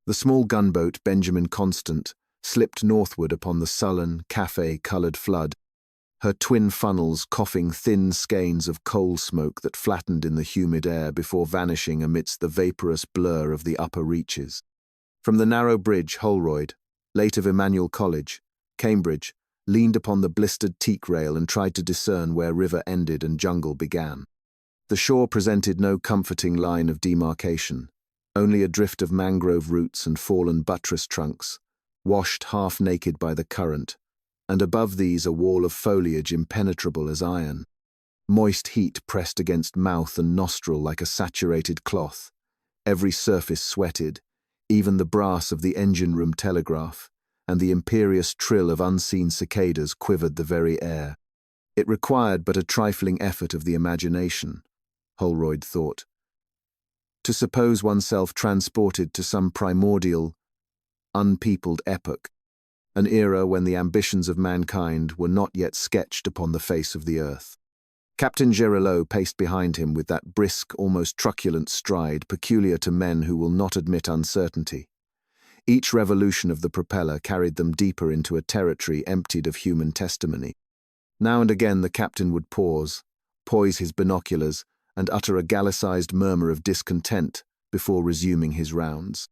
The small gunboat, Benjamin Constant, slipped northward upon the sullen, café-coloured flood, her twin funnels coughing thin skeins of coal smoke that flattened in the humid air before vanishing amidst the vaporous blur of the upper reaches. From the narrow bridge, Holroyd, late of Emmanuel College, Cambridge, leaned upon the blistered teak rail and tried to discern where river ended and jungle began. The shore presented no comforting line of demarcation, only a drift of mangrove roots and fallen buttress trunks, washed half-naked by the current, and above these a wall of foliage impenetrable as iron. Moist heat pressed against mouth and nostril like a saturated cloth, every surface sweated, even the brass of the engine-room telegraph, and the imperious trill of unseen cicadas quivered the very air. It required but a trifling effort of the imagination, Holroyd thought, to suppose oneself transported to some primordial, unpeopled epoch, an era when the ambitions of mankind were not yet sketched upon the face of the earth. Captain Gerilleau paced behind him with that brisk, almost truculent stride peculiar to men who will not admit uncertainty. Each revolution of the propeller carried them deeper into a territory emptied of human testimony. Now and again the captain would pause, poise his binoculars, and utter a gallicized murmur of discontent before resuming his rounds.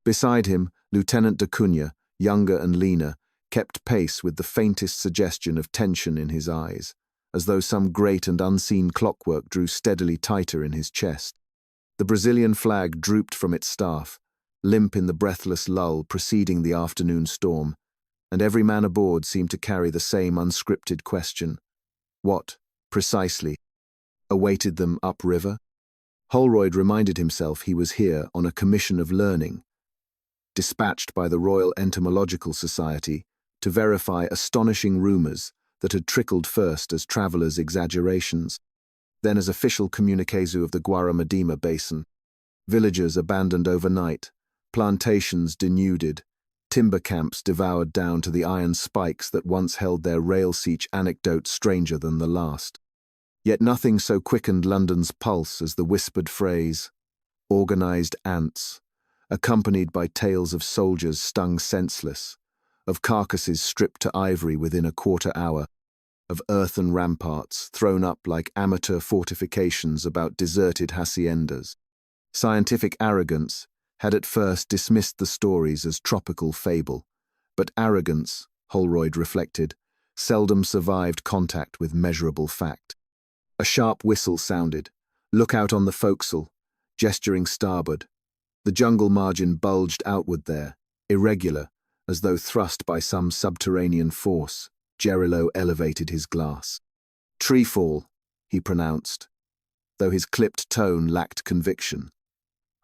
Beside him, Lieutenant de Cunha, younger and leaner, kept pace with the faintest suggestion of tension in his eyes, as though some great and unseen clockwork drew steadily tighter in his chest. The Brazilian flag drooped from its staff, limp in the breathless lull preceding the afternoon storm, and every man aboard seemed to carry the same unscripted question. What, precisely, awaited them upriver? Holroyd reminded himself he was here on a commission of learning, dispatched by the Royal Entomological Society to verify astonishing rumours that had trickled first as travellers' exaggerations, then as official communiques of the Guaramadema Basin. Villages abandoned overnight, plantations denuded, timber camps devoured down to the iron spikes that once held their rail-siege anecdote stranger than the last. Yet nothing so quickened London's pulse as the whispered phrase, organised ants, accompanied by tales of soldiers stung senseless, of carcasses stripped to ivory within a quarter hour, of earthen ramparts thrown up like amateur fortifications about deserted haciendas. Scientific arrogance had at first dismissed the stories as tropical fable, but arrogance, Holroyd reflected, seldom survived contact with measurable fact. A sharp whistle sounded. Look out on the forecastle, gesturing starboard. The jungle margin bulged outward there, irregular, as though thrust by some subterranean force. Gerilleau elevated his glass. Treefall, he pronounced, though his clipped tone lacked conviction.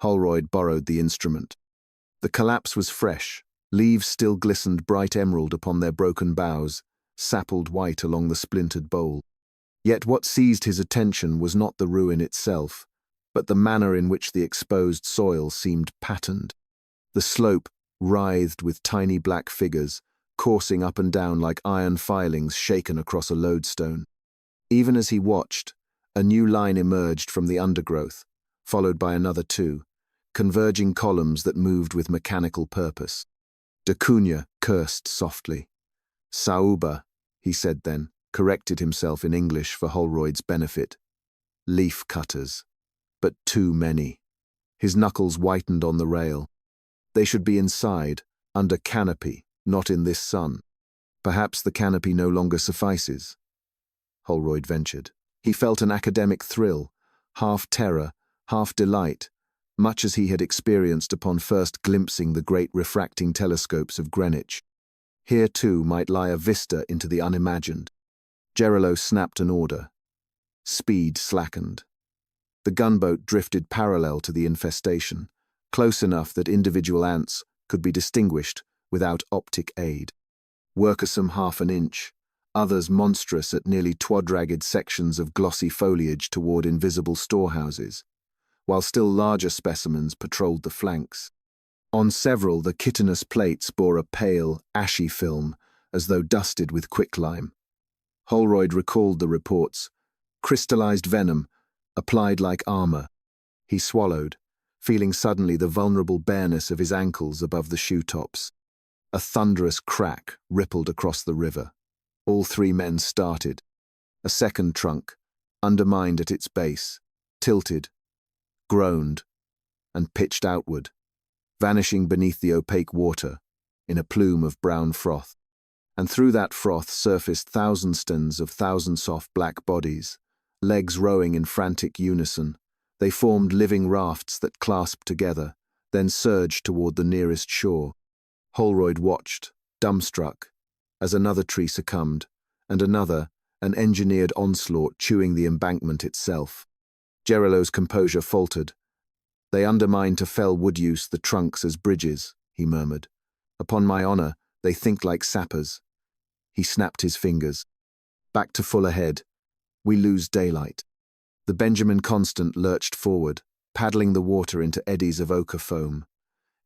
Holroyd borrowed the instrument. The collapse was fresh. Leaves still glistened bright emerald upon their broken boughs, sappled white along the splintered bole. Yet what seized his attention was not the ruin itself, but the manner in which the exposed soil seemed patterned. The slope writhed with tiny black figures, coursing up and down like iron filings shaken across a lodestone. Even as he watched, a new line emerged from the undergrowth, followed by another two, converging columns that moved with mechanical purpose. De Cunha cursed softly. Saúba, he said then, corrected himself in English for Holroyd's benefit. Leaf cutters. But too many. His knuckles whitened on the rail. They should be inside, under canopy, not in this sun. Perhaps the canopy no longer suffices, Holroyd ventured. He felt an academic thrill, half terror, half delight, much as he had experienced upon first glimpsing the great refracting telescopes of Greenwich. Here, too, might lie a vista into the unimagined. Gerilleau snapped an order. Speed slackened. The gunboat drifted parallel to the infestation, close enough that individual ants could be distinguished without optic aid. Workersome half an inch, others monstrous at nearly twadragged sections of glossy foliage toward invisible storehouses, while still larger specimens patrolled the flanks. On several, the chitinous plates bore a pale, ashy film, as though dusted with quicklime. Holroyd recalled the reports. Crystallized venom, applied like armor. He swallowed, feeling suddenly the vulnerable bareness of his ankles above the shoe tops. A thunderous crack rippled across the river. All three men started. A second trunk, undermined at its base, tilted, groaned, and pitched outward, vanishing beneath the opaque water in a plume of brown froth. And through that froth surfaced thousand soft black bodies, legs rowing in frantic unison. They formed living rafts that clasped together, then surged toward the nearest shore. Holroyd watched, dumbstruck, as another tree succumbed, and another, an engineered onslaught chewing the embankment itself. Gerilleau's composure faltered. "They undermine to fell wood use the trunks as bridges," he murmured. "Upon my honor, they think like sappers." He snapped his fingers. Back to full ahead. We lose daylight. The Benjamin Constant lurched forward, paddling the water into eddies of ochre foam.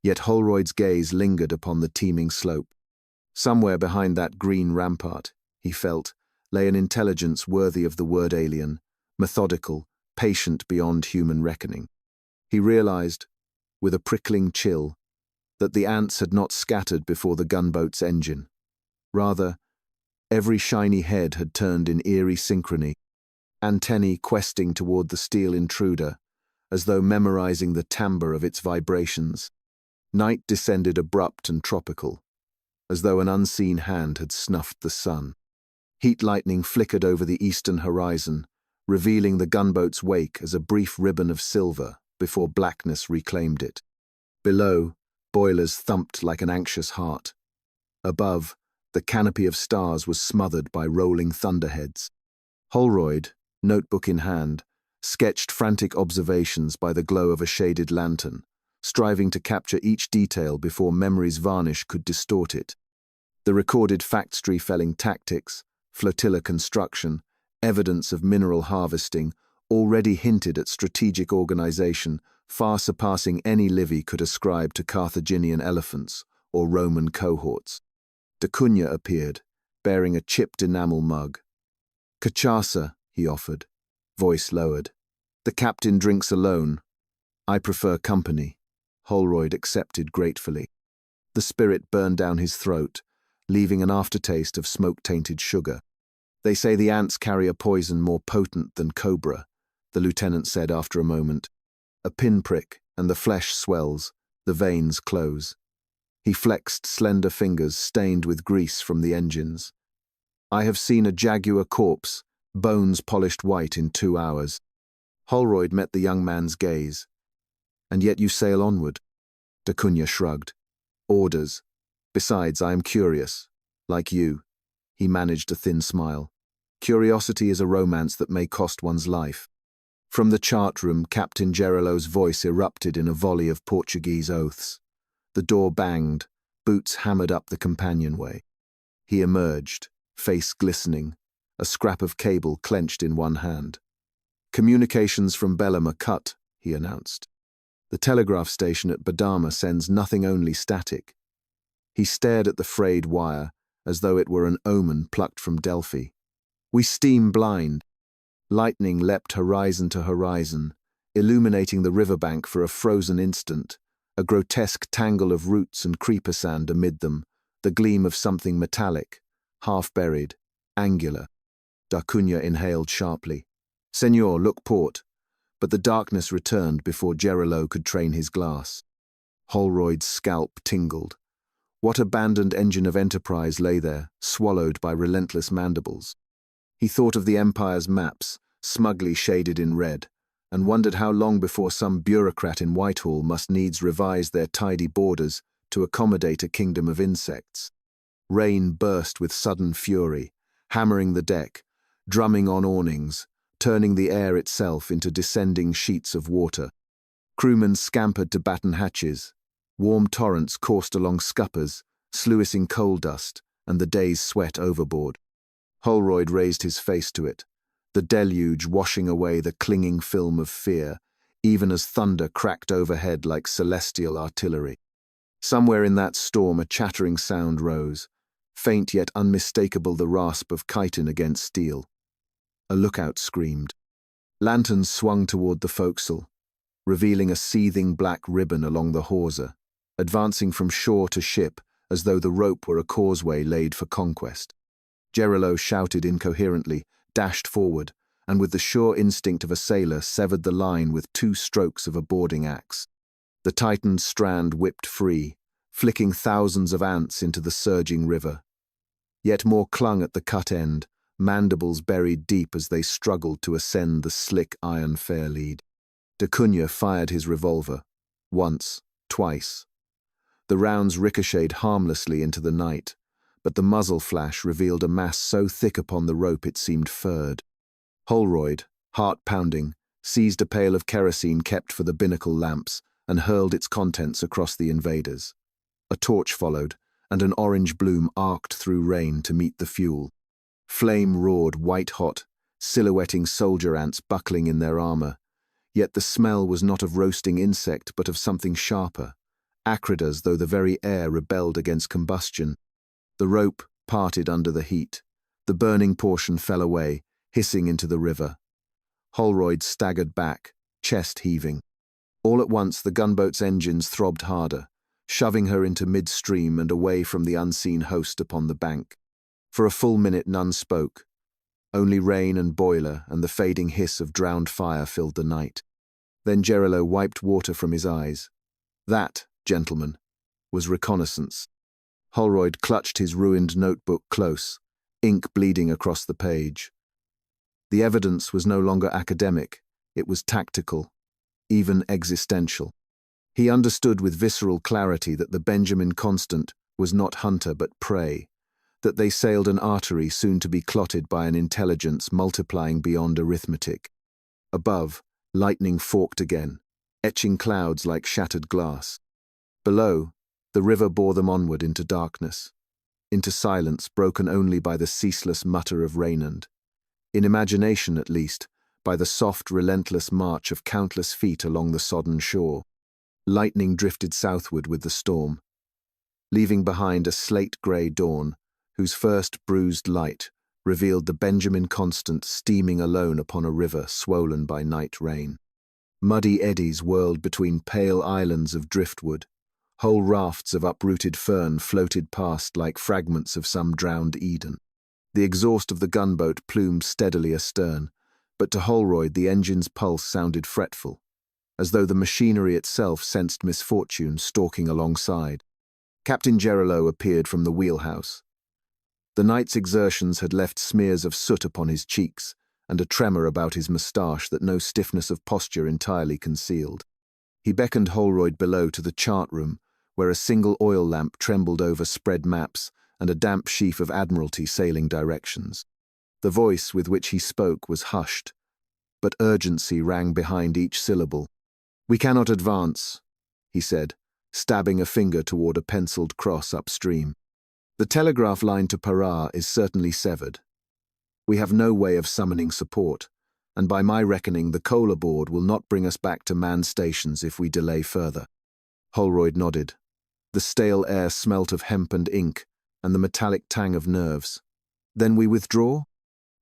Yet Holroyd's gaze lingered upon the teeming slope. Somewhere behind that green rampart, he felt, lay an intelligence worthy of the word alien, methodical, patient beyond human reckoning. He realized, with a prickling chill, that the ants had not scattered before the gunboat's engine. Rather, every shiny head had turned in eerie synchrony, antennae questing toward the steel intruder, as though memorizing the timbre of its vibrations. Night descended abrupt and tropical, as though an unseen hand had snuffed the sun. Heat lightning flickered over the eastern horizon, revealing the gunboat's wake as a brief ribbon of silver before blackness reclaimed it. Below, boilers thumped like an anxious heart. Above, the canopy of stars was smothered by rolling thunderheads. Holroyd, notebook in hand, sketched frantic observations by the glow of a shaded lantern, striving to capture each detail before memory's varnish could distort it. The recorded factory-felling tactics, flotilla construction, evidence of mineral harvesting, already hinted at strategic organization far surpassing any Livy could ascribe to Carthaginian elephants or Roman cohorts. Da Cunha appeared, bearing a chipped enamel mug. "Cachaça," he offered, voice lowered. "The captain drinks alone. I prefer company." Holroyd accepted gratefully. The spirit burned down his throat, leaving an aftertaste of smoke-tainted sugar. "They say the ants carry a poison more potent than cobra," the lieutenant said after a moment. "A pinprick, and the flesh swells, the veins close." He flexed slender fingers stained with grease from the engines. "I have seen a jaguar corpse, bones polished white in 2 hours." Holroyd met the young man's gaze. "And yet you sail onward." Da Cunha shrugged. "Orders. Besides, I am curious. Like you." He managed a thin smile. "Curiosity is a romance that may cost one's life." From the chart room, Captain Gerilleau's voice erupted in a volley of Portuguese oaths. The door banged, boots hammered up the companionway. He emerged, face glistening, a scrap of cable clenched in one hand. "Communications from Belém are cut," he announced. "The telegraph station at Badama sends nothing, only static." He stared at the frayed wire, as though it were an omen plucked from Delphi. "We steam blind." Lightning leapt horizon to horizon, illuminating the riverbank for a frozen instant, a grotesque tangle of roots and creeper sand amid them, the gleam of something metallic, half-buried, angular. Da Cunha inhaled sharply. "Senor, look port." But the darkness returned before Gerilleau could train his glass. Holroyd's scalp tingled. What abandoned engine of enterprise lay there, swallowed by relentless mandibles? He thought of the Empire's maps, smugly shaded in red, and wondered how long before some bureaucrat in Whitehall must needs revise their tidy borders to accommodate a kingdom of insects. Rain burst with sudden fury, hammering the deck, drumming on awnings, turning the air itself into descending sheets of water. Crewmen scampered to batten hatches. Warm torrents coursed along scuppers, sluicing coal dust and the day's sweat overboard. Holroyd raised his face to it, the deluge washing away the clinging film of fear, even as thunder cracked overhead like celestial artillery. Somewhere in that storm a chattering sound rose, faint yet unmistakable, the rasp of chitin against steel. A lookout screamed. Lanterns swung toward the forecastle. revealing a seething black ribbon along the hawser, advancing from shore to ship as though the rope were a causeway laid for conquest. Gerilleau shouted incoherently, dashed forward, and with the sure instinct of a sailor severed the line with 2 strokes of a boarding axe. The tightened strand whipped free, flicking thousands of ants into the surging river. Yet more clung at the cut end, mandibles buried deep as they struggled to ascend the slick iron fairlead. De Cunha fired his revolver. Once, twice. The rounds ricocheted harmlessly into the night, but the muzzle flash revealed a mass so thick upon the rope it seemed furred. Holroyd, heart pounding, seized a pail of kerosene kept for the binnacle lamps and hurled its contents across the invaders. A torch followed, and an orange bloom arced through rain to meet the fuel. Flame roared white-hot, silhouetting soldier ants buckling in their armor, yet the smell was not of roasting insect but of something sharper, acrid as though the very air rebelled against combustion. The rope parted under the heat. The burning portion fell away, hissing into the river. Holroyd staggered back, chest heaving. All at once the gunboat's engines throbbed harder, shoving her into midstream and away from the unseen host upon the bank. For a full minute none spoke. Only rain and boiler and the fading hiss of drowned fire filled the night. Then Gerilleau wiped water from his eyes. That, gentlemen, was reconnaissance. Holroyd clutched his ruined notebook close, ink bleeding across the page. The evidence was no longer academic, it was tactical, even existential. He understood with visceral clarity that the Benjamin Constant was not hunter but prey, that they sailed an artery soon to be clotted by an intelligence multiplying beyond arithmetic. Above, lightning forked again, etching clouds like shattered glass. Below, the river bore them onward into darkness, into silence broken only by the ceaseless mutter of Raynand, in imagination at least, by the soft, relentless march of countless feet along the sodden shore. Lightning drifted southward with the storm, leaving behind a slate-grey dawn, whose first bruised light revealed the Benjamin Constant steaming alone upon a river swollen by night rain. Muddy eddies whirled between pale islands of driftwood. Whole rafts of uprooted fern floated past like fragments of some drowned Eden. The exhaust of the gunboat plumed steadily astern, but to Holroyd the engine's pulse sounded fretful, as though the machinery itself sensed misfortune stalking alongside. Captain Gerilleau appeared from the wheelhouse. The night's exertions had left smears of soot upon his cheeks and a tremor about his moustache that no stiffness of posture entirely concealed. He beckoned Holroyd below to the chart room, where a single oil lamp trembled over spread maps and a damp sheaf of Admiralty sailing directions. The voice with which he spoke was hushed, but urgency rang behind each syllable. "We cannot advance," he said, stabbing a finger toward a penciled cross upstream. "The telegraph line to Pará is certainly severed. We have no way of summoning support, and by my reckoning the coal aboard will not bring us back to manned stations if we delay further." Holroyd nodded. The stale air smelt of hemp and ink, and the metallic tang of nerves. "Then we withdraw?"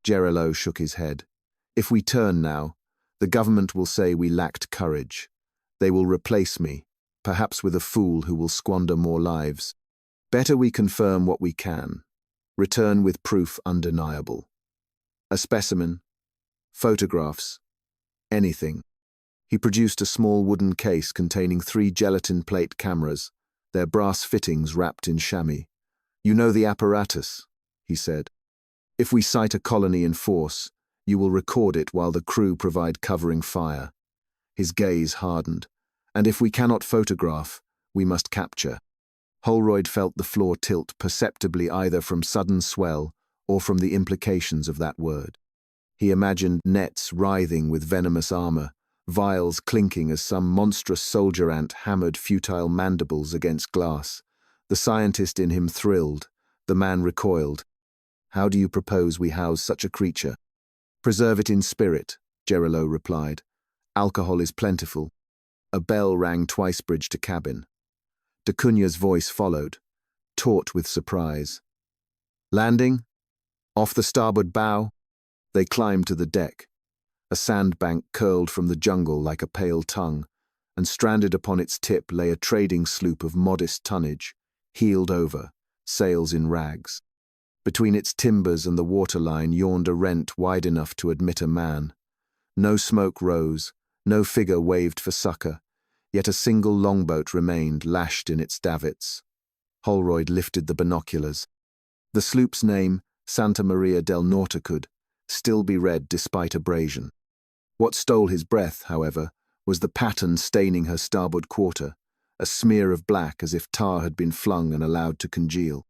Gerilleau shook his head. "If we turn now, the government will say we lacked courage. They will replace me, perhaps with a fool who will squander more lives. Better we confirm what we can, return with proof undeniable. A specimen, photographs, anything." He produced a small wooden case containing 3 gelatin plate cameras, their brass fittings wrapped in chamois. "You know the apparatus," he said. "If we sight a colony in force, you will record it while the crew provide covering fire." His gaze hardened. "And if we cannot photograph, we must capture." Holroyd felt the floor tilt perceptibly either from sudden swell or from the implications of that word. He imagined nets writhing with venomous armor, vials clinking as some monstrous soldier ant hammered futile mandibles against glass. The scientist in him thrilled. The man recoiled. "How do you propose we house such a creature?" "Preserve it in spirit," Gerilleau replied. "Alcohol is plentiful." A bell rang twice-bridge to cabin. De Cunha's voice followed, taut with surprise. "Landing? Off the starboard bow?" They climbed to the deck. A sandbank curled from the jungle like a pale tongue, and stranded upon its tip lay a trading sloop of modest tonnage, heeled over, sails in rags. Between its timbers and the waterline yawned a rent wide enough to admit a man. No smoke rose, no figure waved for succor, yet a single longboat remained lashed in its davits. Holroyd lifted the binoculars. The sloop's name, Santa Maria del Norte, could still be read despite abrasion. What stole his breath, however, was the pattern staining her starboard quarter, a smear of black as if tar had been flung and allowed to congeal.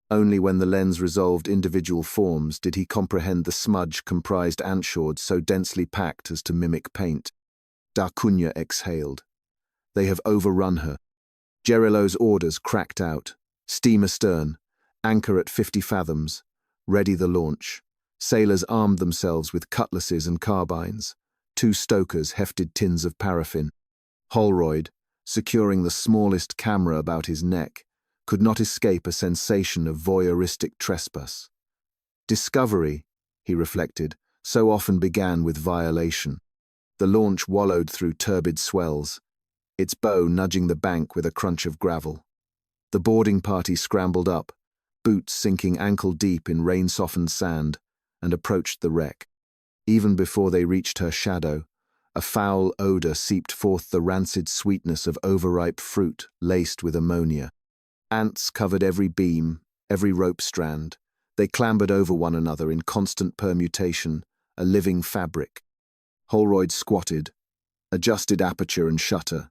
Only when the lens resolved individual forms did he comprehend the smudge comprised antshords so densely packed as to mimic paint. D'Acunha exhaled. They have overrun her. Gerilleau's orders cracked out. Steam astern, anchor at 50 fathoms, ready the launch. Sailors armed themselves with cutlasses and carbines. 2 stokers hefted tins of paraffin. Holroyd, securing the smallest camera about his neck, could not escape a sensation of voyeuristic trespass. Discovery, he reflected, so often began with violation. The launch wallowed through turbid swells, its bow nudging the bank with a crunch of gravel. The boarding party scrambled up, boots sinking ankle-deep in rain-softened sand, and approached the wreck. Even before they reached her shadow, a foul odor seeped forth the rancid sweetness of overripe fruit laced with ammonia. Ants covered every beam, every rope strand. They clambered over one another in constant permutation, a living fabric. Holroyd squatted, adjusted aperture and shutter,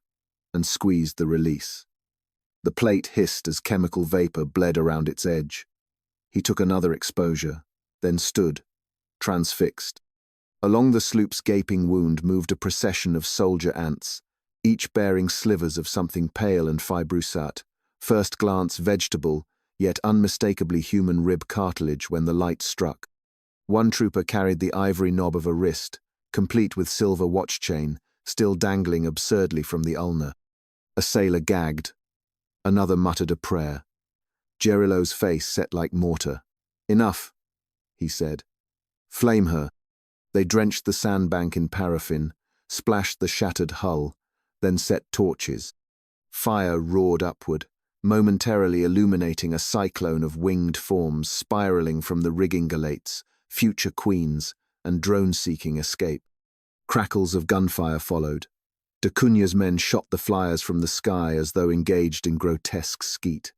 and squeezed the release. The plate hissed as chemical vapor bled around its edge. He took another exposure, then stood, transfixed. Along the sloop's gaping wound moved a procession of soldier ants, each bearing slivers of something pale and fibrosate, first glance vegetable, yet unmistakably human rib cartilage when the light struck. One trooper carried the ivory knob of a wrist, complete with silver watch chain, still dangling absurdly from the ulna. A sailor gagged. Another muttered a prayer. Gerilleau's face set like mortar. "Enough," he said. "Flame her." They drenched the sandbank in paraffin, splashed the shattered hull, then set torches. Fire roared upward, momentarily illuminating a cyclone of winged forms spiraling from the rigging galates, future queens, and drone-seeking escape. Crackles of gunfire followed. D'Acunha's men shot the flyers from the sky as though engaged in grotesque skeet.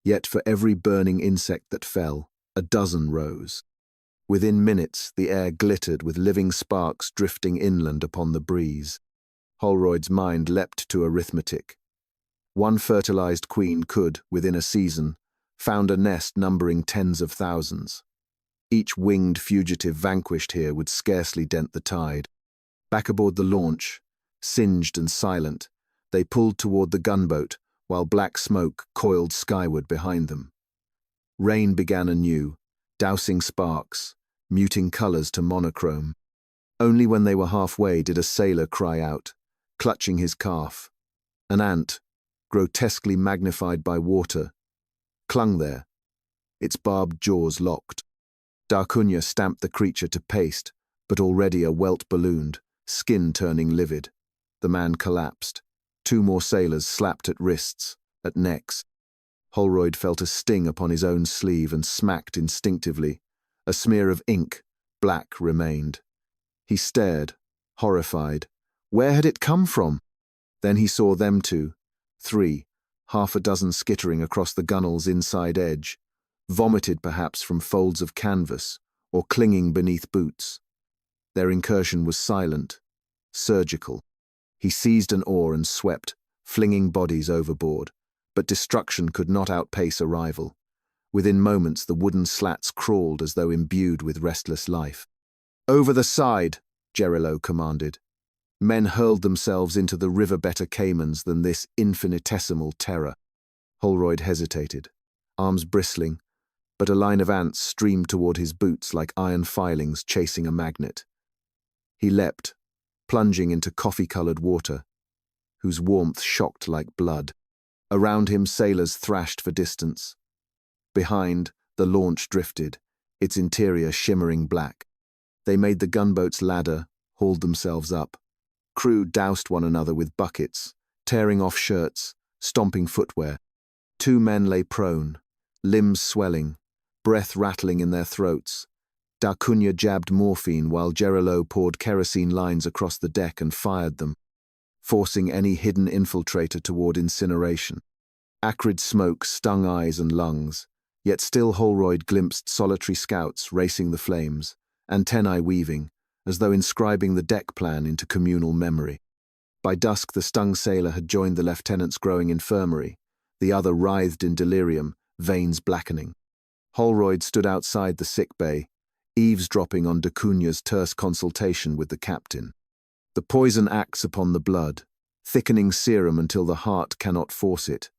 Yet for every burning insect that fell, a dozen rose. Within minutes, the air glittered with living sparks drifting inland upon the breeze. Holroyd's mind leapt to arithmetic. One fertilized queen could, within a season, found a nest numbering tens of thousands. Each winged fugitive vanquished here would scarcely dent the tide. Back aboard the launch, singed and silent, they pulled toward the gunboat, while black smoke coiled skyward behind them. Rain began anew, dousing sparks, muting colors to monochrome. Only when they were halfway did a sailor cry out, clutching his calf. An ant, grotesquely magnified by water, clung there, its barbed jaws locked. D'Acunha stamped the creature to paste, but already a welt ballooned, skin turning livid. The man collapsed. 2 more sailors slapped at wrists, at necks. Holroyd felt a sting upon his own sleeve and smacked instinctively. A smear of ink, black, remained. He stared, horrified. Where had it come from? Then he saw them 2, 3, half a dozen skittering across the gunwale's inside edge, vomited perhaps from folds of canvas or clinging beneath boots. Their incursion was silent, surgical. He seized an oar and swept, flinging bodies overboard, but destruction could not outpace arrival. Within moments the wooden slats crawled as though imbued with restless life. "Over the side," Gerilleau commanded. Men hurled themselves into the river better caimans than this infinitesimal terror. Holroyd hesitated, arms bristling, but a line of ants streamed toward his boots like iron filings chasing a magnet. He leapt, plunging into coffee-colored water, whose warmth shocked like blood. Around him sailors thrashed for distance. Behind, the launch drifted, its interior shimmering black. They made the gunboat's ladder, hauled themselves up. crew doused one another with buckets, tearing off shirts, stomping footwear. 2 men lay prone, limbs swelling, breath rattling in their throats. Da Cunha jabbed morphine while Gerilleau poured kerosene lines across the deck and fired them, forcing any hidden infiltrator toward incineration. Acrid smoke stung eyes and lungs, yet still Holroyd glimpsed solitary scouts racing the flames, antennae weaving, as though inscribing the deck plan into communal memory. By dusk the stung sailor had joined the lieutenant's growing infirmary. The other writhed in delirium, veins blackening. Holroyd stood outside the sick bay, eavesdropping on Da Cunha's terse consultation with the captain. The poison acts upon the blood, thickening serum until the heart cannot force it,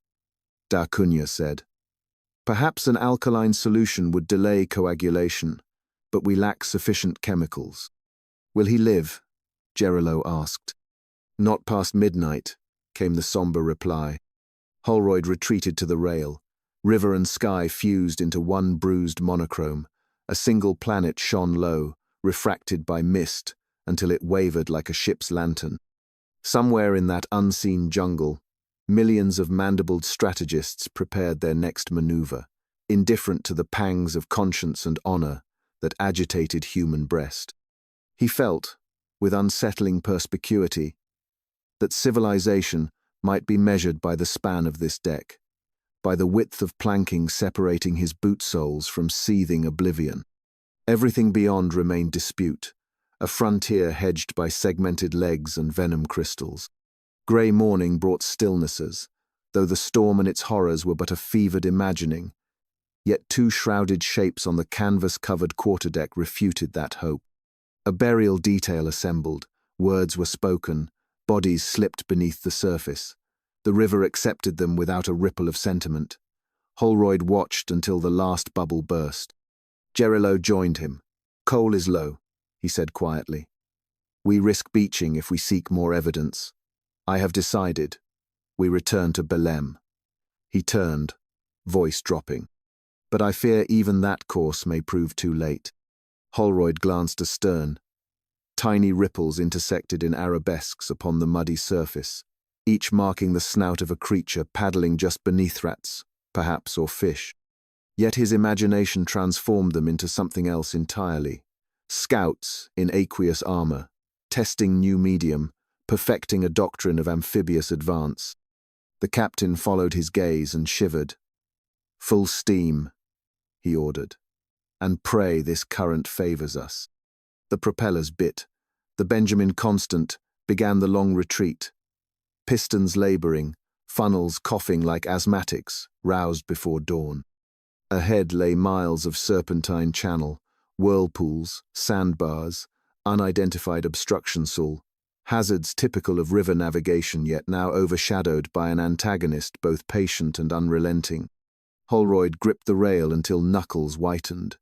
Da Cunha said. Perhaps an alkaline solution would delay coagulation, but we lack sufficient chemicals. Will he live? Gerilleau asked. Not past midnight, came the somber reply. Holroyd retreated to the rail. River and sky fused into one bruised monochrome. A single planet shone low, refracted by mist, until it wavered like a ship's lantern. Somewhere in that unseen jungle, millions of mandibled strategists prepared their next maneuver, indifferent to the pangs of conscience and honor that agitated human breast. He felt, with unsettling perspicuity, that civilization might be measured by the span of this deck, by the width of planking separating his boot soles from seething oblivion. Everything beyond remained dispute, a frontier hedged by segmented legs and venom crystals. Grey morning brought stillnesses, though the storm and its horrors were but a fevered imagining. Yet 2 shrouded shapes on the canvas-covered quarterdeck refuted that hope. A burial detail assembled, words were spoken, bodies slipped beneath the surface. The river accepted them without a ripple of sentiment. Holroyd watched until the last bubble burst. Gerilleau joined him. Coal is low, he said quietly. We risk beaching if we seek more evidence. I have decided. We return to Belém. He turned, voice dropping. But I fear even that course may prove too late. Holroyd glanced astern. Tiny ripples intersected in arabesques upon the muddy surface, each marking the snout of a creature paddling just beneath rats, perhaps, or fish. Yet his imagination transformed them into something else entirely. Scouts in aqueous armor, testing new medium, perfecting a doctrine of amphibious advance. The captain followed his gaze and shivered. Full steam, he ordered, and pray this current favors us. The propellers bit. The Benjamin Constant began the long retreat. Pistons laboring, funnels coughing like asthmatics, roused before dawn. Ahead lay miles of serpentine channel, whirlpools, sandbars, unidentified obstruction soul, hazards typical of river navigation yet now overshadowed by an antagonist both patient and unrelenting. Holroyd gripped the rail until knuckles whitened.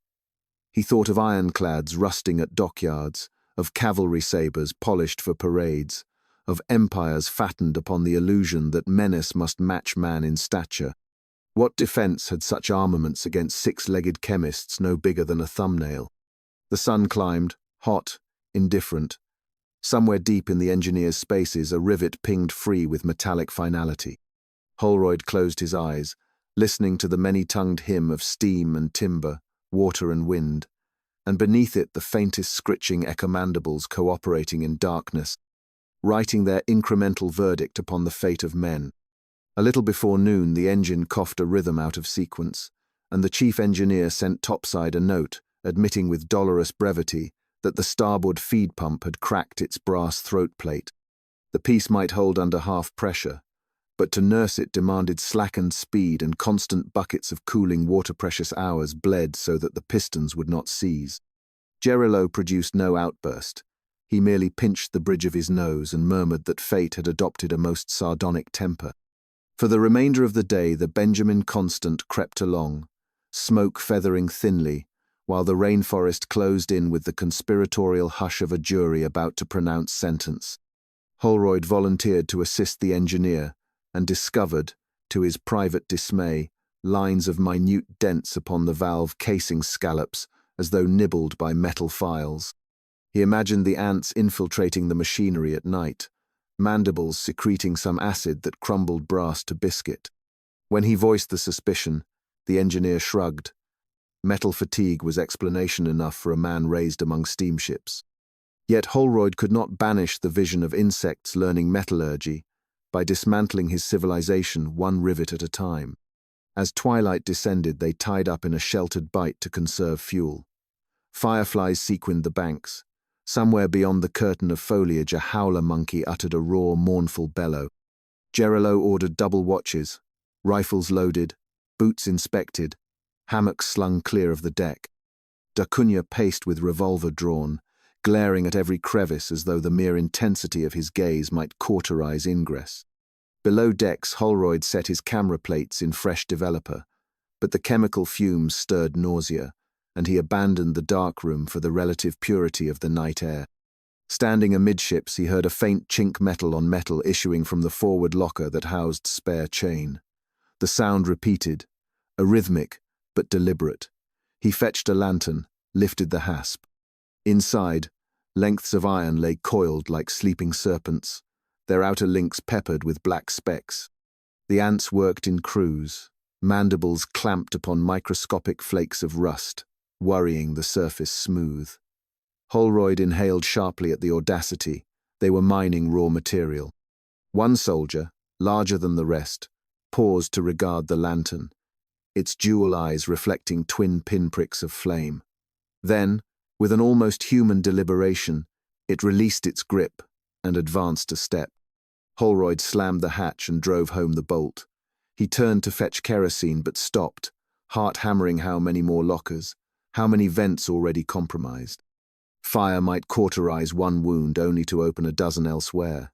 He thought of ironclads rusting at dockyards, of cavalry sabres polished for parades, of empires fattened upon the illusion that menace must match man in stature. What defense had such armaments against 6-legged chemists no bigger than a thumbnail? The sun climbed, hot, indifferent. Somewhere deep in the engineer's spaces a rivet pinged free with metallic finality. Holroyd closed his eyes, listening to the many-tongued hymn of steam and timber, water and wind, and beneath it the faintest scritching echomandibles cooperating in darkness, writing their incremental verdict upon the fate of men. A little before noon the engine coughed a rhythm out of sequence, and the chief engineer sent topside a note, admitting with dolorous brevity that the starboard feed pump had cracked its brass throat plate. The piece might hold under half pressure, but to nurse it demanded slackened speed and constant buckets of cooling water-precious hours bled so that the pistons would not seize. Gerilleau produced no outburst. He merely pinched the bridge of his nose and murmured that fate had adopted a most sardonic temper. For the remainder of the day the Benjamin Constant crept along, smoke feathering thinly, while the rainforest closed in with the conspiratorial hush of a jury about to pronounce sentence. Holroyd volunteered to assist the engineer, and discovered, to his private dismay, lines of minute dents upon the valve casing scallops, as though nibbled by metal files. He imagined the ants infiltrating the machinery at night, mandibles secreting some acid that crumbled brass to biscuit. When he voiced the suspicion, the engineer shrugged. Metal fatigue was explanation enough for a man raised among steamships. Yet Holroyd could not banish the vision of insects learning metallurgy by dismantling his civilization one rivet at a time. As twilight descended, they tied up in a sheltered bight to conserve fuel. Fireflies sequined the banks. Somewhere beyond the curtain of foliage, a howler monkey uttered a raw, mournful bellow. Gerilleau ordered double watches, rifles loaded, boots inspected, hammocks slung clear of the deck. D'Acunha paced with revolver drawn, glaring at every crevice as though the mere intensity of his gaze might cauterize ingress. Below decks, Holroyd set his camera plates in fresh developer, but the chemical fumes stirred nausea, and he abandoned the dark room for the relative purity of the night air. Standing amidships, he heard a faint chink metal on metal issuing from the forward locker that housed spare chain. The sound repeated, arrhythmic but deliberate. He fetched a lantern, lifted the hasp. Inside, lengths of iron lay coiled like sleeping serpents, their outer links peppered with black specks. The ants worked in crews, mandibles clamped upon microscopic flakes of rust, worrying the surface smooth. Holroyd inhaled sharply at the audacity. They were mining raw material. One soldier, larger than the rest, paused to regard the lantern, its jewel eyes reflecting twin pinpricks of flame. Then, with an almost human deliberation, it released its grip and advanced a step. Holroyd slammed the hatch and drove home the bolt. He turned to fetch kerosene but stopped, heart hammering how many more lockers, how many vents already compromised. Fire might cauterize one wound only to open a dozen elsewhere.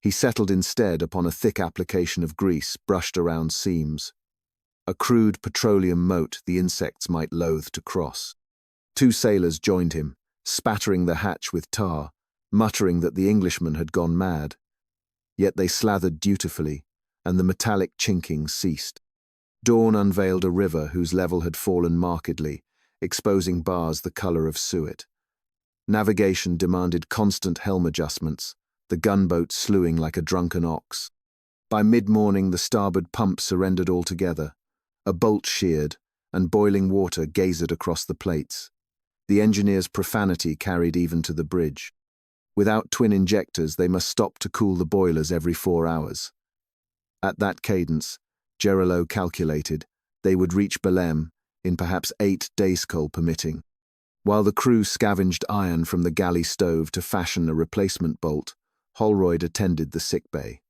He settled instead upon a thick application of grease brushed around seams, a crude petroleum moat the insects might loathe to cross. Two sailors joined him, spattering the hatch with tar, muttering that the Englishman had gone mad. Yet they slathered dutifully, and the metallic chinking ceased. Dawn unveiled a river whose level had fallen markedly, exposing bars the color of suet. Navigation demanded constant helm adjustments, the gunboat slewing like a drunken ox. By mid-morning, the starboard pump surrendered altogether. A bolt sheared, and boiling water geysered across the plates. The engineer's profanity carried even to the bridge. Without twin injectors, they must stop to cool the boilers every 4 hours. At that cadence, Gerilleau calculated, they would reach Belém in perhaps 8 days, coal permitting. While the crew scavenged iron from the galley stove to fashion a replacement bolt, Holroyd attended the sick bay.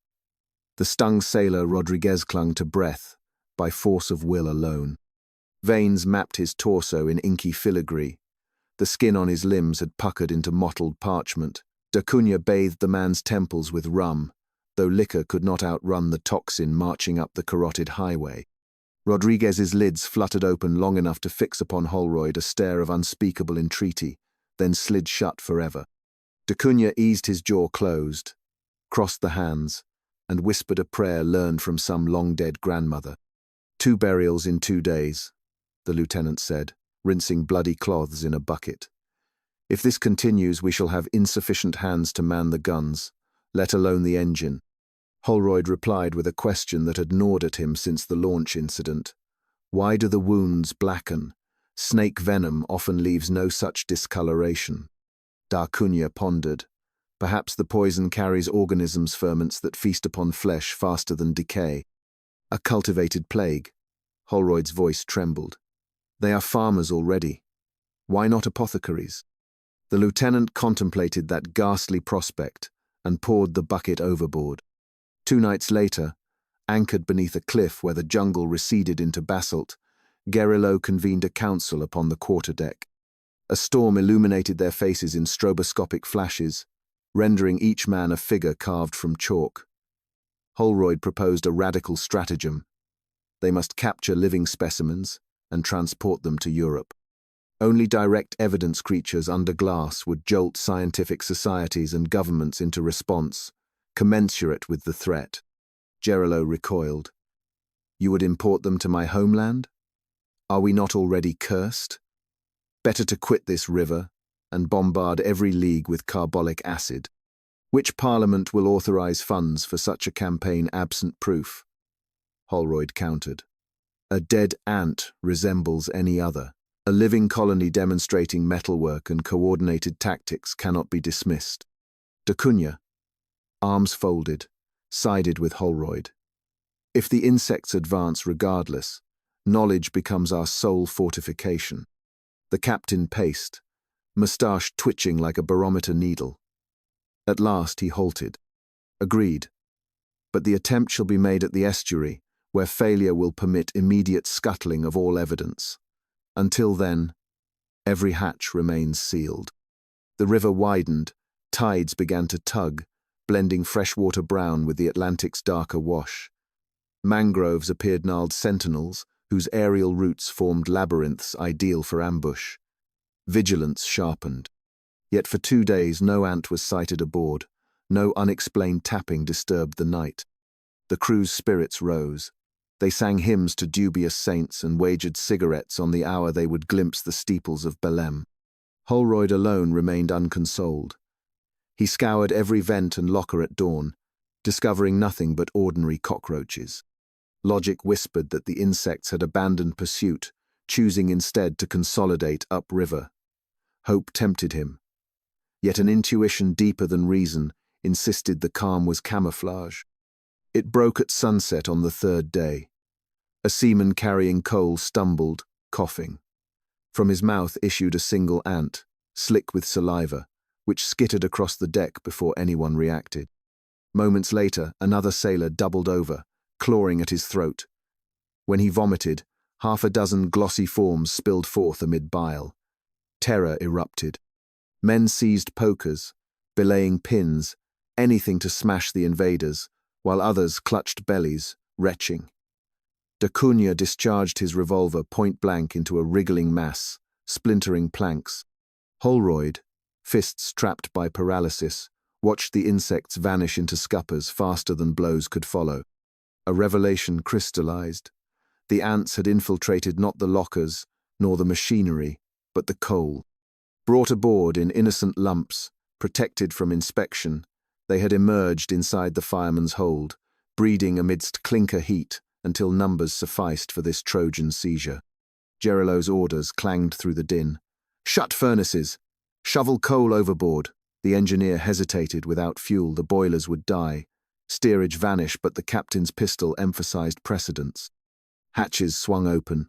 The stung sailor Rodriguez clung to breath, by force of will alone. Veins mapped his torso in inky filigree. The skin on his limbs had puckered into mottled parchment. D'Acunha bathed the man's temples with rum, though liquor could not outrun the toxin marching up the carotid highway. Rodriguez's lids fluttered open long enough to fix upon Holroyd a stare of unspeakable entreaty, then slid shut forever. D'Acunha eased his jaw closed, crossed the hands, and whispered a prayer learned from some long-dead grandmother. 2 burials in 2 days, the lieutenant said, rinsing bloody cloths in a bucket. If this continues, we shall have insufficient hands to man the guns, let alone the engine. Holroyd replied with a question that had gnawed at him since the launch incident. Why do the wounds blacken? Snake venom often leaves no such discoloration. D'Acunha pondered. Perhaps the poison carries organisms' ferments that feast upon flesh faster than decay. A cultivated plague. Holroyd's voice trembled. They are farmers already. Why not apothecaries? The lieutenant contemplated that ghastly prospect and poured the bucket overboard. 2 nights later, anchored beneath a cliff where the jungle receded into basalt, Gerilleau convened a council upon the quarterdeck. A storm illuminated their faces in stroboscopic flashes, rendering each man a figure carved from chalk. Holroyd proposed a radical stratagem. They must capture living specimens and transport them to Europe. Only direct evidence creatures under glass would jolt scientific societies and governments into response, commensurate with the threat. Gerilleau recoiled. You would import them to my homeland? Are we not already cursed? Better to quit this river, and bombard every league with carbolic acid. Which parliament will authorize funds for such a campaign absent proof? Holroyd countered. A dead ant resembles any other. A living colony demonstrating metalwork and coordinated tactics cannot be dismissed. Da Cunha, arms folded, sided with Holroyd. If the insects advance regardless, knowledge becomes our sole fortification. The captain paced, moustache twitching like a barometer needle. At last he halted. Agreed. But the attempt shall be made at the estuary, where failure will permit immediate scuttling of all evidence. Until then, every hatch remains sealed. The river widened, tides began to tug, blending freshwater brown with the Atlantic's darker wash. Mangroves appeared gnarled sentinels, whose aerial roots formed labyrinths ideal for ambush. Vigilance sharpened. Yet for 2 days no ant was sighted aboard, no unexplained tapping disturbed the night. The crew's spirits rose. They sang hymns to dubious saints and wagered cigarettes on the hour they would glimpse the steeples of Belém. Holroyd alone remained unconsoled. He scoured every vent and locker at dawn, discovering nothing but ordinary cockroaches. Logic whispered that the insects had abandoned pursuit, choosing instead to consolidate upriver. Hope tempted him. Yet an intuition deeper than reason insisted the calm was camouflage. It broke at sunset on the 3rd day. A seaman carrying coal stumbled, coughing. From his mouth issued a single ant, slick with saliva, which skittered across the deck before anyone reacted. Moments later, another sailor doubled over, clawing at his throat. When he vomited, 6 glossy forms spilled forth amid bile. Terror erupted. Men seized pokers, belaying pins, anything to smash the invaders, while others clutched bellies, retching. Da Cunha discharged his revolver point-blank into a wriggling mass, splintering planks. Holroyd, fists trapped by paralysis, watched the insects vanish into scuppers faster than blows could follow. A revelation crystallized. The ants had infiltrated not the lockers, nor the machinery, but the coal. Brought aboard in innocent lumps, protected from inspection, they had emerged inside the fireman's hold, breeding amidst clinker heat until numbers sufficed for this Trojan seizure. Gerilleau's orders clanged through the din. "Shut furnaces! Shovel coal overboard!" The engineer hesitated. Without fuel, the boilers would die. Steerage vanished, but the captain's pistol emphasized precedence. Hatches swung open.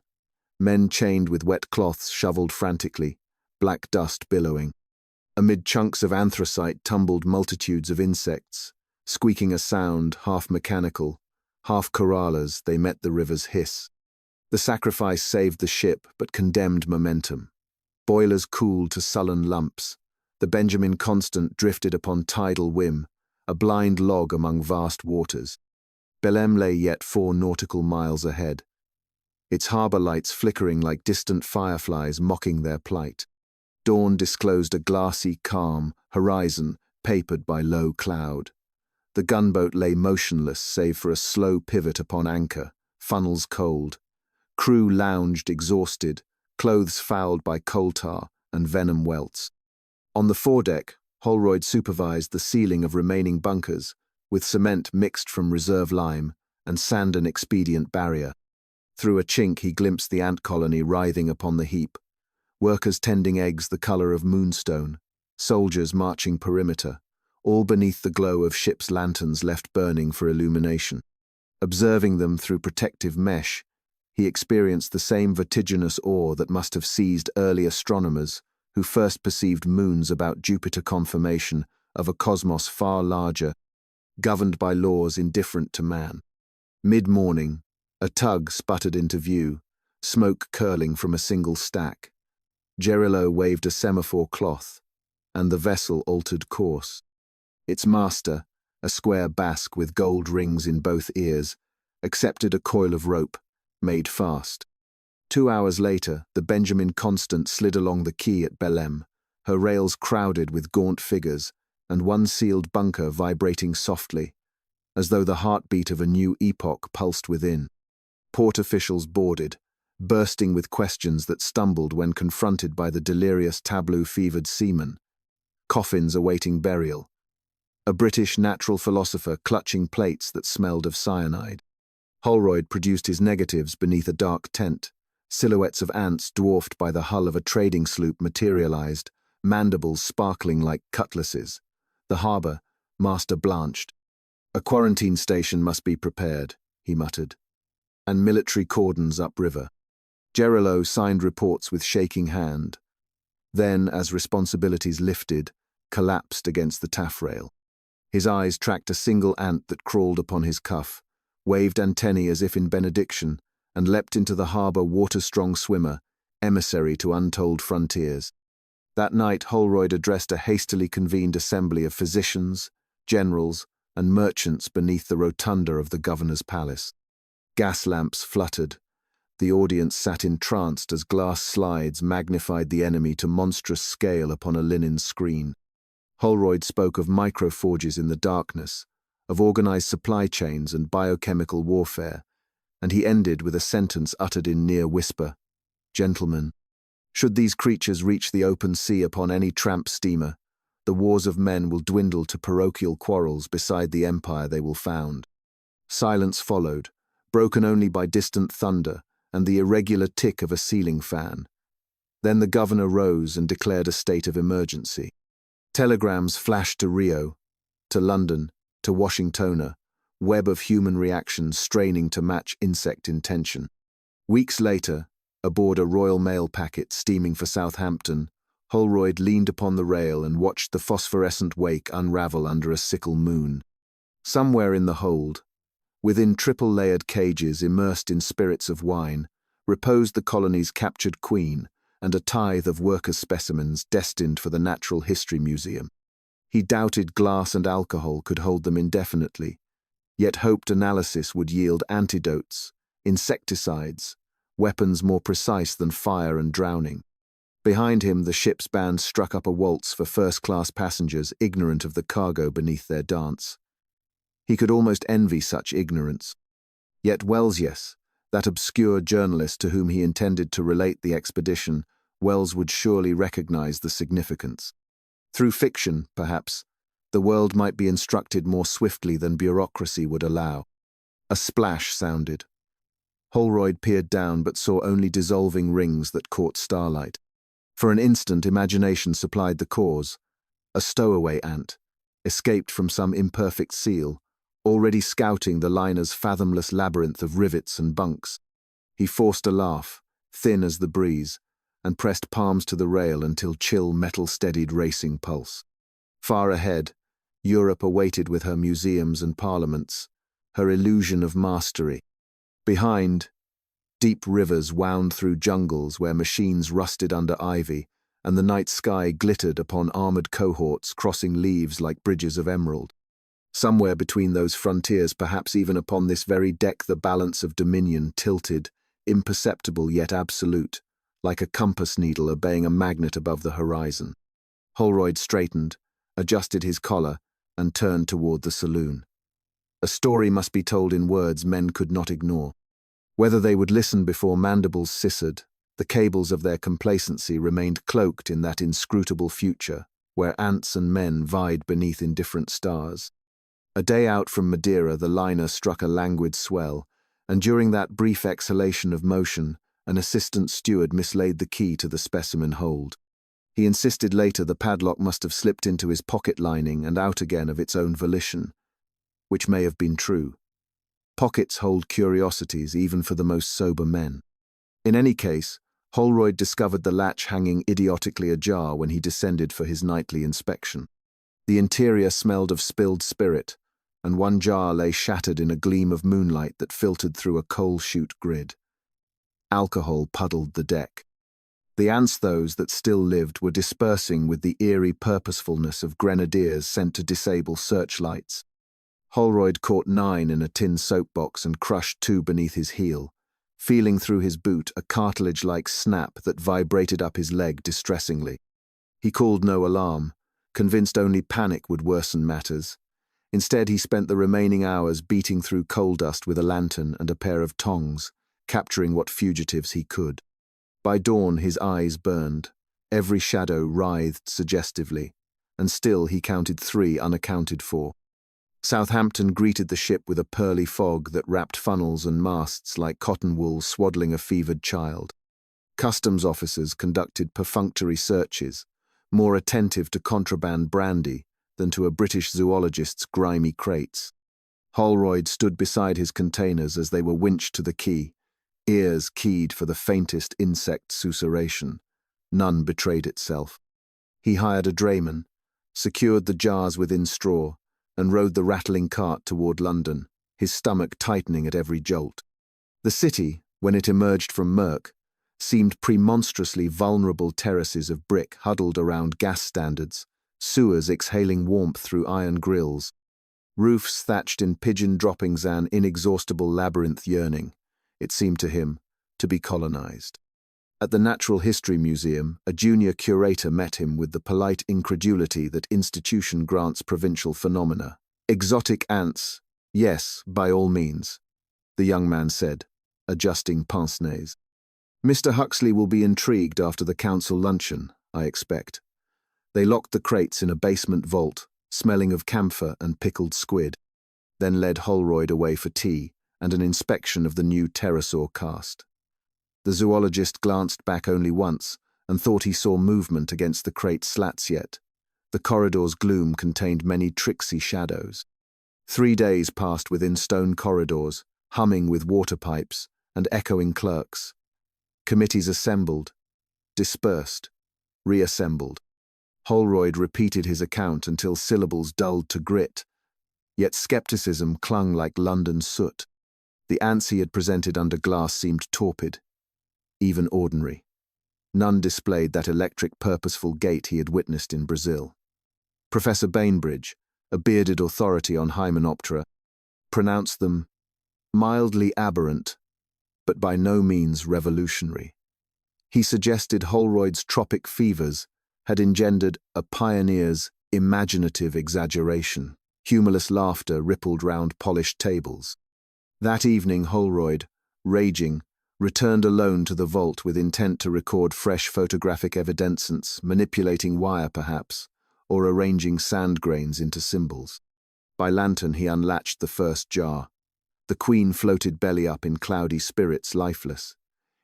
Men chained with wet cloths shoveled frantically, black dust billowing. Amid chunks of anthracite tumbled multitudes of insects. Squeaking a sound, half mechanical, half corralers, they met the river's hiss. The sacrifice saved the ship, but condemned momentum. Boilers cooled to sullen lumps. The Benjamin Constant drifted upon tidal whim, a blind log among vast waters. Belém lay yet 4 nautical miles ahead, its harbour lights flickering like distant fireflies mocking their plight. Dawn disclosed a glassy, calm horizon papered by low cloud. The gunboat lay motionless save for a slow pivot upon anchor, funnels cold. Crew lounged exhausted, clothes fouled by coal tar and venom welts. On the foredeck, Holroyd supervised the sealing of remaining bunkers, with cement mixed from reserve lime and sand an expedient barrier. Through a chink he glimpsed the ant colony writhing upon the heap. Workers tending eggs the colour of moonstone, soldiers marching perimeter, all beneath the glow of ships' lanterns left burning for illumination. Observing them through protective mesh, he experienced the same vertiginous awe that must have seized early astronomers who first perceived moons about Jupiter conformation of a cosmos far larger, governed by laws indifferent to man. Mid-morning, a tug sputtered into view, smoke curling from a single stack. Gerilleau waved a semaphore cloth, and the vessel altered course. Its master, a square Basque with gold rings in both ears, accepted a coil of rope, made fast. 2 hours later, the Benjamin Constant slid along the quay at Belém, her rails crowded with gaunt figures, and one sealed bunker vibrating softly, as though the heartbeat of a new epoch pulsed within. Port officials boarded, bursting with questions that stumbled when confronted by the delirious tableau-fevered seaman. Coffins awaiting burial. A British natural philosopher clutching plates that smelled of cyanide. Holroyd produced his negatives beneath a dark tent. Silhouettes of ants dwarfed by the hull of a trading sloop materialized, mandibles sparkling like cutlasses. The harbour, master blanched. A quarantine station must be prepared, he muttered. And military cordons upriver. Gerilleau signed reports with shaking hand. Then, as responsibilities lifted, collapsed against the taffrail. His eyes tracked a single ant that crawled upon his cuff, waved antennae as if in benediction, and leapt into the harbour water-strong swimmer, emissary to untold frontiers. That night Holroyd addressed a hastily convened assembly of physicians, generals, and merchants beneath the rotunda of the governor's palace. Gas lamps fluttered. The audience sat entranced as glass slides magnified the enemy to monstrous scale upon a linen screen. Holroyd spoke of microforges in the darkness, of organized supply chains and biochemical warfare, and he ended with a sentence uttered in near whisper. Gentlemen, should these creatures reach the open sea upon any tramp steamer, the wars of men will dwindle to parochial quarrels beside the empire they will found. Silence followed, broken only by distant thunder and the irregular tick of a ceiling fan. Then the governor rose and declared a state of emergency. Telegrams flashed to Rio, to London, to Washington, web of human reactions straining to match insect intention. Weeks later, aboard a Royal Mail packet steaming for Southampton, Holroyd leaned upon the rail and watched the phosphorescent wake unravel under a sickle moon. Somewhere in the hold, within triple-layered cages immersed in spirits of wine, reposed the colony's captured queen and a tithe of worker specimens destined for the Natural History Museum. He doubted glass and alcohol could hold them indefinitely, yet hoped analysis would yield antidotes, insecticides, weapons more precise than fire and drowning. Behind him, the ship's band struck up a waltz for first-class passengers ignorant of the cargo beneath their dance. He could almost envy such ignorance. Yet Wellsian, that obscure journalist to whom he intended to relate the expedition, Wells would surely recognize the significance. Through fiction, perhaps, the world might be instructed more swiftly than bureaucracy would allow. A splash sounded. Holroyd peered down but saw only dissolving rings that caught starlight. For an instant, imagination supplied the cause. A stowaway ant, escaped from some imperfect seal, already scouting the liner's fathomless labyrinth of rivets and bunks. He forced a laugh, thin as the breeze, and pressed palms to the rail until chill metal steadied racing pulse. Far ahead, Europe awaited with her museums and parliaments, her illusion of mastery. Behind, deep rivers wound through jungles where machines rusted under ivy, and the night sky glittered upon armored cohorts crossing leaves like bridges of emerald. Somewhere between those frontiers, perhaps even upon this very deck, the balance of dominion tilted, imperceptible yet absolute, like a compass needle obeying a magnet above the horizon. Holroyd straightened, adjusted his collar, and turned toward the saloon. A story must be told in words men could not ignore. Whether they would listen before mandibles scissored, the cables of their complacency remained cloaked in that inscrutable future, where ants and men vied beneath indifferent stars. A day out from Madeira, the liner struck a languid swell, and during that brief exhalation of motion, an assistant steward mislaid the key to the specimen hold. He insisted later the padlock must have slipped into his pocket lining and out again of its own volition, which may have been true. Pockets hold curiosities even for the most sober men. In any case, Holroyd discovered the latch hanging idiotically ajar when he descended for his nightly inspection. The interior smelled of spilled spirit, and one jar lay shattered in a gleam of moonlight that filtered through a coal chute grid. Alcohol puddled the deck. The ants, those that still lived, were dispersing with the eerie purposefulness of grenadiers sent to disable searchlights. Holroyd caught 9 in a tin soapbox and crushed 2 beneath his heel, feeling through his boot a cartilage-like snap that vibrated up his leg distressingly. He called no alarm, convinced only panic would worsen matters. Instead, he spent the remaining hours beating through coal dust with a lantern and a pair of tongs, capturing what fugitives he could. By dawn his eyes burned, every shadow writhed suggestively, and still he counted 3 unaccounted for. Southampton greeted the ship with a pearly fog that wrapped funnels and masts like cotton wool swaddling a fevered child. Customs officers conducted perfunctory searches, more attentive to contraband brandy than to a British zoologist's grimy crates. Holroyd stood beside his containers as they were winched to the quay, ears keyed for the faintest insect susurration. None betrayed itself. He hired a drayman, secured the jars within straw, and rode the rattling cart toward London, his stomach tightening at every jolt. The city, when it emerged from murk, seemed premonstrously vulnerable terraces of brick huddled around gas standards, sewers exhaling warmth through iron grills, roofs thatched in pigeon droppings, an inexhaustible labyrinth yearning, it seemed to him, to be colonized. At the Natural History Museum, a junior curator met him with the polite incredulity that institution grants provincial phenomena. "Exotic ants, yes, by all means," the young man said, adjusting pince-nez. "Mr. Huxley will be intrigued after the council luncheon, I expect." They locked the crates in a basement vault, smelling of camphor and pickled squid, then led Holroyd away for tea and an inspection of the new pterosaur cast. The zoologist glanced back only once and thought he saw movement against the crate slats yet. The corridor's gloom contained many tricksy shadows. 3 days passed within stone corridors, humming with water pipes and echoing clerks. Committees assembled, dispersed, reassembled. Holroyd repeated his account until syllables dulled to grit, yet skepticism clung like London soot. The ants he had presented under glass seemed torpid, even ordinary. None displayed that electric purposeful gait he had witnessed in Brazil. Professor Bainbridge, a bearded authority on Hymenoptera, pronounced them mildly aberrant, but by no means revolutionary. He suggested Holroyd's tropic fevers had engendered a pioneer's imaginative exaggeration. Humorless laughter rippled round polished tables. That evening Holroyd, raging, returned alone to the vault with intent to record fresh photographic evidencence, manipulating wire perhaps, or arranging sand grains into symbols. By lantern he unlatched the first jar. The queen floated belly up in cloudy spirits, lifeless.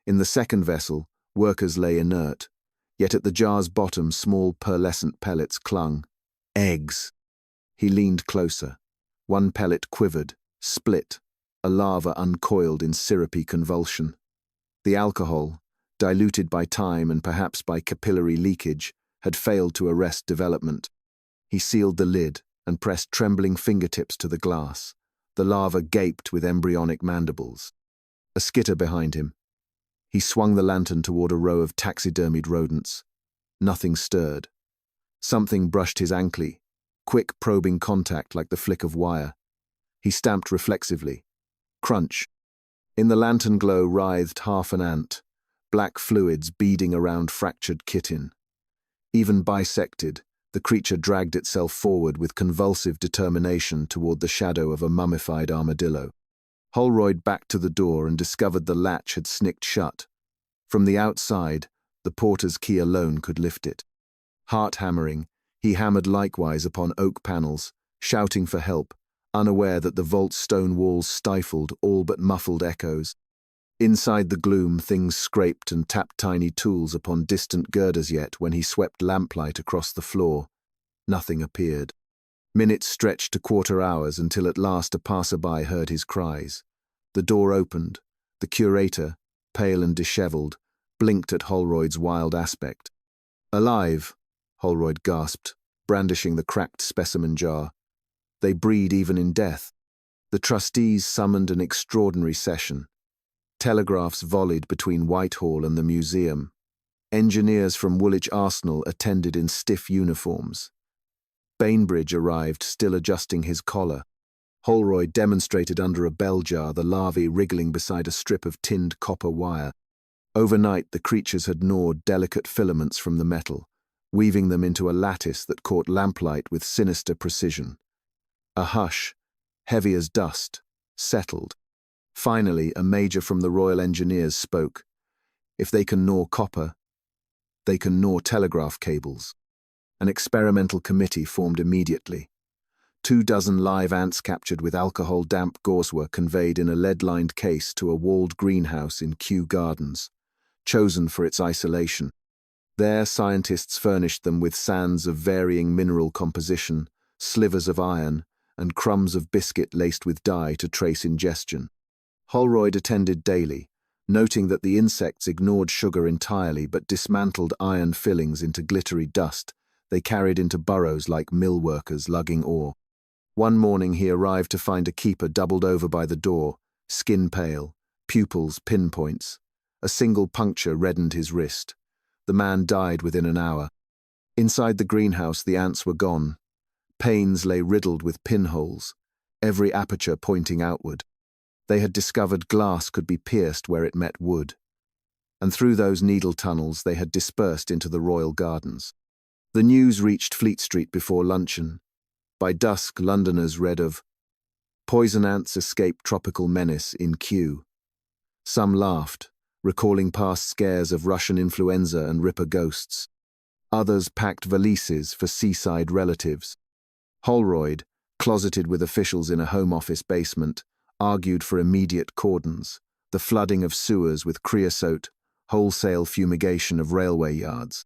In the second vessel, workers lay inert, yet at the jar's bottom small pearlescent pellets clung. Eggs! He leaned closer. One pellet quivered, split, a larva uncoiled in syrupy convulsion. The alcohol, diluted by time and perhaps by capillary leakage, had failed to arrest development. He sealed the lid and pressed trembling fingertips to the glass. The larva gaped with embryonic mandibles. A skitter behind him. He swung the lantern toward a row of taxidermied rodents. Nothing stirred. Something brushed his ankle, quick probing contact like the flick of wire. He stamped reflexively. Crunch. In the lantern glow writhed half an ant, black fluids beading around fractured chitin. Even bisected, the creature dragged itself forward with convulsive determination toward the shadow of a mummified armadillo. Holroyd backed to the door and discovered the latch had snicked shut. From the outside, the porter's key alone could lift it. Heart-hammering, he hammered likewise upon oak panels, shouting for help, unaware that the vault's stone walls stifled all but muffled echoes. Inside the gloom, things scraped and tapped tiny tools upon distant girders, yet when he swept lamplight across the floor, nothing appeared. Minutes stretched to quarter hours until at last a passerby heard his cries. The door opened. The curator, pale and dishevelled, blinked at Holroyd's wild aspect. "Alive," Holroyd gasped, brandishing the cracked specimen jar. "They breed even in death." The trustees summoned an extraordinary session. Telegraphs volleyed between Whitehall and the museum. Engineers from Woolwich Arsenal attended in stiff uniforms. Bainbridge arrived, still adjusting his collar. Holroyd demonstrated under a bell jar, the larvae wriggling beside a strip of tinned copper wire. Overnight, the creatures had gnawed delicate filaments from the metal, weaving them into a lattice that caught lamplight with sinister precision. A hush, heavy as dust, settled. Finally, a major from the Royal Engineers spoke. If they can gnaw copper, they can gnaw telegraph cables. An experimental committee formed immediately. 24 live ants captured with alcohol-damp gauze were conveyed in a lead-lined case to a walled greenhouse in Kew Gardens, chosen for its isolation. There, scientists furnished them with sands of varying mineral composition, slivers of iron, and crumbs of biscuit laced with dye to trace ingestion. Holroyd attended daily, noting that the insects ignored sugar entirely but dismantled iron fillings into glittery dust they carried into burrows like mill workers lugging ore. One morning he arrived to find a keeper doubled over by the door, skin pale, pupils pinpoints. A single puncture reddened his wrist. The man died within an hour. Inside the greenhouse the ants were gone. Panes lay riddled with pinholes, every aperture pointing outward. They had discovered glass could be pierced where it met wood. And through those needle tunnels they had dispersed into the royal gardens. The news reached Fleet Street before luncheon. By dusk, Londoners read of poison ants escape tropical menace in Kew. Some laughed, recalling past scares of Russian influenza and Ripper ghosts. Others packed valises for seaside relatives. Holroyd, closeted with officials in a Home Office basement, argued for immediate cordons, the flooding of sewers with creosote, wholesale fumigation of railway yards.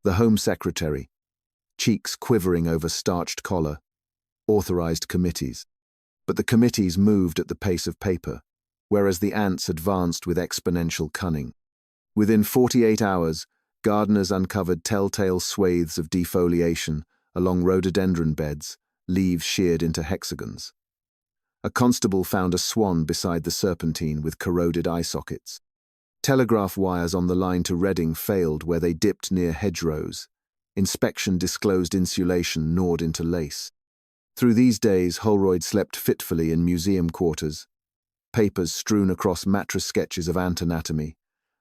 The Home Secretary, cheeks quivering over starched collar, authorized committees. But the committees moved at the pace of paper, whereas the ants advanced with exponential cunning. Within 48 hours, gardeners uncovered telltale swathes of defoliation along rhododendron beds, leaves sheared into hexagons. A constable found a swan beside the serpentine with corroded eye sockets. Telegraph wires on the line to Reading failed where they dipped near hedgerows. Inspection disclosed insulation gnawed into lace. Through these days, Holroyd slept fitfully in museum quarters, papers strewn across mattress sketches of ant anatomy,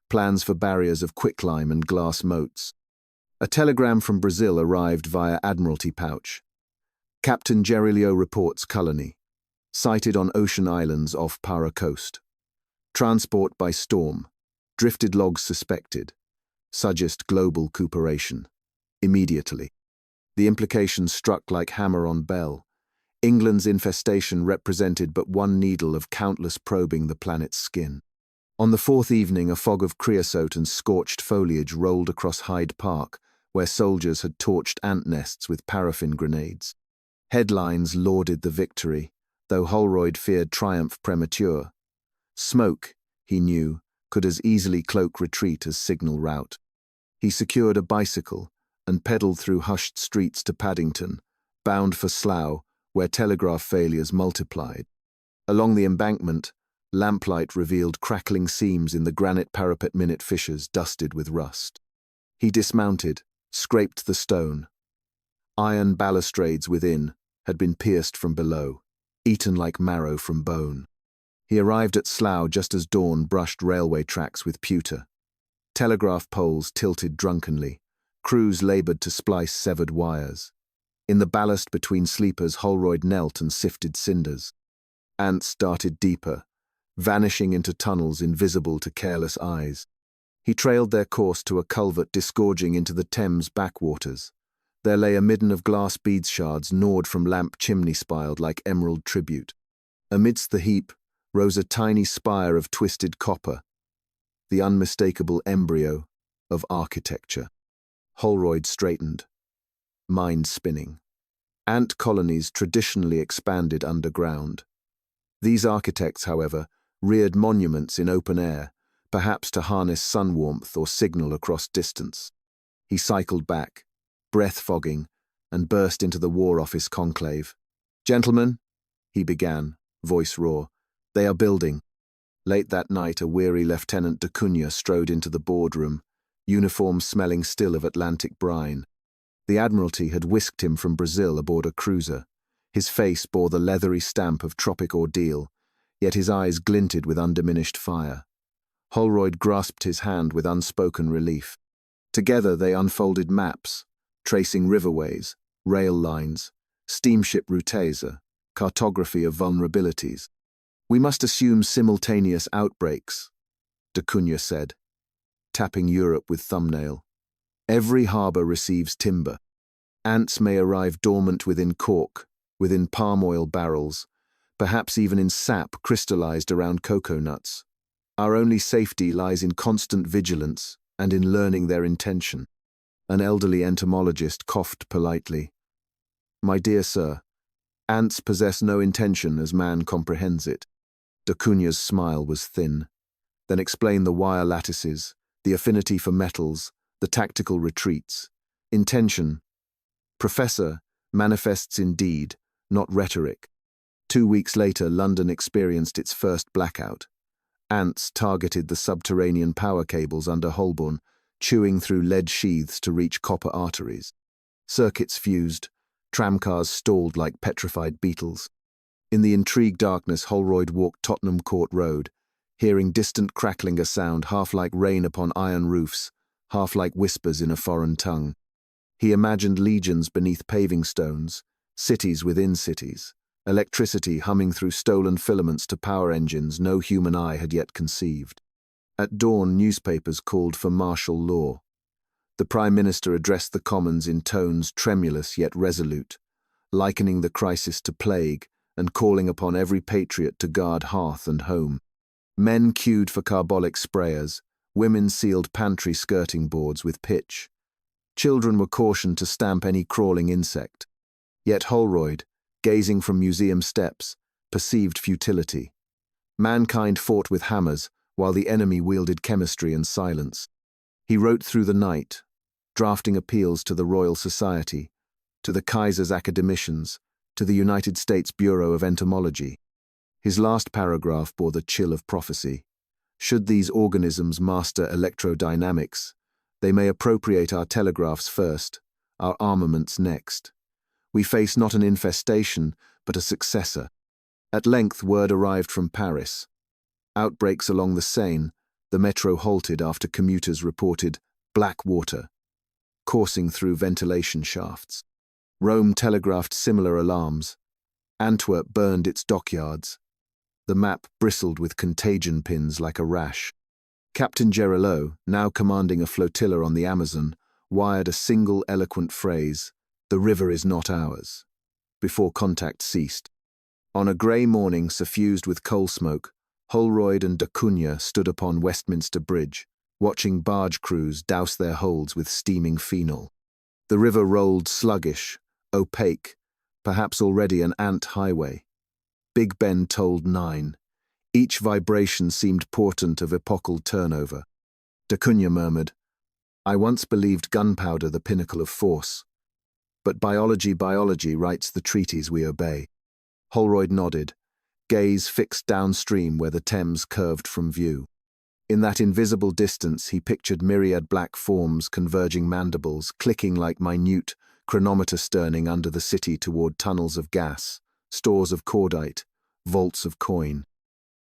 plans for barriers of quicklime and glass moats. A telegram from Brazil arrived via Admiralty pouch. Captain Gerilleau reports colony, sighted on ocean islands off Para coast. Transport by storm, drifted logs suspected, suggest global cooperation. Immediately. The implications struck like hammer on bell. England's infestation represented but one needle of countless probing the planet's skin. On the fourth evening, a fog of creosote and scorched foliage rolled across Hyde Park, where soldiers had torched ant nests with paraffin grenades. Headlines lauded the victory, though Holroyd feared triumph premature. Smoke, he knew, could as easily cloak retreat as signal rout. He secured a bicycle and pedalled through hushed streets to Paddington, bound for Slough, where telegraph failures multiplied. Along the embankment, lamplight revealed crackling seams in the granite parapet minute fissures dusted with rust. He dismounted, scraped the stone. Iron balustrades within had been pierced from below, eaten like marrow from bone. He arrived at Slough just as dawn brushed railway tracks with pewter. Telegraph poles tilted drunkenly. Crews laboured to splice severed wires. In the ballast between sleepers, Holroyd knelt and sifted cinders. Ants darted deeper, vanishing into tunnels invisible to careless eyes. He trailed their course to a culvert disgorging into the Thames backwaters. There lay a midden of glass beads shards gnawed from lamp chimney spiled like emerald tribute. Amidst the heap rose a tiny spire of twisted copper, the unmistakable embryo of architecture. Holroyd straightened, mind spinning. Ant colonies traditionally expanded underground. These architects, however, reared monuments in open air, perhaps to harness sun warmth or signal across distance. He cycled back, breath fogging, and burst into the War Office conclave. "Gentlemen," he began, voice raw, "they are building." Late that night, a weary Lieutenant de Cunha strode into the boardroom, uniform smelling still of Atlantic brine. The Admiralty had whisked him from Brazil aboard a cruiser. His face bore the leathery stamp of tropic ordeal, yet his eyes glinted with undiminished fire. Holroyd grasped his hand with unspoken relief. Together they unfolded maps, tracing riverways, rail lines, steamship routes, cartography of vulnerabilities. We must assume simultaneous outbreaks, D'Cunha said, tapping Europe with thumbnail. Every harbour receives timber. Ants may arrive dormant within cork, within palm oil barrels, perhaps even in sap crystallized around cocoa nuts. Our only safety lies in constant vigilance and in learning their intention. An elderly entomologist coughed politely. My dear sir, ants possess no intention as man comprehends it. D'Cunha's smile was thin. Then explain the wire lattices, the affinity for metals, the tactical retreats. Intention, Professor, manifests in deed, not rhetoric. 2 weeks later, London experienced its first blackout. Ants targeted the subterranean power cables under Holborn, chewing through lead sheaths to reach copper arteries. Circuits fused, tramcars stalled like petrified beetles. In the intrigued darkness, Holroyd walked Tottenham Court Road, hearing distant crackling a sound half like rain upon iron roofs, half like whispers in a foreign tongue. He imagined legions beneath paving stones, cities within cities, electricity humming through stolen filaments to power engines no human eye had yet conceived. At dawn, newspapers called for martial law. The Prime Minister addressed the Commons in tones tremulous yet resolute, likening the crisis to plague and calling upon every patriot to guard hearth and home. Men queued for carbolic sprayers, women sealed pantry skirting boards with pitch. Children were cautioned to stamp any crawling insect. Yet Holroyd, gazing from museum steps, perceived futility. Mankind fought with hammers, while the enemy wielded chemistry and silence. He wrote through the night, drafting appeals to the Royal Society, to the Kaiser's academicians, to the United States Bureau of Entomology. His last paragraph bore the chill of prophecy. Should these organisms master electrodynamics, they may appropriate our telegraphs first, our armaments next. We face not an infestation, but a successor. At length word arrived from Paris. Outbreaks along the Seine, the metro halted after commuters reported black water coursing through ventilation shafts. Rome telegraphed similar alarms. Antwerp burned its dockyards. The map bristled with contagion pins like a rash. Captain Gerilleau, now commanding a flotilla on the Amazon, wired a single eloquent phrase, "The river is not ours," before contact ceased. On a grey morning suffused with coal smoke, Holroyd and D'Cunha stood upon Westminster Bridge, watching barge crews douse their holds with steaming phenol. The river rolled sluggish, opaque, perhaps already an ant highway. Big Ben tolled 9. Each vibration seemed portent of epochal turnover. D'Cunha murmured, "I once believed gunpowder the pinnacle of force. But biology writes the treaties we obey." Holroyd nodded, gaze fixed downstream where the Thames curved from view. In that invisible distance he pictured myriad black forms, converging mandibles, clicking like minute, chronometer sterning under the city toward tunnels of gas, stores of cordite, vaults of coin.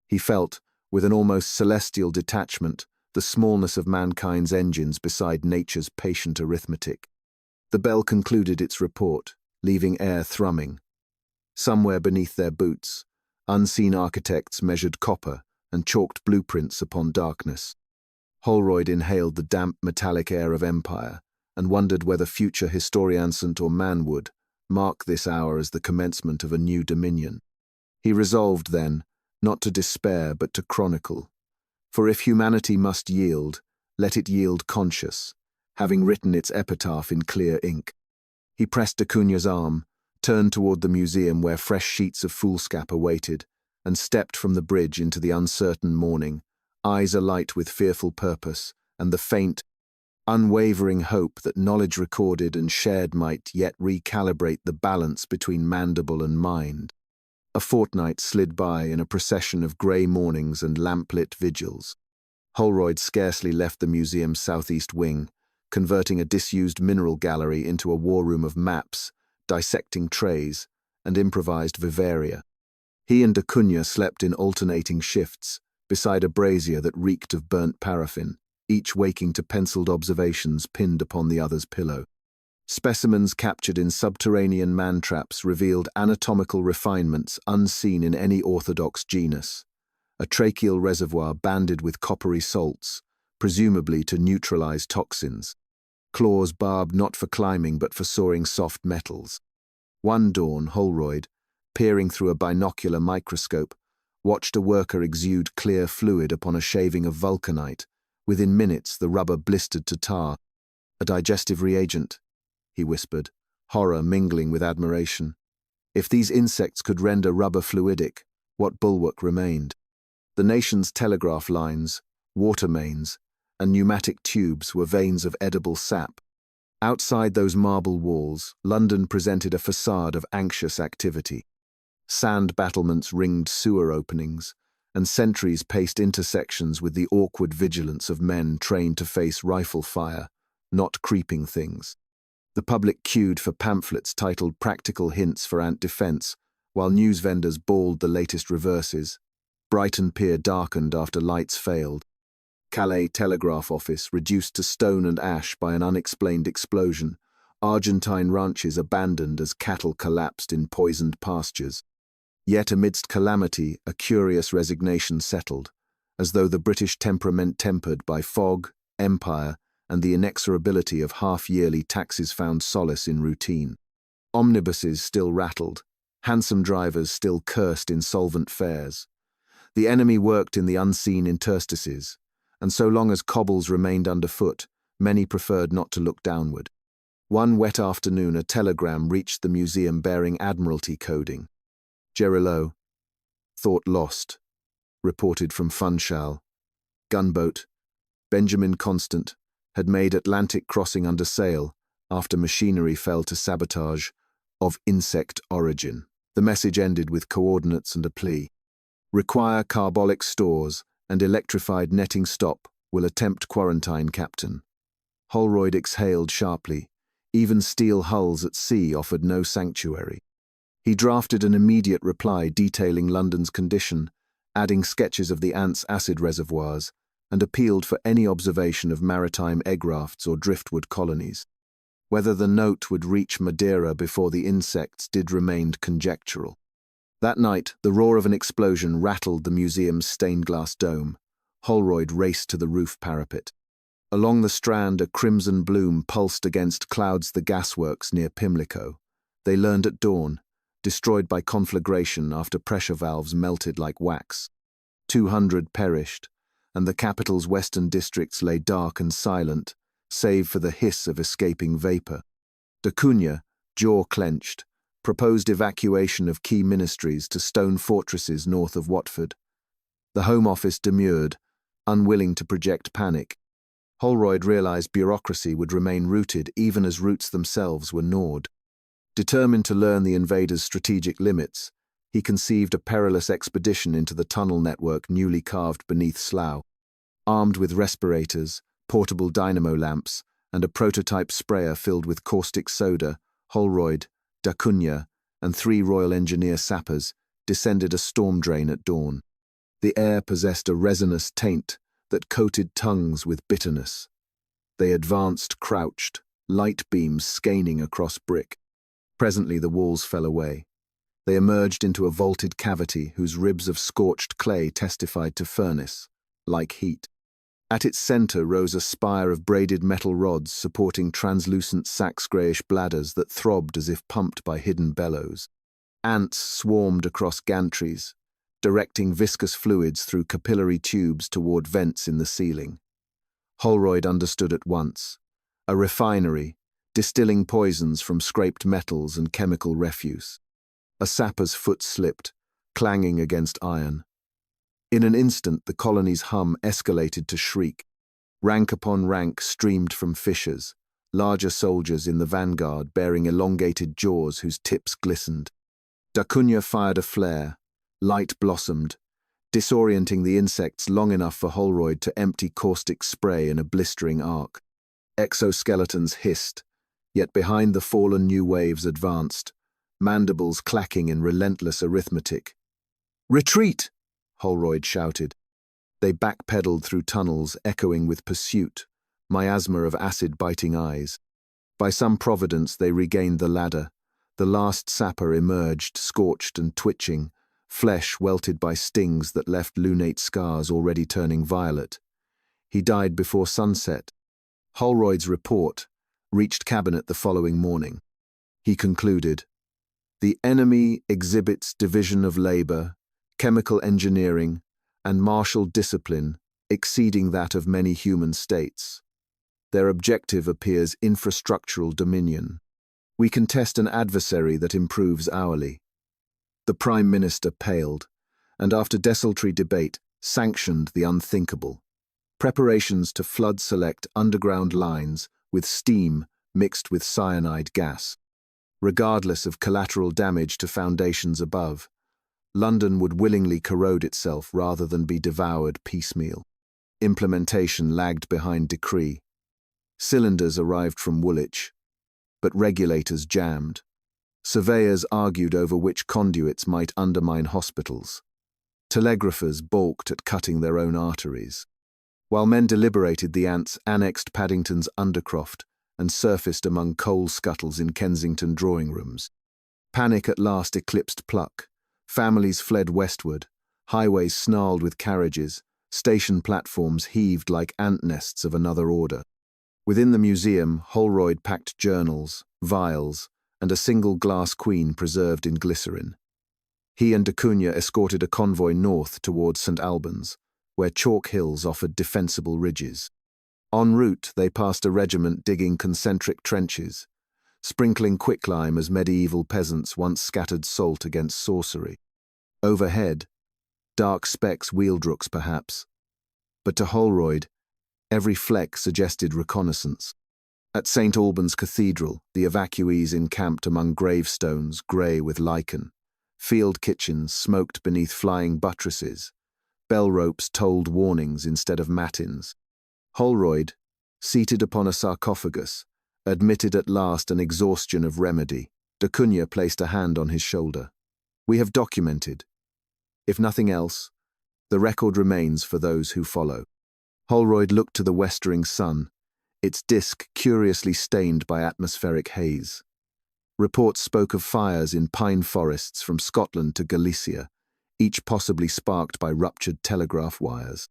He felt, with an almost celestial detachment, the smallness of mankind's engines beside nature's patient arithmetic. The bell concluded its report, leaving air thrumming. Somewhere beneath their boots, unseen architects measured copper and chalked blueprints upon darkness. Holroyd inhaled the damp metallic air of empire and wondered whether future historiansant or man would mark this hour as the commencement of a new dominion. He resolved, then, not to despair but to chronicle. For if humanity must yield, let it yield conscious, having written its epitaph in clear ink. He pressed D'Cunha's arm, turned toward the museum where fresh sheets of foolscap awaited, and stepped from the bridge into the uncertain morning, eyes alight with fearful purpose and the faint, unwavering hope that knowledge recorded and shared might yet recalibrate the balance between mandible and mind. A fortnight slid by in a procession of grey mornings and lamplit vigils. Holroyd scarcely left the museum's southeast wing, converting a disused mineral gallery into a war room of maps, dissecting trays, and improvised vivaria. He and D'Cunha slept in alternating shifts, beside a brazier that reeked of burnt paraffin, each waking to penciled observations pinned upon the other's pillow. Specimens captured in subterranean man-traps revealed anatomical refinements unseen in any orthodox genus. A tracheal reservoir banded with coppery salts, presumably to neutralize toxins. Claws barbed not for climbing but for soaring soft metals. One dawn, Holroyd, peering through a binocular microscope, watched a worker exude clear fluid upon a shaving of vulcanite. Within minutes, the rubber blistered to tar. "A digestive reagent," he whispered, horror mingling with admiration. If these insects could render rubber fluidic, what bulwark remained? The nation's telegraph lines, water mains, and pneumatic tubes were veins of edible sap. Outside those marble walls, London presented a facade of anxious activity. Sand battlements ringed sewer openings, and sentries paced intersections with the awkward vigilance of men trained to face rifle fire, not creeping things. The public queued for pamphlets titled Practical Hints for Ant Defense, while news vendors bawled the latest reverses. Brighton Pier darkened after lights failed. Calais telegraph office reduced to stone and ash by an unexplained explosion. Argentine ranches abandoned as cattle collapsed in poisoned pastures. Yet amidst calamity, a curious resignation settled, as though the British temperament tempered by fog, empire, and the inexorability of half-yearly taxes found solace in routine. Omnibuses still rattled, hansom drivers still cursed insolvent fares. The enemy worked in the unseen interstices, and so long as cobbles remained underfoot, many preferred not to look downward. One wet afternoon, a telegram reached the museum bearing Admiralty coding. Gerilleau, thought lost, reported from Funchal. Gunboat, Benjamin Constant, had made Atlantic crossing under sail after machinery fell to sabotage of insect origin. The message ended with coordinates and a plea. Require carbolic stores and electrified netting stop. Will attempt quarantine, Captain. Holroyd exhaled sharply. Even steel hulls at sea offered no sanctuary. He drafted an immediate reply detailing London's condition, adding sketches of the ants' acid reservoirs, and appealed for any observation of maritime egg rafts or driftwood colonies. Whether the note would reach Madeira before the insects did remain conjectural. That night, the roar of an explosion rattled the museum's stained-glass dome. Holroyd raced to the roof parapet. Along the Strand, a crimson bloom pulsed against clouds the gasworks near Pimlico. They learned at dawn, destroyed by conflagration after pressure valves melted like wax. 200 perished, and the capital's western districts lay dark and silent, save for the hiss of escaping vapor. Da Cunha, jaw clenched, proposed evacuation of key ministries to stone fortresses north of Watford. The Home Office demurred, unwilling to project panic. Holroyd realized bureaucracy would remain rooted even as roots themselves were gnawed. Determined to learn the invaders' strategic limits, he conceived a perilous expedition into the tunnel network newly carved beneath Slough. Armed with respirators, portable dynamo lamps, and a prototype sprayer filled with caustic soda, Holroyd, Da Cunha, and 3 Royal Engineer sappers descended a storm drain at dawn. The air possessed a resinous taint that coated tongues with bitterness. They advanced crouched, light beams skaining across brick. Presently the walls fell away. They emerged into a vaulted cavity whose ribs of scorched clay testified to furnace, like heat. At its center rose a spire of braided metal rods supporting translucent sax-greyish bladders that throbbed as if pumped by hidden bellows. Ants swarmed across gantries, directing viscous fluids through capillary tubes toward vents in the ceiling. Holroyd understood at once. A refinery, distilling poisons from scraped metals and chemical refuse. A sapper's foot slipped, clanging against iron. In an instant, the colony's hum escalated to shriek. Rank upon rank streamed from fissures, larger soldiers in the vanguard bearing elongated jaws whose tips glistened. Da Cunha fired a flare. Light blossomed, disorienting the insects long enough for Holroyd to empty caustic spray in a blistering arc. Exoskeletons hissed, yet behind the fallen new waves advanced, mandibles clacking in relentless arithmetic. "Retreat!" Holroyd shouted. They backpedaled through tunnels echoing with pursuit, miasma of acid-biting eyes. By some providence they regained the ladder. The last sapper emerged, scorched and twitching, flesh welted by stings that left lunate scars already turning violet. He died before sunset. Holroyd's report reached cabinet the following morning. He concluded, "The enemy exhibits division of labor, chemical engineering, and martial discipline exceeding that of many human states. Their objective appears infrastructural dominion. We contest an adversary that improves hourly." The Prime Minister paled, and after desultory debate, sanctioned the unthinkable. Preparations to flood select underground lines with steam mixed with cyanide gas. Regardless of collateral damage to foundations above, London would willingly corrode itself rather than be devoured piecemeal. Implementation lagged behind decree. Cylinders arrived from Woolwich, but regulators jammed. Surveyors argued over which conduits might undermine hospitals. Telegraphers balked at cutting their own arteries. While men deliberated, the ants annexed Paddington's Undercroft and surfaced among coal scuttles in Kensington drawing rooms. Panic at last eclipsed pluck. Families fled westward, highways snarled with carriages, station platforms heaved like ant nests of another order. Within the museum, Holroyd packed journals, vials, and a single glass queen preserved in glycerin. He and D'Acunha escorted a convoy north towards St. Albans, where chalk hills offered defensible ridges. En route, they passed a regiment digging concentric trenches, sprinkling quicklime as medieval peasants once scattered salt against sorcery. Overhead, dark specks wheeled rooks perhaps, but to Holroyd, every fleck suggested reconnaissance. At St. Albans Cathedral, the evacuees encamped among gravestones grey with lichen. Field kitchens smoked beneath flying buttresses. Bell ropes tolled warnings instead of matins. Holroyd, seated upon a sarcophagus, admitted at last an exhaustion of remedy. D'Acunha placed a hand on his shoulder. "We have documented. If nothing else, the record remains for those who follow." Holroyd looked to the westering sun, its disk curiously stained by atmospheric haze. Reports spoke of fires in pine forests from Scotland to Galicia, each possibly sparked by ruptured telegraph wires.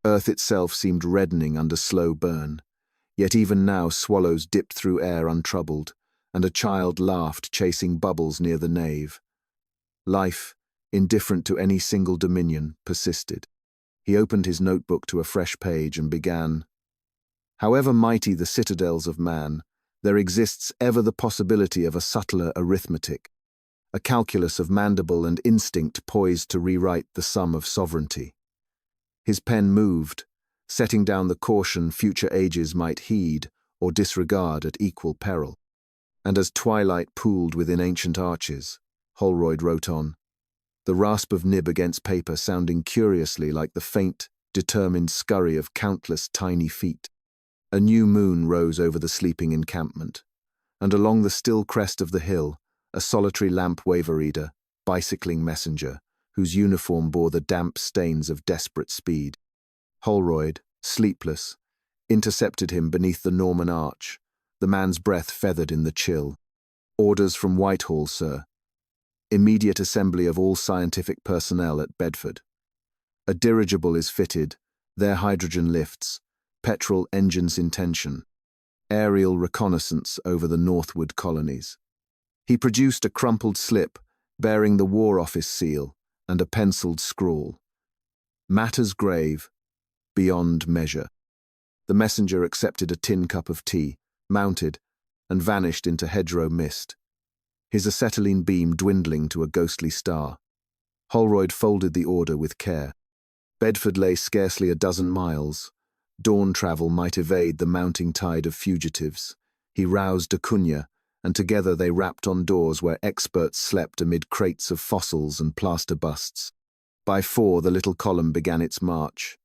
Earth itself seemed reddening under slow burn, yet even now swallows dipped through air untroubled, and a child laughed chasing bubbles near the nave. Life, indifferent to any single dominion, persisted. He opened his notebook to a fresh page and began, "However mighty the citadels of man, there exists ever the possibility of a subtler arithmetic, a calculus of mandible and instinct poised to rewrite the sum of sovereignty." His pen moved, setting down the caution future ages might heed or disregard at equal peril. And as twilight pooled within ancient arches, Holroyd wrote on, the rasp of nib against paper sounding curiously like the faint, determined scurry of countless tiny feet. A new moon rose over the sleeping encampment, and along the still crest of the hill, a solitary lamp wavereader, bicycling messenger, whose uniform bore the damp stains of desperate speed. Holroyd, sleepless, intercepted him beneath the Norman arch, the man's breath feathered in the chill. "Orders from Whitehall, sir. Immediate assembly of all scientific personnel at Bedford. A dirigible is fitted, their hydrogen lifts, petrol engines in tension. Aerial reconnaissance over the northward colonies." He produced a crumpled slip bearing the War Office seal and a penciled scrawl. "Matters grave, beyond measure." The messenger accepted a tin cup of tea, mounted, and vanished into hedgerow mist, his acetylene beam dwindling to a ghostly star. Holroyd folded the order with care. Bedford lay scarcely a dozen miles. Dawn travel might evade the mounting tide of fugitives. He roused D'Acunha, and together they rapped on doors where experts slept amid crates of fossils and plaster busts. By 4, the little column began its march.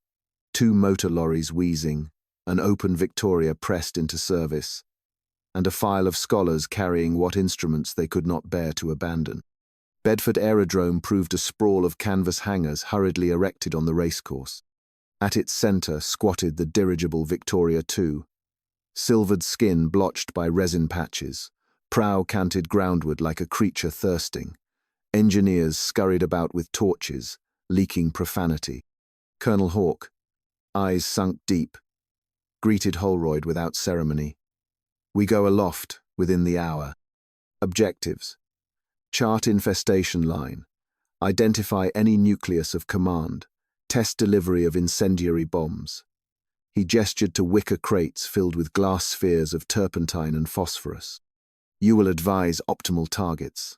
2 motor lorries wheezing, an open Victoria pressed into service, and a file of scholars carrying what instruments they could not bear to abandon. Bedford Aerodrome proved a sprawl of canvas hangars hurriedly erected on the racecourse. At its centre squatted the dirigible Victoria II, silvered skin blotched by resin patches, prow canted groundward like a creature thirsting. Engineers scurried about with torches, leaking profanity. Colonel Hawk, eyes sunk deep, greeted Holroyd without ceremony. We go aloft within the hour. Objectives. Chart infestation line. Identify any nucleus of command. Test delivery of incendiary bombs. He gestured to wicker crates filled with glass spheres of turpentine and phosphorus. You will advise optimal targets.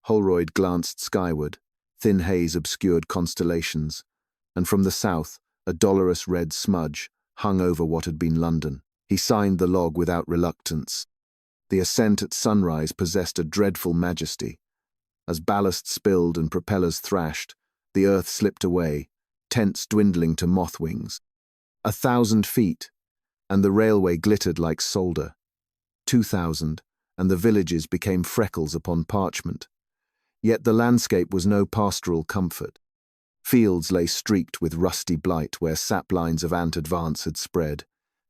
Holroyd glanced skyward. Thin haze obscured constellations, and from the south, a dolorous red smudge hung over what had been London. He signed the log without reluctance. The ascent at sunrise possessed a dreadful majesty. As ballast spilled and propellers thrashed, the earth slipped away, tents dwindling to moth wings. 1,000 feet, and the railway glittered like solder. 2,000, and the villages became freckles upon parchment. Yet the landscape was no pastoral comfort. Fields lay streaked with rusty blight where saplines of ant advance had spread.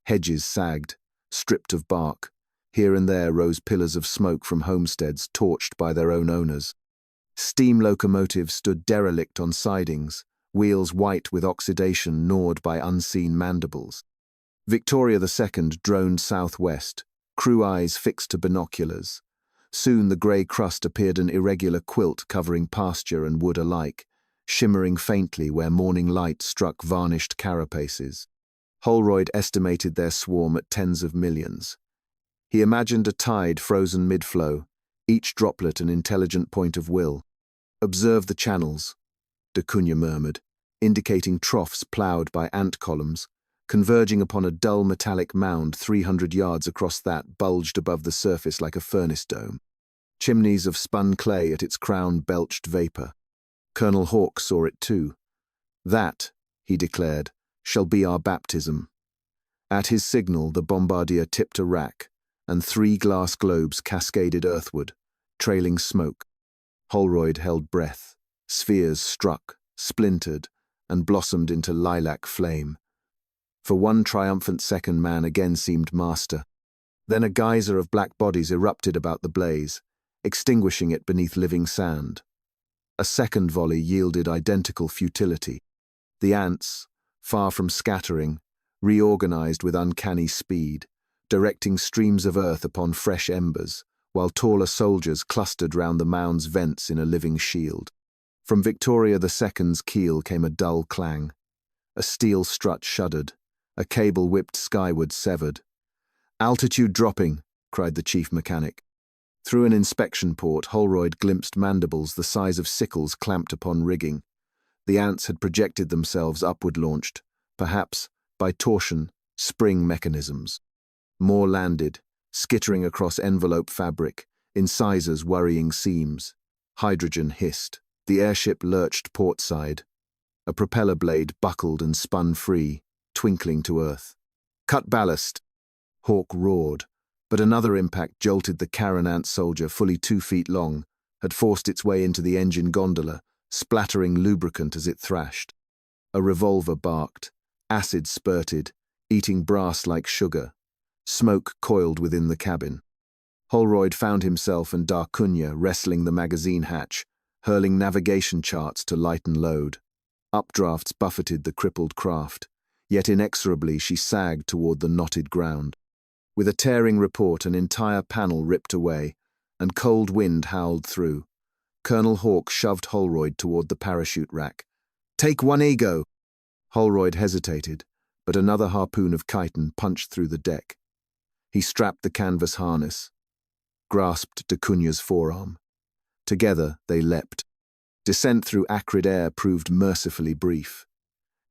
Hedges sagged, stripped of bark. Here and there rose pillars of smoke from homesteads torched by their own owners. Steam locomotives stood derelict on sidings, wheels white with oxidation gnawed by unseen mandibles. Victoria II droned southwest, crew eyes fixed to binoculars. Soon the grey crust appeared an irregular quilt covering pasture and wood alike, shimmering faintly where morning light struck varnished carapaces. Holroyd estimated their swarm at tens of millions. He imagined a tide frozen mid-flow, each droplet an intelligent point of will. Observe the channels, de Cunha murmured, indicating troughs ploughed by ant columns, converging upon a dull metallic mound 300 yards across that bulged above the surface like a furnace dome. Chimneys of spun clay at its crown belched vapor. Colonel Hawk saw it too. That, he declared, shall be our baptism. At his signal, the bombardier tipped a rack, and 3 glass globes cascaded earthward, trailing smoke. Holroyd held breath. Spheres struck, splintered, and blossomed into lilac flame. For one triumphant second, man again seemed master. Then a geyser of black bodies erupted about the blaze, extinguishing it beneath living sand. A second volley yielded identical futility. The ants, far from scattering, reorganized with uncanny speed, directing streams of earth upon fresh embers, while taller soldiers clustered round the mound's vents in a living shield. From Victoria II's keel came a dull clang. A steel strut shuddered, a cable whipped skyward severed. "Altitude dropping," cried the chief mechanic. Through an inspection port, Holroyd glimpsed mandibles the size of sickles clamped upon rigging. The ants had projected themselves upward-launched, perhaps, by torsion, spring mechanisms. More landed, skittering across envelope fabric, incisors worrying seams. Hydrogen hissed. The airship lurched portside. A propeller blade buckled and spun free, twinkling to earth. "Cut ballast!" Hawk roared, but another impact jolted the Karen ant soldier, fully 2 feet long, had forced its way into the engine gondola, splattering lubricant as it thrashed. A revolver barked, acid spurted, eating brass like sugar. Smoke coiled within the cabin. Holroyd found himself and da Cunha wrestling the magazine hatch, hurling navigation charts to lighten load. Updrafts buffeted the crippled craft, yet inexorably she sagged toward the knotted ground. With a tearing report, an entire panel ripped away, and cold wind howled through. Colonel Hawk shoved Holroyd toward the parachute rack. "Take one ego!" Holroyd hesitated, but another harpoon of chitin punched through the deck. He strapped the canvas harness, grasped da Cunha's forearm. Together they leapt. Descent through acrid air proved mercifully brief.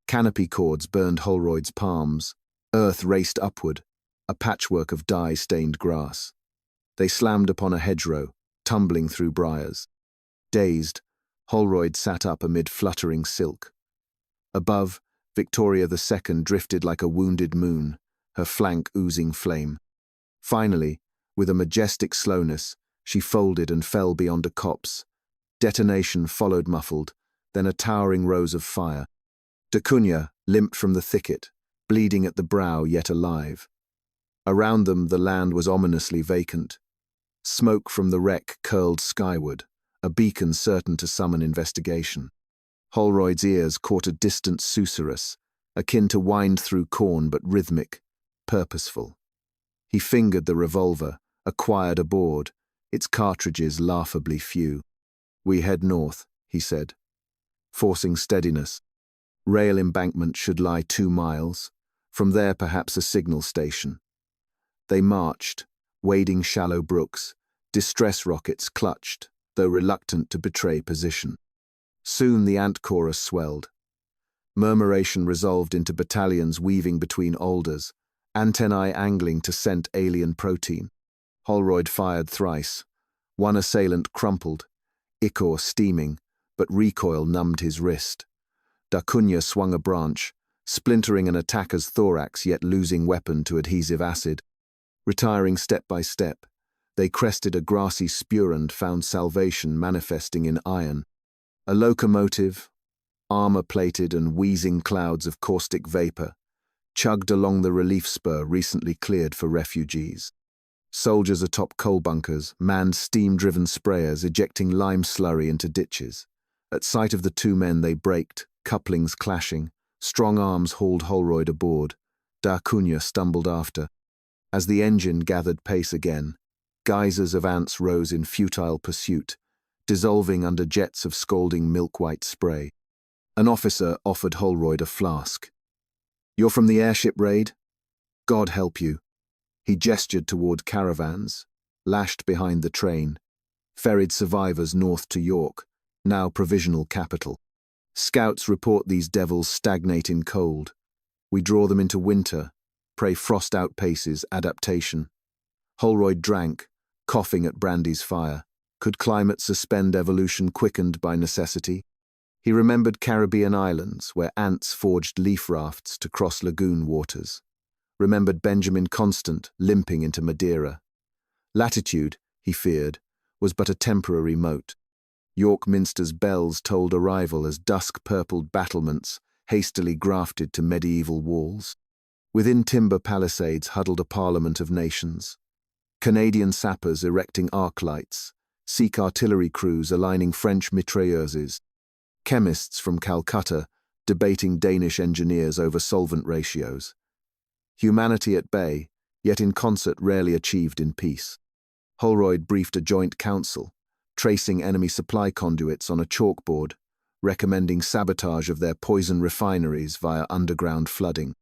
Canopy cords burned Holroyd's palms. Earth raced upward, a patchwork of dye-stained grass. They slammed upon a hedgerow, tumbling through briars. Dazed, Holroyd sat up amid fluttering silk. Above, Victoria II drifted like a wounded moon, her flank oozing flame. Finally, with a majestic slowness, she folded and fell beyond a copse. Detonation followed muffled, then a towering rose of fire. Da Cunha limped from the thicket, bleeding at the brow yet alive. Around them, the land was ominously vacant. Smoke from the wreck curled skyward, a beacon certain to summon investigation. Holroyd's ears caught a distant susurrus, akin to wind through corn but rhythmic, purposeful. He fingered the revolver, acquired aboard, its cartridges laughably few. "We head north," he said, forcing steadiness. "Rail embankment should lie 2 miles. From there perhaps a signal station." They marched, wading shallow brooks, distress rockets clutched, though reluctant to betray position. Soon the ant chorus swelled. Murmuration resolved into battalions weaving between alders, antennae angling to scent alien protein. Holroyd fired thrice. One assailant crumpled, ichor steaming, but recoil numbed his wrist. Da Cunha swung a branch, splintering an attacker's thorax yet losing weapon to adhesive acid. Retiring step by step, they crested a grassy spur and found salvation manifesting in iron. A locomotive, armor-plated and wheezing clouds of caustic vapor, chugged along the relief spur recently cleared for refugees. Soldiers atop coal bunkers manned steam-driven sprayers ejecting lime slurry into ditches. At sight of the 2 men they braked, couplings clashing, strong arms hauled Holroyd aboard. Da Cunha stumbled after. As the engine gathered pace again, geysers of ants rose in futile pursuit, dissolving under jets of scalding milk-white spray. An officer offered Holroyd a flask. "You're from the airship raid? God help you." He gestured toward caravans, lashed behind the train, ferried survivors north to York, now provisional capital. "Scouts report these devils stagnate in cold. We draw them into winter, pray frost outpaces adaptation." Holroyd drank, coughing at brandy's fire. Could climate suspend evolution quickened by necessity? He remembered Caribbean islands where ants forged leaf rafts to cross lagoon waters. Remembered Benjamin Constant limping into Madeira. Latitude, he feared, was but a temporary moat. York Minster's bells tolled arrival as dusk-purpled battlements hastily grafted to medieval walls. Within timber palisades huddled a parliament of nations. Canadian sappers erecting arc lights, Sikh artillery crews aligning French mitrailleuses, chemists from Calcutta debating Danish engineers over solvent ratios. Humanity at bay, yet in concert rarely achieved in peace. Holroyd briefed a joint council, tracing enemy supply conduits on a chalkboard, recommending sabotage of their poison refineries via underground flooding.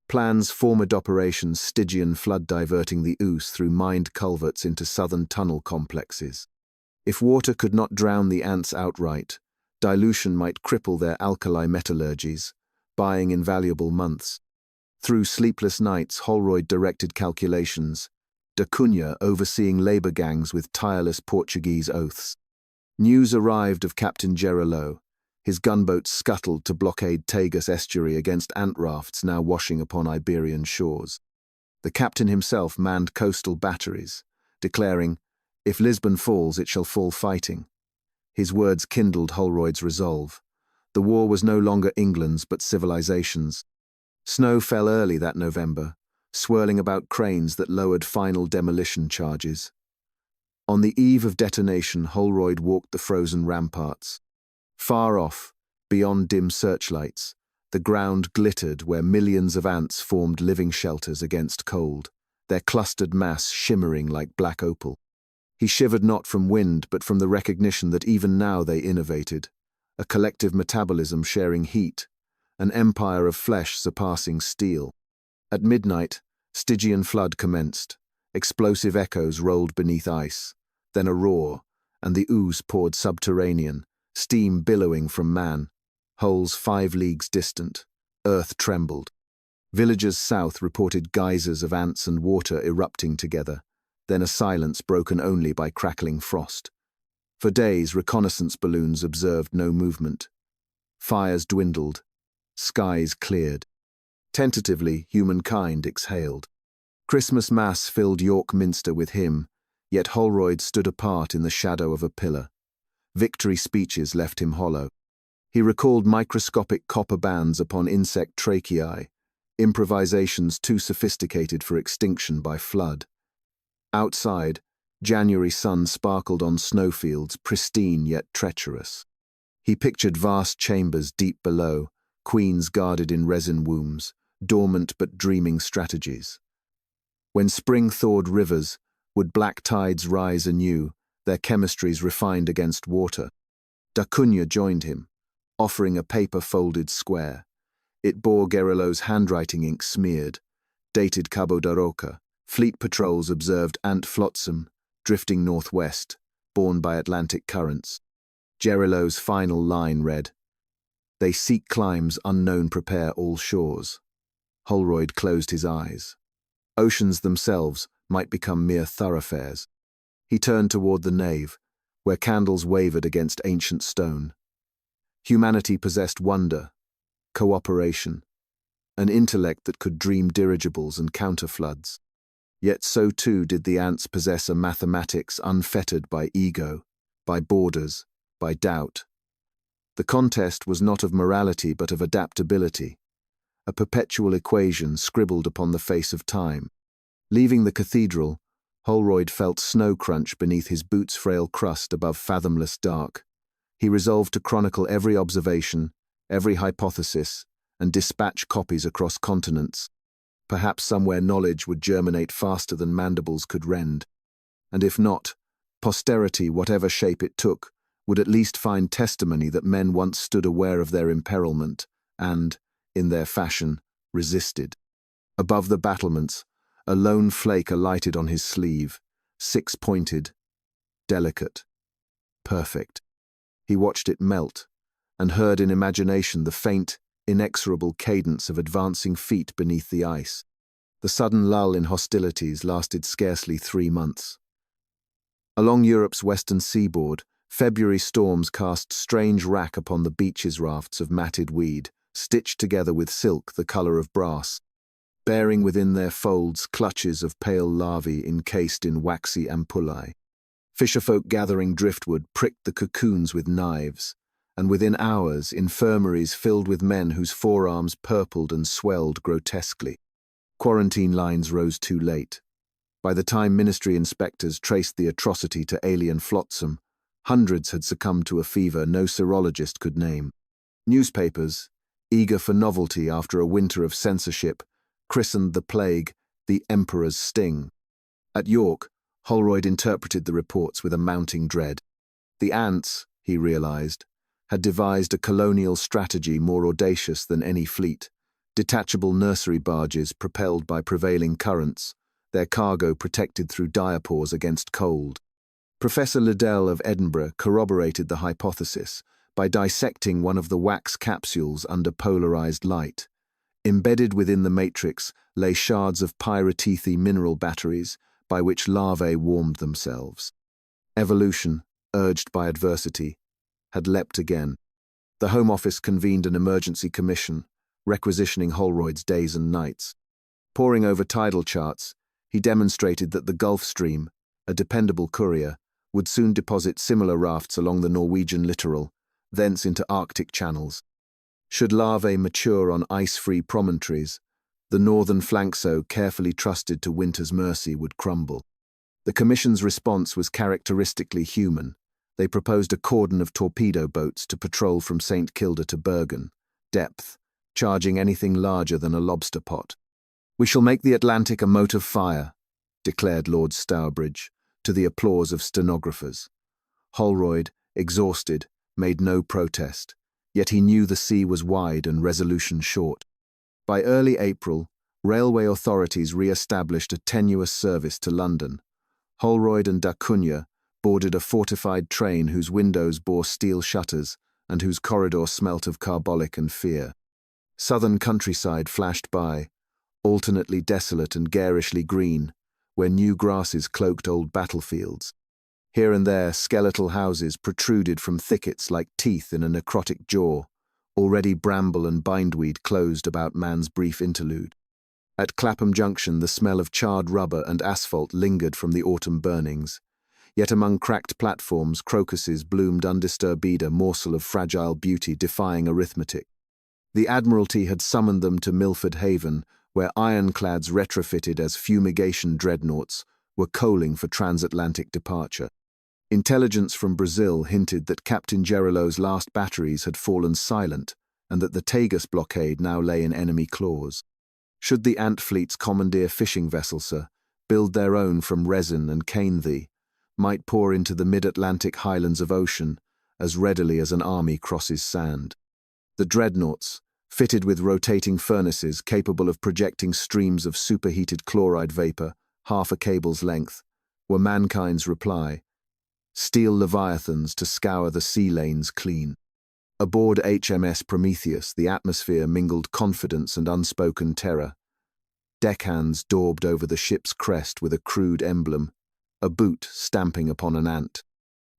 Plans formed Operation Stygian flood diverting the Ouse through mined culverts into southern tunnel complexes. If water could not drown the ants outright, dilution might cripple their alkali metallurgies, buying invaluable months. Through sleepless nights, Holroyd directed calculations, Da Cunha overseeing labor gangs with tireless Portuguese oaths. News arrived of Captain Gerilleau, his gunboats scuttled to blockade Tagus estuary against ant rafts now washing upon Iberian shores. The captain himself manned coastal batteries, declaring, "If Lisbon falls, it shall fall fighting." His words kindled Holroyd's resolve. The war was no longer England's but civilization's. Snow fell early that November, swirling about cranes that lowered final demolition charges. On the eve of detonation, Holroyd walked the frozen ramparts. Far off, beyond dim searchlights, the ground glittered where millions of ants formed living shelters against cold, their clustered mass shimmering like black opal. He shivered not from wind but from the recognition that even now they innovated, a collective metabolism sharing heat, an empire of flesh surpassing steel. At midnight, Stygian flood commenced. Explosive echoes rolled beneath ice, then a roar, and the ooze poured subterranean, steam billowing from man. Holes 5 leagues distant. Earth trembled. Villagers south reported geysers of ants and water erupting together, then a silence broken only by crackling frost. For days, reconnaissance balloons observed no movement. Fires dwindled. Skies cleared. Tentatively, humankind exhaled. Christmas Mass filled York Minster with hymn, yet Holroyd stood apart in the shadow of a pillar. Victory speeches left him hollow. He recalled microscopic copper bands upon insect tracheae, improvisations too sophisticated for extinction by flood. Outside, January sun sparkled on snowfields, pristine yet treacherous. He pictured vast chambers deep below, queens guarded in resin wombs, dormant but dreaming strategies. When spring thawed rivers, would black tides rise anew, their chemistries refined against water? D'Acunha joined him, offering a paper-folded square. It bore Gerilleau's handwriting ink smeared, dated Cabo da Roca. Fleet patrols observed Ant Flotsam, drifting northwest, borne by Atlantic currents. Gerilleau's final line read, "They seek climes unknown prepare all shores." Holroyd closed his eyes. Oceans themselves might become mere thoroughfares. He turned toward the nave, where candles wavered against ancient stone. Humanity possessed wonder, cooperation, an intellect that could dream dirigibles and counterfloods. Yet so too did the ants possess a mathematics unfettered by ego, by borders, by doubt. The contest was not of morality but of adaptability, a perpetual equation scribbled upon the face of time. Leaving the cathedral, Holroyd felt snow crunch beneath his boots' frail crust above fathomless dark. He resolved to chronicle every observation, every hypothesis, and dispatch copies across continents. Perhaps somewhere knowledge would germinate faster than mandibles could rend. And if not, posterity, whatever shape it took, would at least find testimony that men once stood aware of their imperilment and, in their fashion, resisted. Above the battlements, a lone flake alighted on his sleeve, six-pointed, delicate, perfect. He watched it melt, and heard in imagination the faint, inexorable cadence of advancing feet beneath the ice. The sudden lull in hostilities lasted scarcely 3 months. Along Europe's western seaboard, February storms cast strange wrack upon the beaches rafts of matted weed, stitched together with silk the colour of brass, bearing within their folds clutches of pale larvae encased in waxy ampullae. Fisherfolk gathering driftwood pricked the cocoons with knives, and within hours infirmaries filled with men whose forearms purpled and swelled grotesquely. Quarantine lines rose too late. By the time ministry inspectors traced the atrocity to alien flotsam, hundreds had succumbed to a fever no serologist could name. Newspapers, eager for novelty after a winter of censorship, christened the plague the Emperor's Sting. At York, Holroyd interpreted the reports with a mounting dread. The ants, he realized, had devised a colonial strategy more audacious than any fleet. Detachable nursery barges propelled by prevailing currents, their cargo protected through diapors against cold. Professor Liddell of Edinburgh corroborated the hypothesis by dissecting one of the wax capsules under polarized light. Embedded within the matrix lay shards of pyrotethy mineral batteries by which larvae warmed themselves. Evolution, urged by adversity, had leapt again. The Home Office convened an emergency commission, requisitioning Holroyd's days and nights. Poring over tidal charts, he demonstrated that the Gulf Stream, a dependable courier, would soon deposit similar rafts along the Norwegian littoral, thence into Arctic channels. Should larvae mature on ice-free promontories, the northern flank so carefully trusted to winter's mercy would crumble. The Commission's response was characteristically human. They proposed a cordon of torpedo boats to patrol from St. Kilda to Bergen, depth, charging anything larger than a lobster pot. "We shall make the Atlantic a moat of fire," declared Lord Stourbridge, to the applause of stenographers. Holroyd, exhausted, made no protest, yet he knew the sea was wide and resolution short. By early April, railway authorities re-established a tenuous service to London. Holroyd and D'Acunha boarded a fortified train whose windows bore steel shutters and whose corridor smelt of carbolic and fear. Southern countryside flashed by, alternately desolate and garishly green, where new grasses cloaked old battlefields. Here and there, skeletal houses protruded from thickets like teeth in a necrotic jaw. Already bramble and bindweed closed about man's brief interlude. At Clapham Junction, the smell of charred rubber and asphalt lingered from the autumn burnings. Yet among cracked platforms, crocuses bloomed undisturbed, a morsel of fragile beauty defying arithmetic. The Admiralty had summoned them to Milford Haven, where ironclads retrofitted as fumigation dreadnoughts were coaling for transatlantic departure. Intelligence from Brazil hinted that Captain Gerilleau's last batteries had fallen silent and that the Tagus blockade now lay in enemy claws. Should the Ant fleet's commandeer fishing vessel, sir, build their own from resin and cane thee, might pour into the mid-Atlantic highlands of ocean as readily as an army crosses sand. The dreadnoughts, fitted with rotating furnaces capable of projecting streams of superheated chloride vapor half a cable's length, were mankind's reply, steel leviathans to scour the sea lanes clean. Aboard HMS Prometheus, the atmosphere mingled confidence and unspoken terror. Deckhands daubed over the ship's crest with a crude emblem, a boot stamping upon an ant.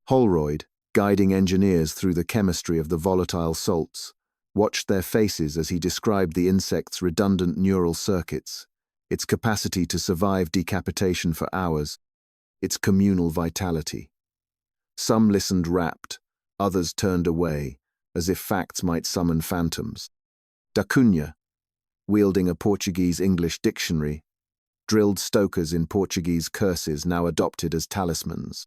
Holroyd, guiding engineers through the chemistry of the volatile salts, watched their faces as he described the insect's redundant neural circuits, its capacity to survive decapitation for hours, its communal vitality. Some listened rapt, others turned away, as if facts might summon phantoms. Da Cunha, wielding a Portuguese-English dictionary, drilled stokers in Portuguese curses now adopted as talismans.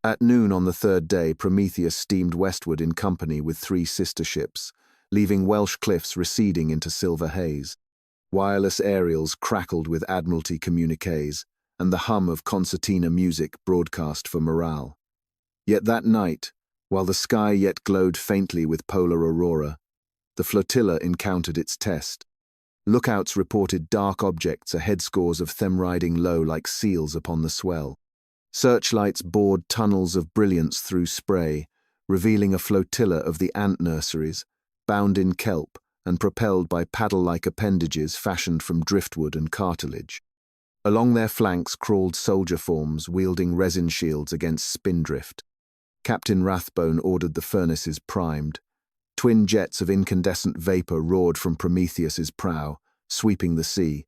At noon on the third day, Prometheus steamed westward in company with 3 sister ships, leaving Welsh cliffs receding into silver haze. Wireless aerials crackled with Admiralty communiques, and the hum of concertina music broadcast for morale. Yet that night, while the sky yet glowed faintly with polar aurora, the flotilla encountered its test. Lookouts reported dark objects ahead, scores of them riding low like seals upon the swell. Searchlights bored tunnels of brilliance through spray, revealing a flotilla of the ant nurseries, bound in kelp and propelled by paddle-like appendages fashioned from driftwood and cartilage. Along their flanks crawled soldier forms wielding resin shields against spindrift. Captain Rathbone ordered the furnaces primed. Twin jets of incandescent vapor roared from Prometheus's prow, sweeping the sea.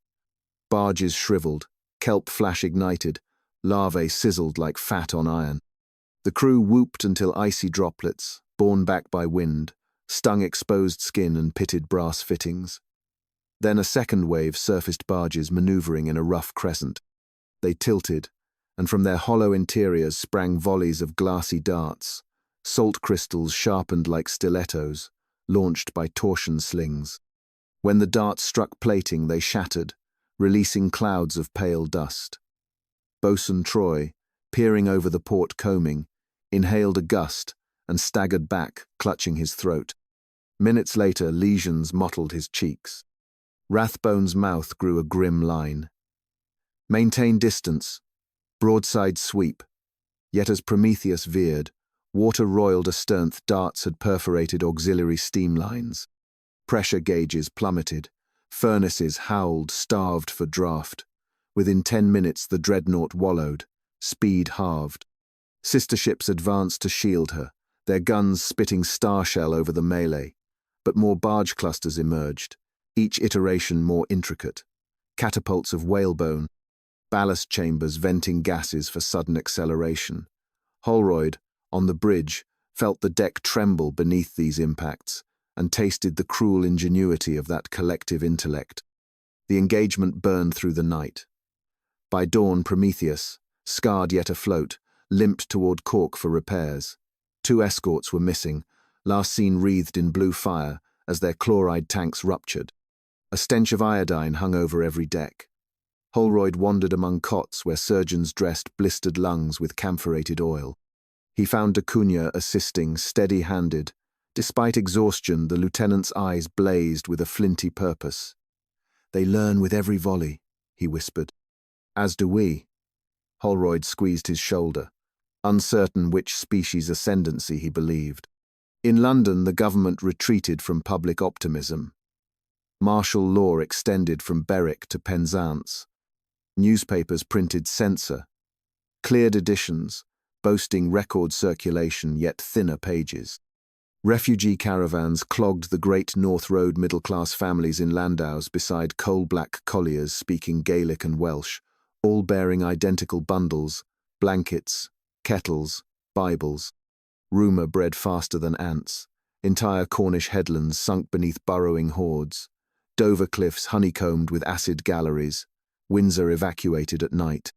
Barges shriveled, kelp flash ignited, larvae sizzled like fat on iron. The crew whooped until icy droplets, borne back by wind, stung exposed skin and pitted brass fittings. Then a second wave surfaced barges maneuvering in a rough crescent. They tilted, and from their hollow interiors sprang volleys of glassy darts, salt crystals sharpened like stilettos, launched by torsion slings. When the darts struck plating, they shattered, releasing clouds of pale dust. Boatswain Troy, peering over the port combing, inhaled a gust and staggered back, clutching his throat. Minutes later, lesions mottled his cheeks. Rathbone's mouth grew a grim line. Maintain distance. Broadside sweep. Yet as Prometheus veered, water roiled astern. Darts had perforated auxiliary steam lines. Pressure gauges plummeted. Furnaces howled, starved for draft. Within 10 minutes the dreadnought wallowed, speed halved. Sister ships advanced to shield her, their guns spitting starshell over the melee. But more barge clusters emerged, each iteration more intricate. Catapults of whalebone, ballast chambers venting gases for sudden acceleration. Holroyd, on the bridge, felt the deck tremble beneath these impacts and tasted the cruel ingenuity of that collective intellect. The engagement burned through the night. By dawn, Prometheus, scarred yet afloat, limped toward Cork for repairs. 2 escorts were missing, last seen wreathed in blue fire as their chloride tanks ruptured. A stench of iodine hung over every deck. Holroyd wandered among cots where surgeons dressed blistered lungs with camphorated oil. He found Da Cunha assisting, steady-handed. Despite exhaustion, the lieutenant's eyes blazed with a flinty purpose. "They learn with every volley," he whispered. "As do we." Holroyd squeezed his shoulder, uncertain which species' ascendancy he believed. In London, the government retreated from public optimism. Martial law extended from Berwick to Penzance. Newspapers printed censor, cleared editions, boasting record circulation yet thinner pages. Refugee caravans clogged the Great North Road middle-class families in landaus beside coal-black colliers speaking Gaelic and Welsh, all bearing identical bundles, blankets, kettles, Bibles. Rumour bred faster than ants, entire Cornish headlands sunk beneath burrowing hordes, Dover cliffs honeycombed with acid galleries, Windsor evacuated at night.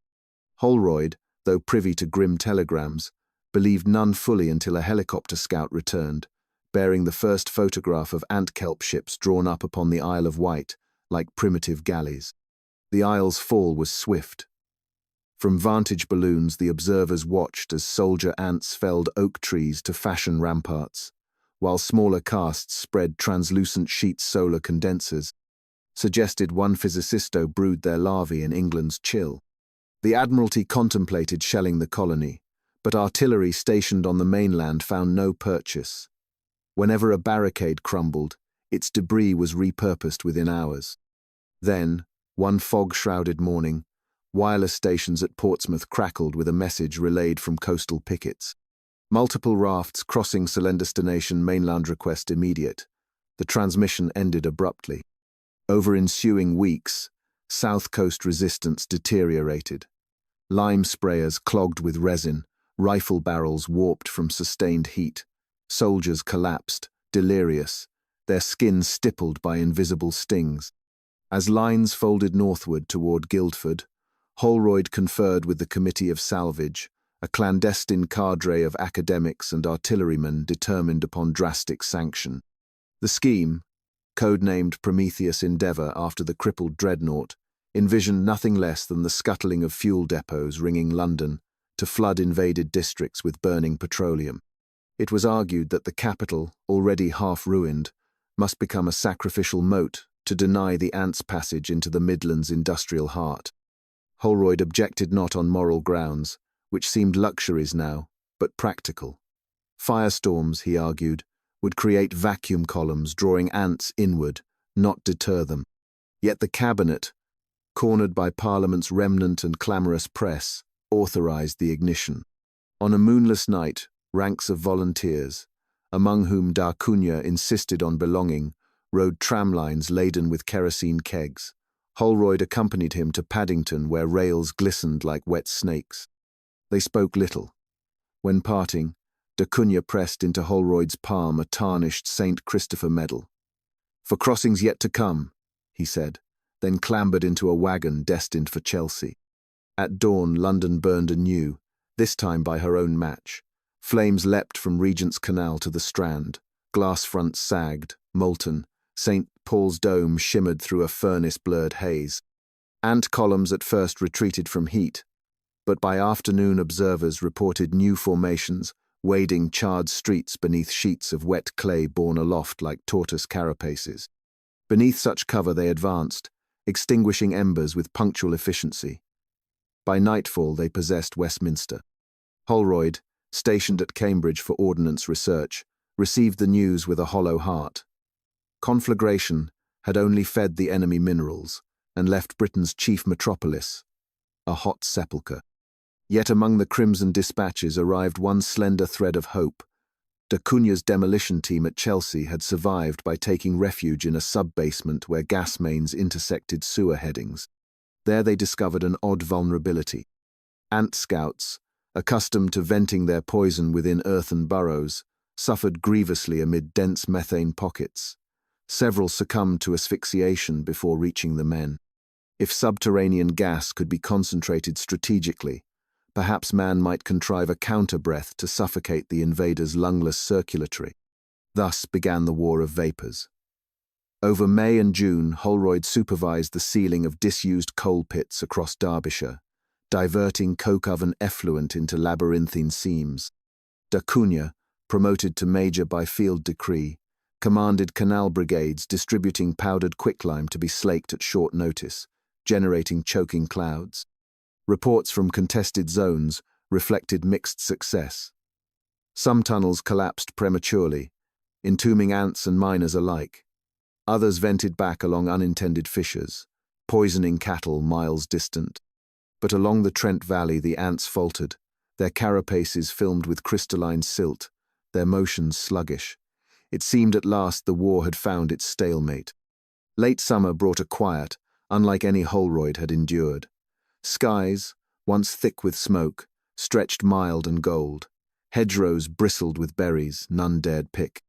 Holroyd, though privy to grim telegrams, believed none fully until a helicopter scout returned, bearing the first photograph of ant-kelp ships drawn up upon the Isle of Wight like primitive galleys. The isle's fall was swift. From vantage balloons the observers watched as soldier ants felled oak trees to fashion ramparts, while smaller casts spread translucent sheet solar condensers, suggested one physicisto brewed their larvae in England's chill. The Admiralty contemplated shelling the colony, but artillery stationed on the mainland found no purchase. Whenever a barricade crumbled, its debris was repurposed within hours. Then, one fog-shrouded morning, wireless stations at Portsmouth crackled with a message relayed from coastal pickets. Multiple rafts crossing Destination mainland request immediate. The transmission ended abruptly. Over ensuing weeks, South Coast resistance deteriorated. Lime sprayers clogged with resin, rifle barrels warped from sustained heat. Soldiers collapsed, delirious, their skin stippled by invisible stings. As lines folded northward toward Guildford, Holroyd conferred with the Committee of Salvage, a clandestine cadre of academics and artillerymen determined upon drastic sanction. The scheme, codenamed Prometheus Endeavour after the crippled dreadnought, envisioned nothing less than the scuttling of fuel depots ringing London to flood invaded districts with burning petroleum. It was argued that the capital, already half ruined, must become a sacrificial moat to deny the ants passage into the Midlands' industrial heart. Holroyd objected not on moral grounds, which seemed luxuries now, but practical. Firestorms, he argued, would create vacuum columns drawing ants inward, not deter them. Yet the cabinet, cornered by Parliament's remnant and clamorous press, authorised the ignition. On a moonless night, ranks of volunteers, among whom da Cunha insisted on belonging, rode tramlines laden with kerosene kegs. Holroyd accompanied him to Paddington, where rails glistened like wet snakes. They spoke little. When parting, da Cunha pressed into Holroyd's palm a tarnished St. Christopher medal. "For crossings yet to come," he said, then clambered into a wagon destined for Chelsea. At dawn, London burned anew, this time by her own match. Flames leapt from Regent's Canal to the Strand. Glass fronts sagged, molten. St. Paul's Dome shimmered through a furnace-blurred haze. Ant columns at first retreated from heat, but by afternoon observers reported new formations, wading charred streets beneath sheets of wet clay borne aloft like tortoise carapaces. Beneath such cover they advanced, extinguishing embers with punctual efficiency. By nightfall they possessed Westminster. Holroyd, stationed at Cambridge for ordnance research, received the news with a hollow heart. Conflagration had only fed the enemy minerals and left Britain's chief metropolis a hot sepulchre. Yet among the crimson dispatches arrived one slender thread of hope. Da Cunha's demolition team at Chelsea had survived by taking refuge in a sub-basement where gas mains intersected sewer headings. There they discovered an odd vulnerability. Ant scouts, accustomed to venting their poison within earthen burrows, suffered grievously amid dense methane pockets. Several succumbed to asphyxiation before reaching the men. If subterranean gas could be concentrated strategically, perhaps man might contrive a counter-breath to suffocate the invaders' lungless circulatory. Thus began the War of Vapours. Over May and June, Holroyd supervised the sealing of disused coal pits across Derbyshire, diverting coke oven effluent into labyrinthine seams. Da Cunha, promoted to major by field decree, commanded canal brigades distributing powdered quicklime to be slaked at short notice, generating choking clouds. Reports from contested zones reflected mixed success. Some tunnels collapsed prematurely, entombing ants and miners alike. Others vented back along unintended fissures, poisoning cattle miles distant. But along the Trent Valley the ants faltered, their carapaces filmed with crystalline silt, their motions sluggish. It seemed at last the war had found its stalemate. Late summer brought a quiet, unlike any Holroyd had endured. Skies, once thick with smoke, stretched mild and gold. Hedgerows bristled with berries none dared pick.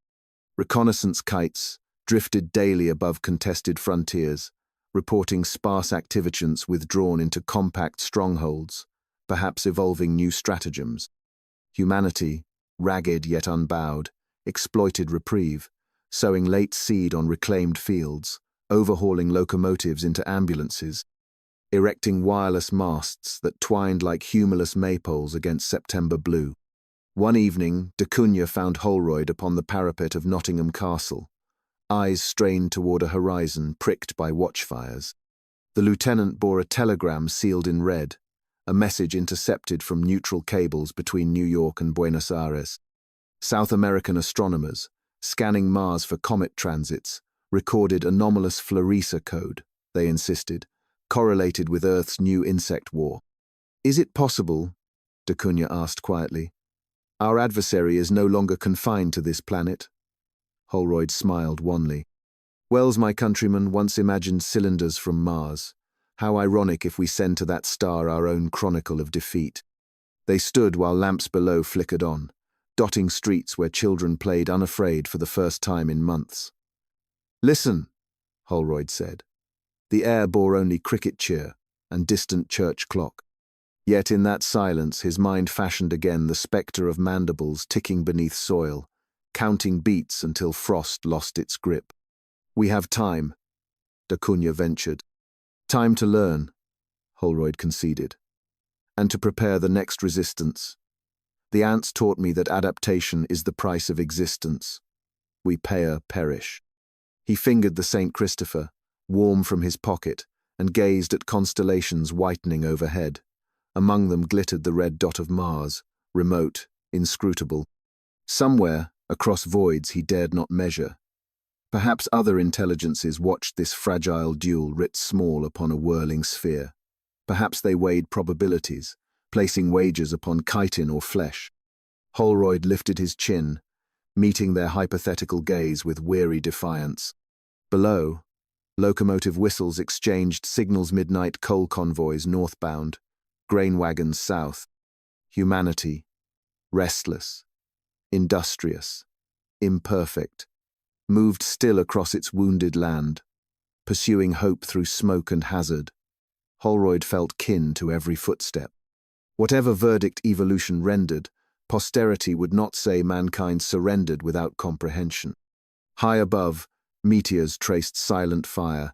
Reconnaissance kites drifted daily above contested frontiers, reporting sparse activants withdrawn into compact strongholds, perhaps evolving new stratagems. Humanity, ragged yet unbowed, exploited reprieve, sowing late seed on reclaimed fields, overhauling locomotives into ambulances, erecting wireless masts that twined like humorless maypoles against September blue. One evening, da Cunha found Holroyd upon the parapet of Nottingham Castle, eyes strained toward a horizon pricked by watchfires. The lieutenant bore a telegram sealed in red, a message intercepted from neutral cables between New York and Buenos Aires. South American astronomers, scanning Mars for comet transits, recorded anomalous Floresa code, they insisted, correlated with Earth's new insect war. "Is it possible," da Cunha asked quietly, "our adversary is no longer confined to this planet?" Holroyd smiled wanly. "Wells, my countryman, once imagined cylinders from Mars. How ironic if we send to that star our own chronicle of defeat." They stood while lamps below flickered on, dotting streets where children played unafraid for the first time in months. "Listen," Holroyd said. The air bore only cricket cheer and distant church clock. Yet in that silence his mind fashioned again the spectre of mandibles ticking beneath soil, counting beats until frost lost its grip. "We have time," da Cunha ventured. "Time to learn," Holroyd conceded, "and to prepare the next resistance. The ants taught me that adaptation is the price of existence. We pay or perish." He fingered the St. Christopher, warm from his pocket, and gazed at constellations whitening overhead. Among them glittered the red dot of Mars, remote, inscrutable. Somewhere, across voids he dared not measure. Perhaps other intelligences watched this fragile duel writ small upon a whirling sphere. Perhaps they weighed probabilities, placing wagers upon chitin or flesh. Holroyd lifted his chin, meeting their hypothetical gaze with weary defiance. Below, locomotive whistles exchanged signals midnight coal convoys northbound, grain wagons south. Humanity, restless, industrious, imperfect, moved still across its wounded land, pursuing hope through smoke and hazard. Holroyd felt kin to every footstep. Whatever verdict evolution rendered, posterity would not say mankind surrendered without comprehension. High above, meteors traced silent fire,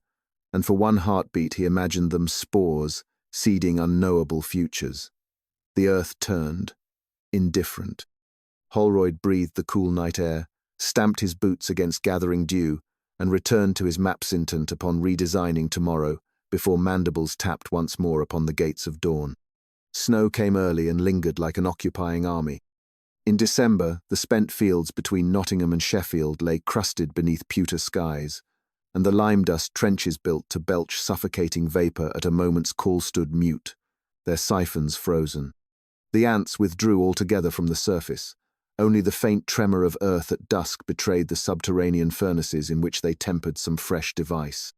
and for one heartbeat he imagined them spores, seeding unknowable futures. The earth turned, indifferent. Holroyd breathed the cool night air, stamped his boots against gathering dew, and returned to his maps intent upon redesigning tomorrow before mandibles tapped once more upon the gates of dawn. Snow came early and lingered like an occupying army. In December, the spent fields between Nottingham and Sheffield lay crusted beneath pewter skies, and the lime dust trenches built to belch suffocating vapor at a moment's call stood mute, their siphons frozen. The ants withdrew altogether from the surface. Only the faint tremor of earth at dusk betrayed the subterranean furnaces in which they tempered some fresh device.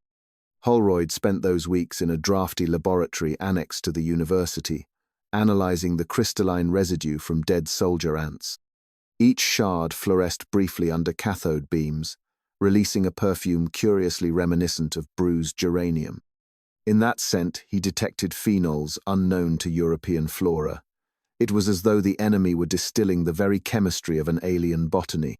Holroyd spent those weeks in a drafty laboratory annexed to the university, analyzing the crystalline residue from dead soldier ants. Each shard fluoresced briefly under cathode beams, releasing a perfume curiously reminiscent of bruised geranium. In that scent, he detected phenols unknown to European flora. It was as though the enemy were distilling the very chemistry of an alien botany.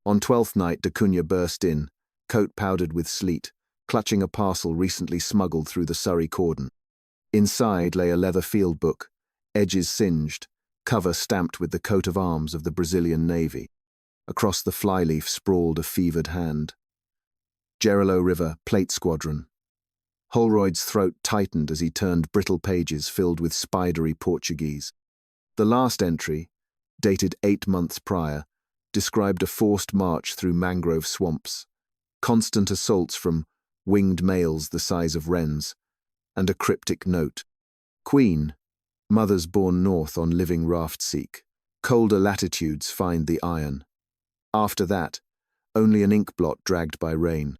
On 12th night, da Cunha burst in, coat powdered with sleet, clutching a parcel recently smuggled through the Surrey cordon. Inside lay a leather field book, edges singed, cover stamped with the coat of arms of the Brazilian Navy. Across the flyleaf sprawled a fevered hand. Gerilleau River, Plate Squadron. Holroyd's throat tightened as he turned brittle pages filled with spidery Portuguese. The last entry, dated 8 months prior, described a forced march through mangrove swamps, constant assaults from winged males the size of wrens, and a cryptic note. Queen, mothers born north on living raft seek. Colder latitudes find the iron. After that, only an ink blot dragged by rain.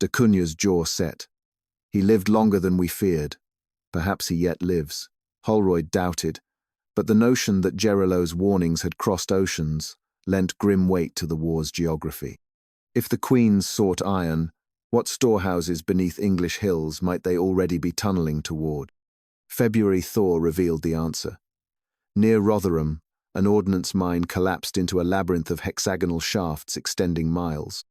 Da Cunha's jaw set. He lived longer than we feared. Perhaps he yet lives. Holroyd doubted, but the notion that Gerilleau's warnings had crossed oceans lent grim weight to the war's geography. If the queens sought iron, what storehouses beneath English hills might they already be tunneling toward? February thaw revealed the answer. Near Rotherham, an ordnance mine collapsed into a labyrinth of hexagonal shafts extending miles.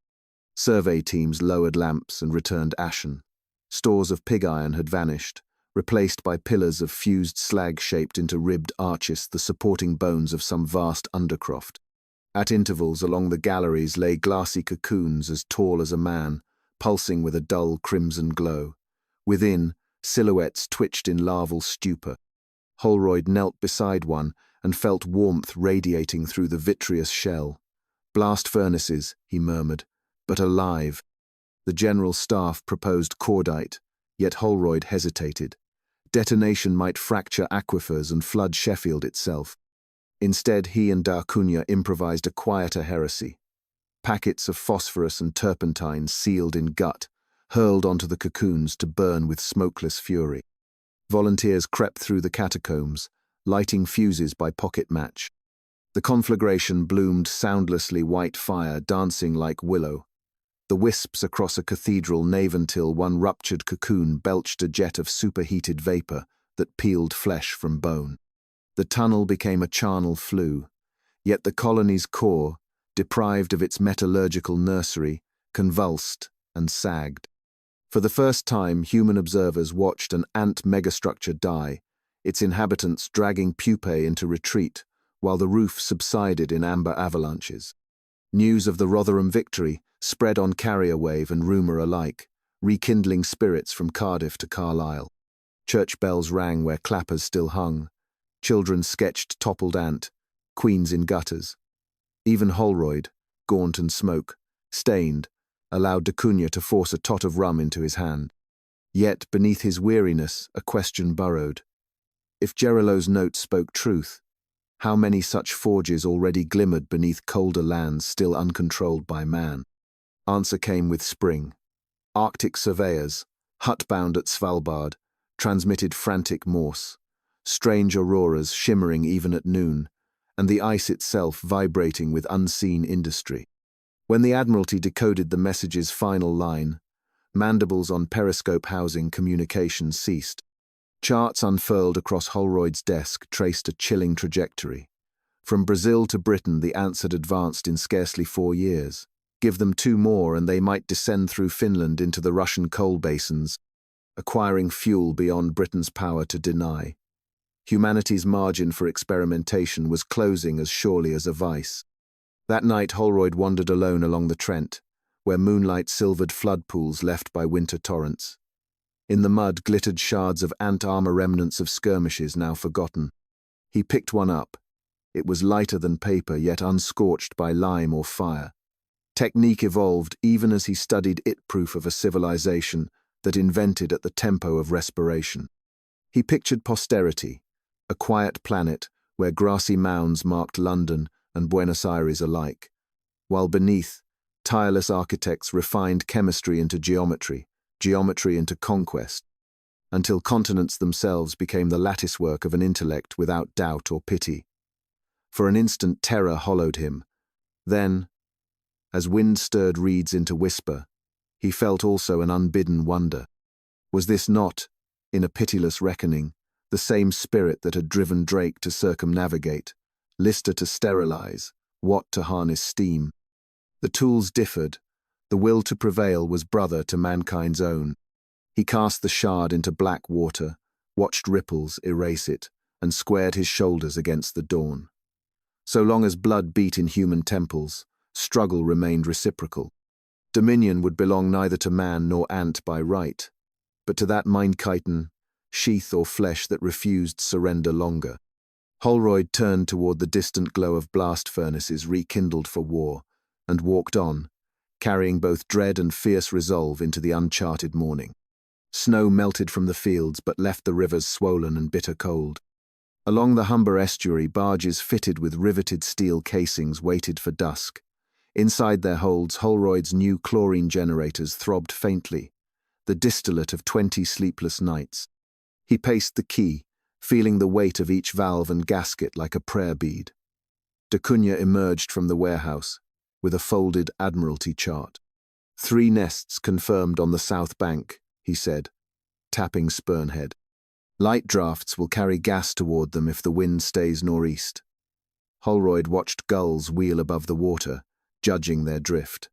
Survey teams lowered lamps and returned ashen. Stores of pig iron had vanished, replaced by pillars of fused slag shaped into ribbed arches, the supporting bones of some vast undercroft. At intervals along the galleries lay glassy cocoons as tall as a man, pulsing with a dull crimson glow. Within, silhouettes twitched in larval stupor. Holroyd knelt beside one and felt warmth radiating through the vitreous shell. Blast furnaces, he murmured, but alive. The general staff proposed cordite, yet Holroyd hesitated. Detonation might fracture aquifers and flood Sheffield itself. Instead, he and d'Acunha improvised a quieter heresy. Packets of phosphorus and turpentine sealed in gut, hurled onto the cocoons to burn with smokeless fury. Volunteers crept through the catacombs, lighting fuses by pocket match. The conflagration bloomed soundlessly white fire dancing like willow. The wisps across a cathedral nave until one ruptured cocoon belched a jet of superheated vapor that peeled flesh from bone. The tunnel became a charnel flue, yet the colony's core, deprived of its metallurgical nursery, convulsed and sagged. For the first time, human observers watched an ant megastructure die, its inhabitants dragging pupae into retreat, while the roof subsided in amber avalanches. News of the Rotherham victory spread on carrier wave and rumour alike, rekindling spirits from Cardiff to Carlisle. Church bells rang where clappers still hung. Children sketched toppled ant, queens in gutters. Even Holroyd, gaunt and smoke, stained, allowed d'Acunha to force a tot of rum into his hand. Yet, beneath his weariness, a question burrowed. If Gerilleau's note spoke truth, how many such forges already glimmered beneath colder lands still uncontrolled by man? Answer came with spring. Arctic surveyors, hut-bound at Svalbard, transmitted frantic Morse. Strange auroras shimmering even at noon, and the ice itself vibrating with unseen industry. When the Admiralty decoded the message's final line, mandibles on periscope housing communication ceased. Charts unfurled across Holroyd's desk traced a chilling trajectory. From Brazil to Britain, the ants had advanced in scarcely 4 years. Give them 2 more and they might descend through Finland into the Russian coal basins, acquiring fuel beyond Britain's power to deny. Humanity's margin for experimentation was closing as surely as a vice. That night, Holroyd wandered alone along the Trent, where moonlight silvered flood pools left by winter torrents. In the mud glittered shards of ant armor, remnants of skirmishes now forgotten. He picked one up. It was lighter than paper, yet unscorched by lime or fire. Technique evolved even as he studied it, proof of a civilization that invented at the tempo of respiration. He pictured posterity, a quiet planet where grassy mounds marked London and Buenos Aires alike, while beneath, tireless architects refined chemistry into geometry, geometry into conquest, until continents themselves became the latticework of an intellect without doubt or pity. For an instant terror hollowed him. Then, as wind stirred reeds into whisper, he felt also an unbidden wonder. Was this not, in a pitiless reckoning, the same spirit that had driven Drake to circumnavigate, Lister to sterilize, Watt to harness steam? The tools differed. The will to prevail was brother to mankind's own. He cast the shard into black water, watched ripples erase it, and squared his shoulders against the dawn. So long as blood beat in human temples, struggle remained reciprocal. Dominion would belong neither to man nor ant by right, but to that mind-chitin, sheath or flesh that refused surrender longer. Holroyd turned toward the distant glow of blast furnaces rekindled for war, and walked on, carrying both dread and fierce resolve into the uncharted morning. Snow melted from the fields but left the rivers swollen and bitter cold. Along the Humber estuary, barges fitted with riveted steel casings waited for dusk. Inside their holds, Holroyd's new chlorine generators throbbed faintly, the distillate of 20 sleepless nights. He paced the quay, feeling the weight of each valve and gasket like a prayer bead. D'Acunha emerged from the warehouse, with a folded Admiralty chart. 3 nests confirmed on the south bank, he said, tapping Spurnhead. Light drafts will carry gas toward them if the wind stays northeast. Holroyd watched gulls wheel above the water, judging their drift.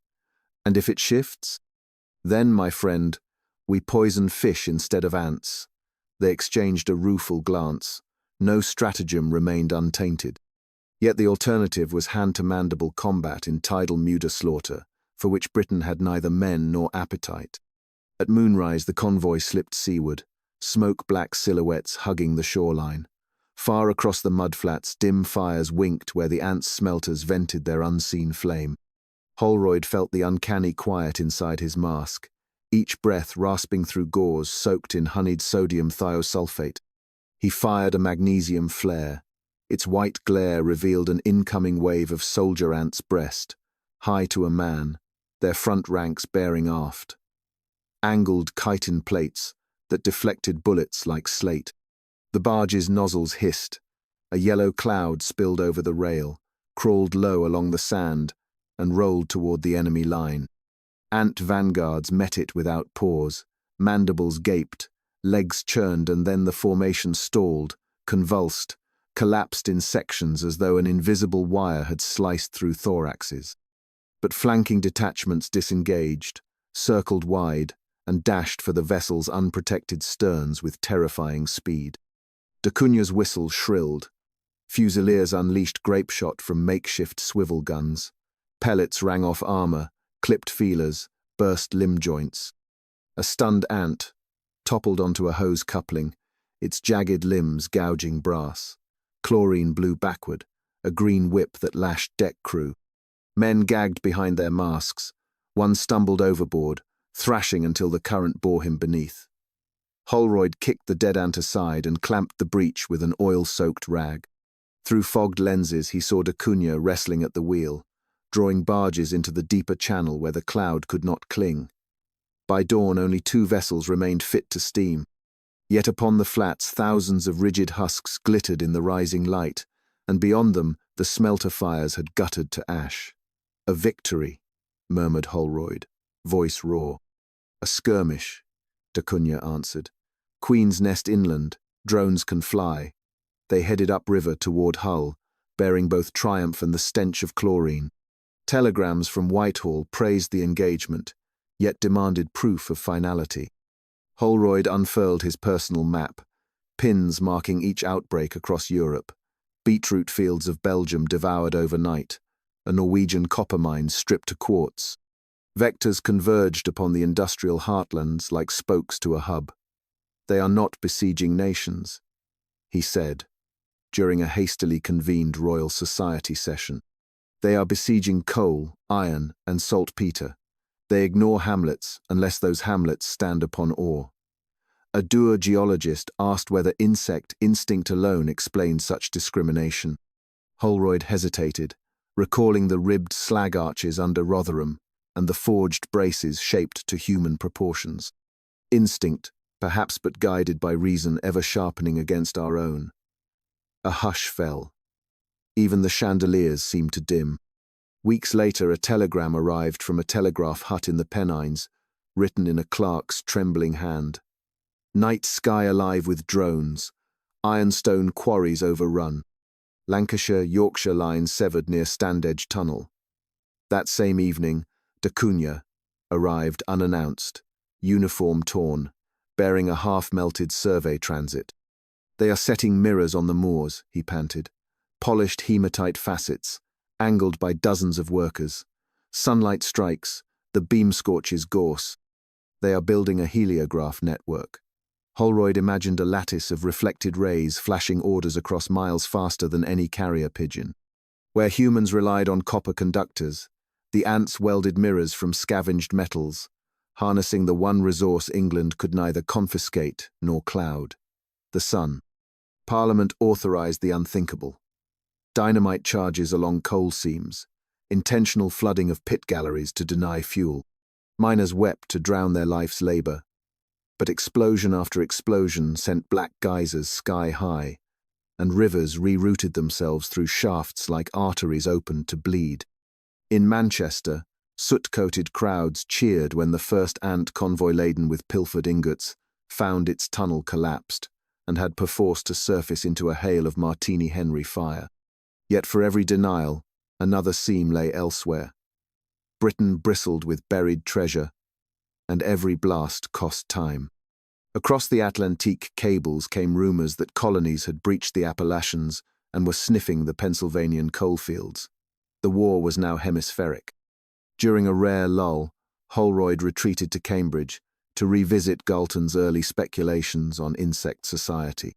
And if it shifts? Then, my friend, we poison fish instead of ants. They exchanged a rueful glance. No stratagem remained untainted. Yet the alternative was hand-to-mandible combat in tidal slaughter, for which Britain had neither men nor appetite. At moonrise the convoy slipped seaward, smoke-black silhouettes hugging the shoreline. Far across the mudflats, dim fires winked where the ants' smelters vented their unseen flame. Holroyd felt the uncanny quiet inside his mask, each breath rasping through gauze soaked in honeyed sodium thiosulfate. He fired a magnesium flare. Its white glare revealed an incoming wave of soldier ants' breast, high to a man, their front ranks bearing aft. Angled chitin plates that deflected bullets like slate. The barge's nozzles hissed. A yellow cloud spilled over the rail, crawled low along the sand, and rolled toward the enemy line. Ant vanguards met it without pause. Mandibles gaped, legs churned, and then the formation stalled, convulsed, collapsed in sections as though an invisible wire had sliced through thoraxes. But flanking detachments disengaged, circled wide, and dashed for the vessel's unprotected sterns with terrifying speed. D'Acunha's whistle shrilled. Fusiliers unleashed grapeshot from makeshift swivel guns. Pellets rang off armor, clipped feelers, burst limb joints. A stunned ant toppled onto a hose coupling, its jagged limbs gouging brass. Chlorine blew backward, a green whip that lashed deck crew. Men gagged behind their masks. One stumbled overboard, thrashing until the current bore him beneath. Holroyd kicked the dead ant aside and clamped the breach with an oil-soaked rag. Through fogged lenses he saw D'Acunha wrestling at the wheel, drawing barges into the deeper channel where the cloud could not cling. By dawn only 2 vessels remained fit to steam. Yet upon the flats thousands of rigid husks glittered in the rising light, and beyond them the smelter fires had guttered to ash. A victory, murmured Holroyd, voice raw. A skirmish, D'Acunha answered. Queen's Nest inland, drones can fly. They headed upriver toward Hull, bearing both triumph and the stench of chlorine. Telegrams from Whitehall praised the engagement, yet demanded proof of finality. Holroyd unfurled his personal map, pins marking each outbreak across Europe, beetroot fields of Belgium devoured overnight, a Norwegian copper mine stripped to quartz. Vectors converged upon the industrial heartlands like spokes to a hub. They are not besieging nations, he said, during a hastily convened Royal Society session. They are besieging coal, iron, and saltpeter. They ignore hamlets unless those hamlets stand upon ore. A dour geologist asked whether insect instinct alone explained such discrimination. Holroyd hesitated, recalling the ribbed slag arches under Rotherham and the forged braces shaped to human proportions. Instinct, perhaps, but guided by reason ever sharpening against our own. A hush fell. Even the chandeliers seemed to dim. Weeks later, a telegram arrived from a telegraph hut in the Pennines, written in a clerk's trembling hand. Night sky alive with drones. Ironstone quarries overrun. Lancashire-Yorkshire line severed near Standedge Tunnel. That same evening, D'Acunha arrived unannounced, uniform torn, bearing a half-melted survey transit. They are setting mirrors on the moors, he panted. Polished hematite facets, angled by dozens of workers. Sunlight strikes, the beam scorches gorse. They are building a heliograph network. Holroyd imagined a lattice of reflected rays flashing orders across miles faster than any carrier pigeon. Where humans relied on copper conductors, the ants welded mirrors from scavenged metals, harnessing the one resource England could neither confiscate nor cloud: the sun. Parliament authorized the unthinkable. Dynamite charges along coal seams, intentional flooding of pit galleries to deny fuel. Miners wept to drown their life's labor. But explosion after explosion sent black geysers sky high, and rivers rerouted themselves through shafts like arteries opened to bleed. In Manchester, soot-coated crowds cheered when the first ant convoy laden with pilfered ingots found its tunnel collapsed and had perforce to surface into a hail of Martini Henry fire. Yet for every denial, another seam lay elsewhere. Britain bristled with buried treasure, and every blast cost time. Across the Atlantique cables came rumors that colonies had breached the Appalachians and were sniffing the Pennsylvanian coalfields. The war was now hemispheric. During a rare lull, Holroyd retreated to Cambridge to revisit Galton's early speculations on insect society.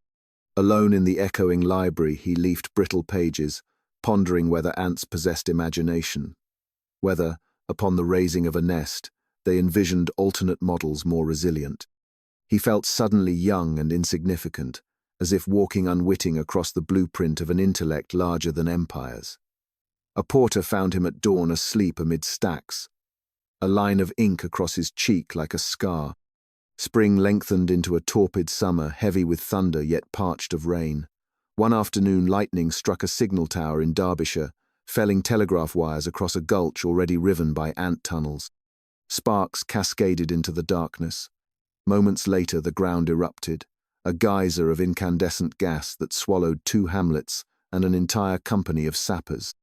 Alone in the echoing library, he leafed brittle pages, pondering whether ants possessed imagination, whether, upon the raising of a nest, they envisioned alternate models more resilient. He felt suddenly young and insignificant, as if walking unwitting across the blueprint of an intellect larger than empires. A porter found him at dawn asleep amid stacks, a line of ink across his cheek like a scar. Spring lengthened into a torpid summer, heavy with thunder yet parched of rain. One afternoon, lightning struck a signal tower in Derbyshire, felling telegraph wires across a gulch already riven by ant tunnels. Sparks cascaded into the darkness. Moments later, the ground erupted, a geyser of incandescent gas that swallowed 2 hamlets and an entire company of sappers.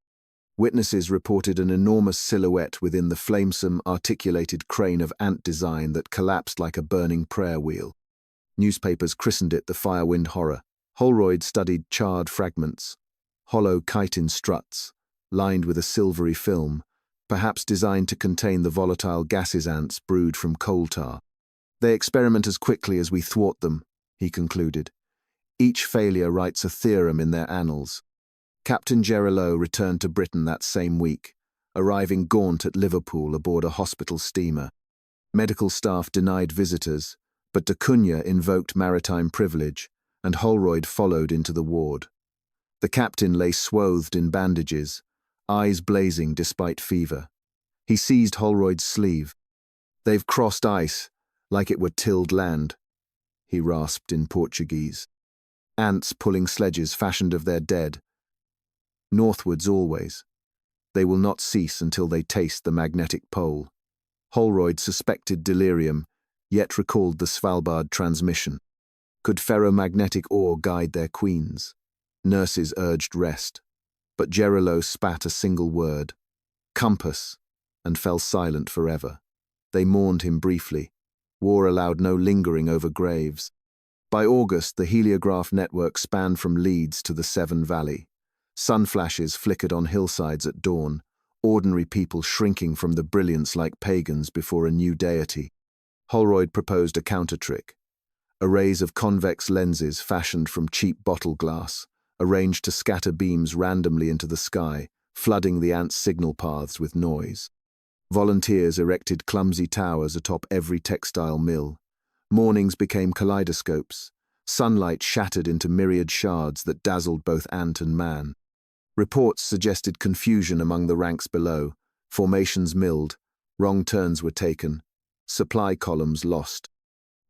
Witnesses reported an enormous silhouette within the flamesome, articulated crane of ant design that collapsed like a burning prayer wheel. Newspapers christened it the Firewind Horror. Holroyd studied charred fragments, hollow chitin struts, lined with a silvery film, perhaps designed to contain the volatile gases ants brewed from coal tar. They experiment as quickly as we thwart them, he concluded. Each failure writes a theorem in their annals. Captain Gerilleau returned to Britain that same week, arriving gaunt at Liverpool aboard a hospital steamer. Medical staff denied visitors, but de Cunha invoked maritime privilege, and Holroyd followed into the ward. The captain lay swathed in bandages, eyes blazing despite fever. He seized Holroyd's sleeve. "They've crossed ice, like it were tilled land," he rasped in Portuguese. "Ants pulling sledges fashioned of their dead. Northwards always. They will not cease until they taste the magnetic pole." Holroyd suspected delirium, yet recalled the Svalbard transmission. Could ferromagnetic ore guide their queens? Nurses urged rest, but Gerilleau spat a single word, "Compass," and fell silent forever. They mourned him briefly. War allowed no lingering over graves. By August, the heliograph network spanned from Leeds to the Severn Valley. Sun flashes flickered on hillsides at dawn, ordinary people shrinking from the brilliance like pagans before a new deity. Holroyd proposed a counter-trick. Arrays of convex lenses fashioned from cheap bottle glass, arranged to scatter beams randomly into the sky, flooding the ants' signal paths with noise. Volunteers erected clumsy towers atop every textile mill. Mornings became kaleidoscopes. Sunlight shattered into myriad shards that dazzled both ant and man. Reports suggested confusion among the ranks below. Formations milled, wrong turns were taken, supply columns lost.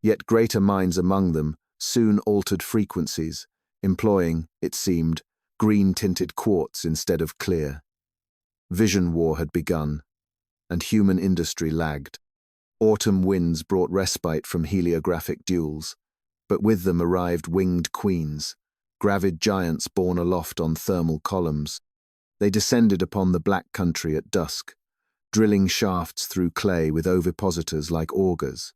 Yet greater minds among them soon altered frequencies, employing, it seemed, green-tinted quartz instead of clear. Vision war had begun, and human industry lagged. Autumn winds brought respite from heliographic duels, but with them arrived winged queens, gravid giants borne aloft on thermal columns. They descended upon the Black Country at dusk, drilling shafts through clay with ovipositors like augers.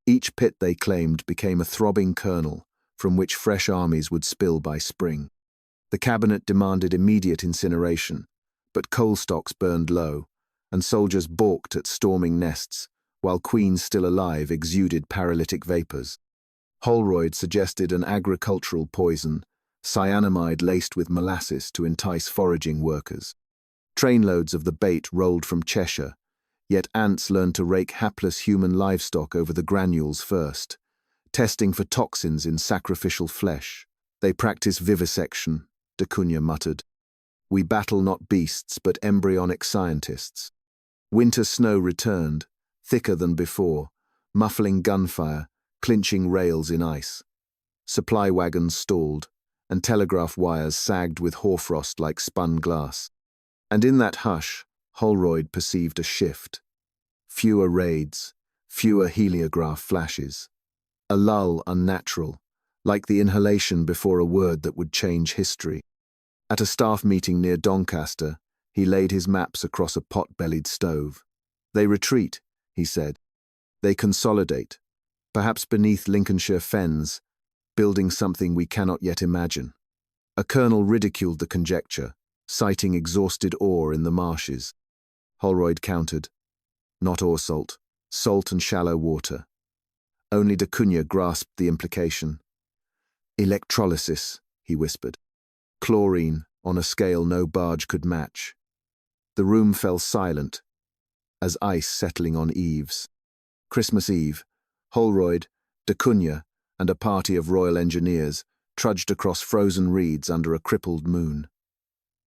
Each pit, they claimed, became a throbbing kernel from which fresh armies would spill by spring. The cabinet demanded immediate incineration, but coal stocks burned low, and soldiers balked at storming nests, while queens still alive exuded paralytic vapors. Holroyd suggested an agricultural poison, cyanamide laced with molasses to entice foraging workers. Trainloads of the bait rolled from Cheshire, yet ants learned to rake hapless human livestock over the granules first, testing for toxins in sacrificial flesh. "They practice vivisection," de Cunha muttered. "We battle not beasts, but embryonic scientists." Winter snow returned, thicker than before, muffling gunfire, clinching rails in ice. Supply wagons stalled, and telegraph wires sagged with hoarfrost like spun glass. And in that hush, Holroyd perceived a shift. Fewer raids, fewer heliograph flashes. A lull unnatural, like the inhalation before a word that would change history. At a staff meeting near Doncaster, he laid his maps across a pot-bellied stove. They retreat, he said. They consolidate, perhaps beneath Lincolnshire fens, building something we cannot yet imagine. A colonel ridiculed the conjecture, citing exhausted ore in the marshes. Holroyd countered. Not ore salt and shallow water. Only da Cunha grasped the implication. Electrolysis, he whispered. Chlorine, on a scale no barge could match. The room fell silent, as ice settling on eaves. Christmas Eve, Holroyd, da Cunha, and a party of Royal Engineers trudged across frozen reeds under a crippled moon.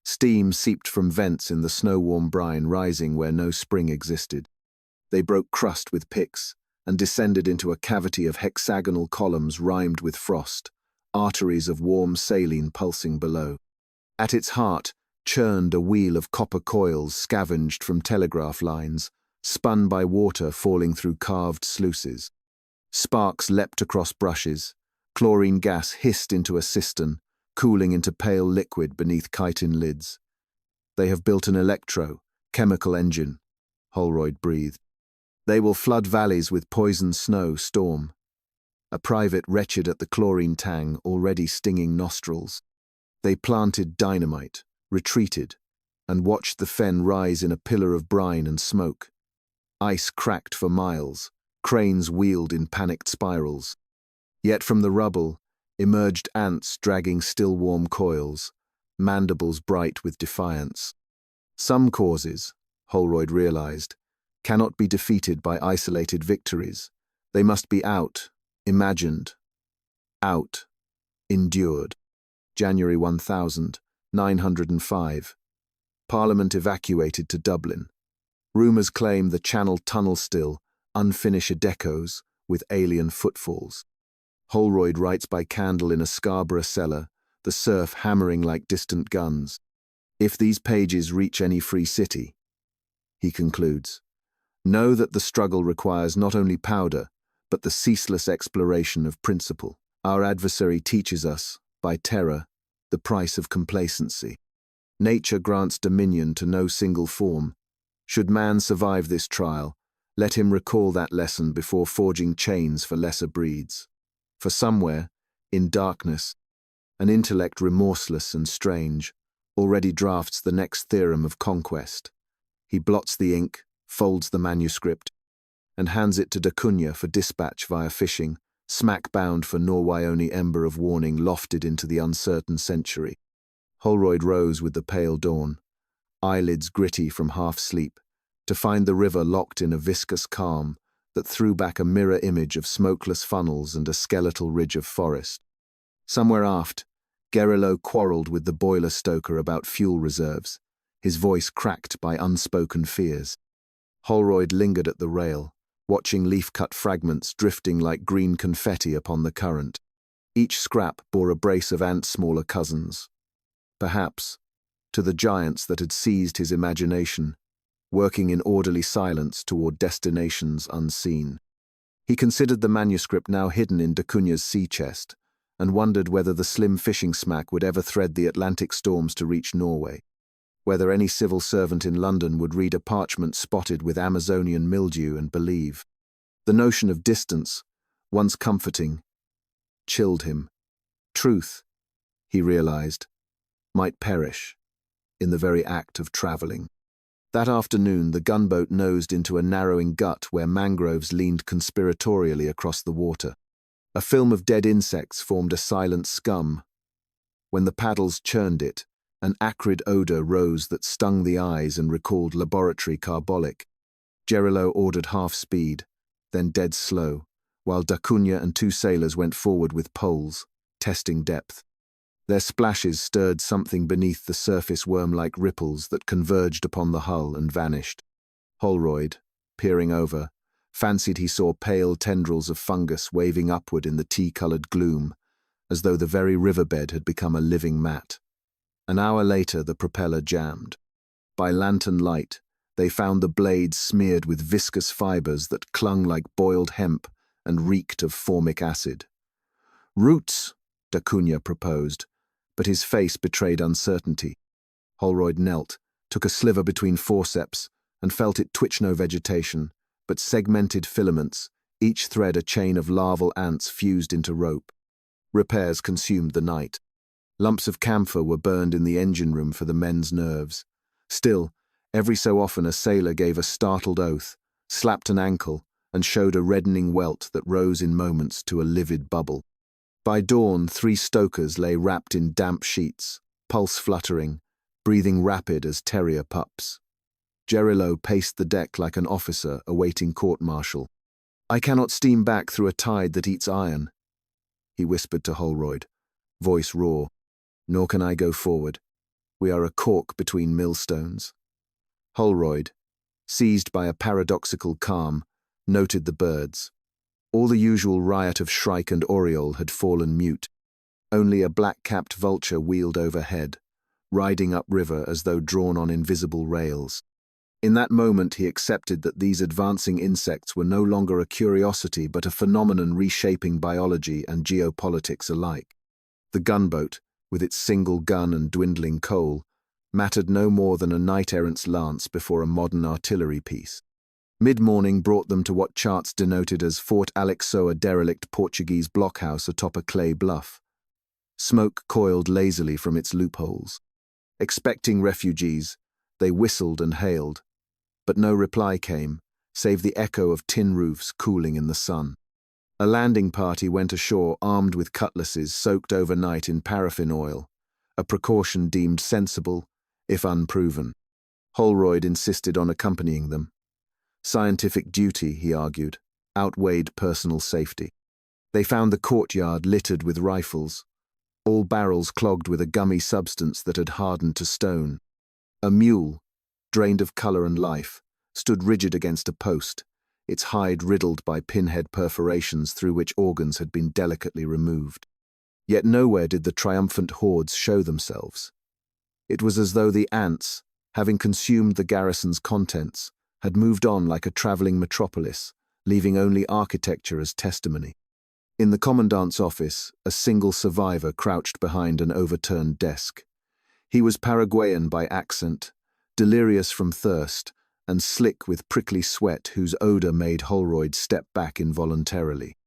Steam seeped from vents in the snow-warm brine rising where no spring existed. They broke crust with picks and descended into a cavity of hexagonal columns rimed with frost, arteries of warm saline pulsing below. At its heart churned a wheel of copper coils scavenged from telegraph lines, spun by water falling through carved sluices. Sparks leapt across brushes. Chlorine gas hissed into a cistern, cooling into pale liquid beneath chitin lids. They have built an chemical engine, Holroyd breathed. They will flood valleys with poison snow storm. A private wretched at the chlorine tang, already stinging nostrils. They planted dynamite, retreated, and watched the fen rise in a pillar of brine and smoke. Ice cracked for miles, cranes wheeled in panicked spirals. Yet from the rubble emerged ants dragging still warm coils, mandibles bright with defiance. Some causes, Holroyd realized, cannot be defeated by isolated victories. They must be imagined, endured. January 1905. Parliament evacuated to Dublin. Rumours claim the Channel tunnel still, unfinished decos, with alien footfalls. Holroyd writes by candle in a Scarborough cellar, the surf hammering like distant guns. If these pages reach any free city, he concludes, know that the struggle requires not only powder, but the ceaseless exploration of principle. Our adversary teaches us, by terror, the price of complacency. Nature grants dominion to no single form. Should man survive this trial, let him recall that lesson before forging chains for lesser breeds. For somewhere, in darkness, an intellect remorseless and strange already drafts the next theorem of conquest. He blots the ink, folds the manuscript, and hands it to da Cunha for dispatch via fishing, smack-bound for Norwayoni ember of warning lofted into the uncertain century. Holroyd rose with the pale dawn, eyelids gritty from half-sleep, to find the river locked in a viscous calm that threw back a mirror image of smokeless funnels and a skeletal ridge of forest. Somewhere aft, Gerilleau quarrelled with the boiler stoker about fuel reserves, his voice cracked by unspoken fears. Holroyd lingered at the rail, watching leaf-cut fragments drifting like green confetti upon the current. Each scrap bore a brace of ant-smaller cousins. Perhaps, to the giants that had seized his imagination, working in orderly silence toward destinations unseen. He considered the manuscript now hidden in da Cunha's sea chest, and wondered whether the slim fishing smack would ever thread the Atlantic storms to reach Norway, whether any civil servant in London would read a parchment spotted with Amazonian mildew and believe. The notion of distance, once comforting, chilled him. Truth, he realized, might perish in the very act of traveling. That afternoon, the gunboat nosed into a narrowing gut where mangroves leaned conspiratorially across the water. A film of dead insects formed a silent scum. When the paddles churned it, an acrid odor rose that stung the eyes and recalled laboratory carbolic. Gerilleau ordered half speed, then dead slow, while da Cunha and two sailors went forward with poles, testing depth. Their splashes stirred something beneath the surface worm-like ripples that converged upon the hull and vanished. Holroyd, peering over, fancied he saw pale tendrils of fungus waving upward in the tea-coloured gloom, as though the very riverbed had become a living mat. An hour later, the propeller jammed. By lantern light, They found the blades smeared with viscous fibers that clung like boiled hemp and reeked of formic acid. "Roots," d'Acunha proposed, but his face betrayed uncertainty. Holroyd knelt, took a sliver between forceps, and felt it twitch no vegetation, but segmented filaments, each thread a chain of larval ants fused into rope. Repairs consumed the night. Lumps of camphor were burned in the engine room for the men's nerves. Still, every so often a sailor gave a startled oath, slapped an ankle, and showed a reddening welt that rose in moments to a livid bubble. By dawn, 3 stokers lay wrapped in damp sheets, pulse fluttering, breathing rapid as terrier pups. Gerilleau paced the deck like an officer awaiting court-martial. "I cannot steam back through a tide that eats iron," he whispered to Holroyd, voice raw. "Nor can I go forward. We are a cork between millstones." Holroyd, seized by a paradoxical calm, noted the birds. All the usual riot of shrike and oriole had fallen mute. Only a black-capped vulture wheeled overhead, riding upriver as though drawn on invisible rails. In that moment he accepted that these advancing insects were no longer a curiosity but a phenomenon reshaping biology and geopolitics alike. The gunboat, with its single gun and dwindling coal, mattered no more than a knight-errant's lance before a modern artillery piece. Mid-morning brought them to what charts denoted as Fort Aleixo, a derelict Portuguese blockhouse atop a clay bluff. Smoke coiled lazily from its loopholes. Expecting refugees, they whistled and hailed, but no reply came, save the echo of tin roofs cooling in the sun. A landing party went ashore armed with cutlasses soaked overnight in paraffin oil, a precaution deemed sensible, if unproven. Holroyd insisted on accompanying them. Scientific duty, he argued, outweighed personal safety. They found the courtyard littered with rifles, all barrels clogged with a gummy substance that had hardened to stone. A mule, drained of color and life, stood rigid against a post, its hide riddled by pinhead perforations through which organs had been delicately removed. Yet nowhere did the triumphant hordes show themselves. It was as though the ants, having consumed the garrison's contents, had moved on like a traveling metropolis, leaving only architecture as testimony. In the commandant's office, a single survivor crouched behind an overturned desk. He was Paraguayan by accent, delirious from thirst, and slick with prickly sweat whose odor made Holroyd step back involuntarily.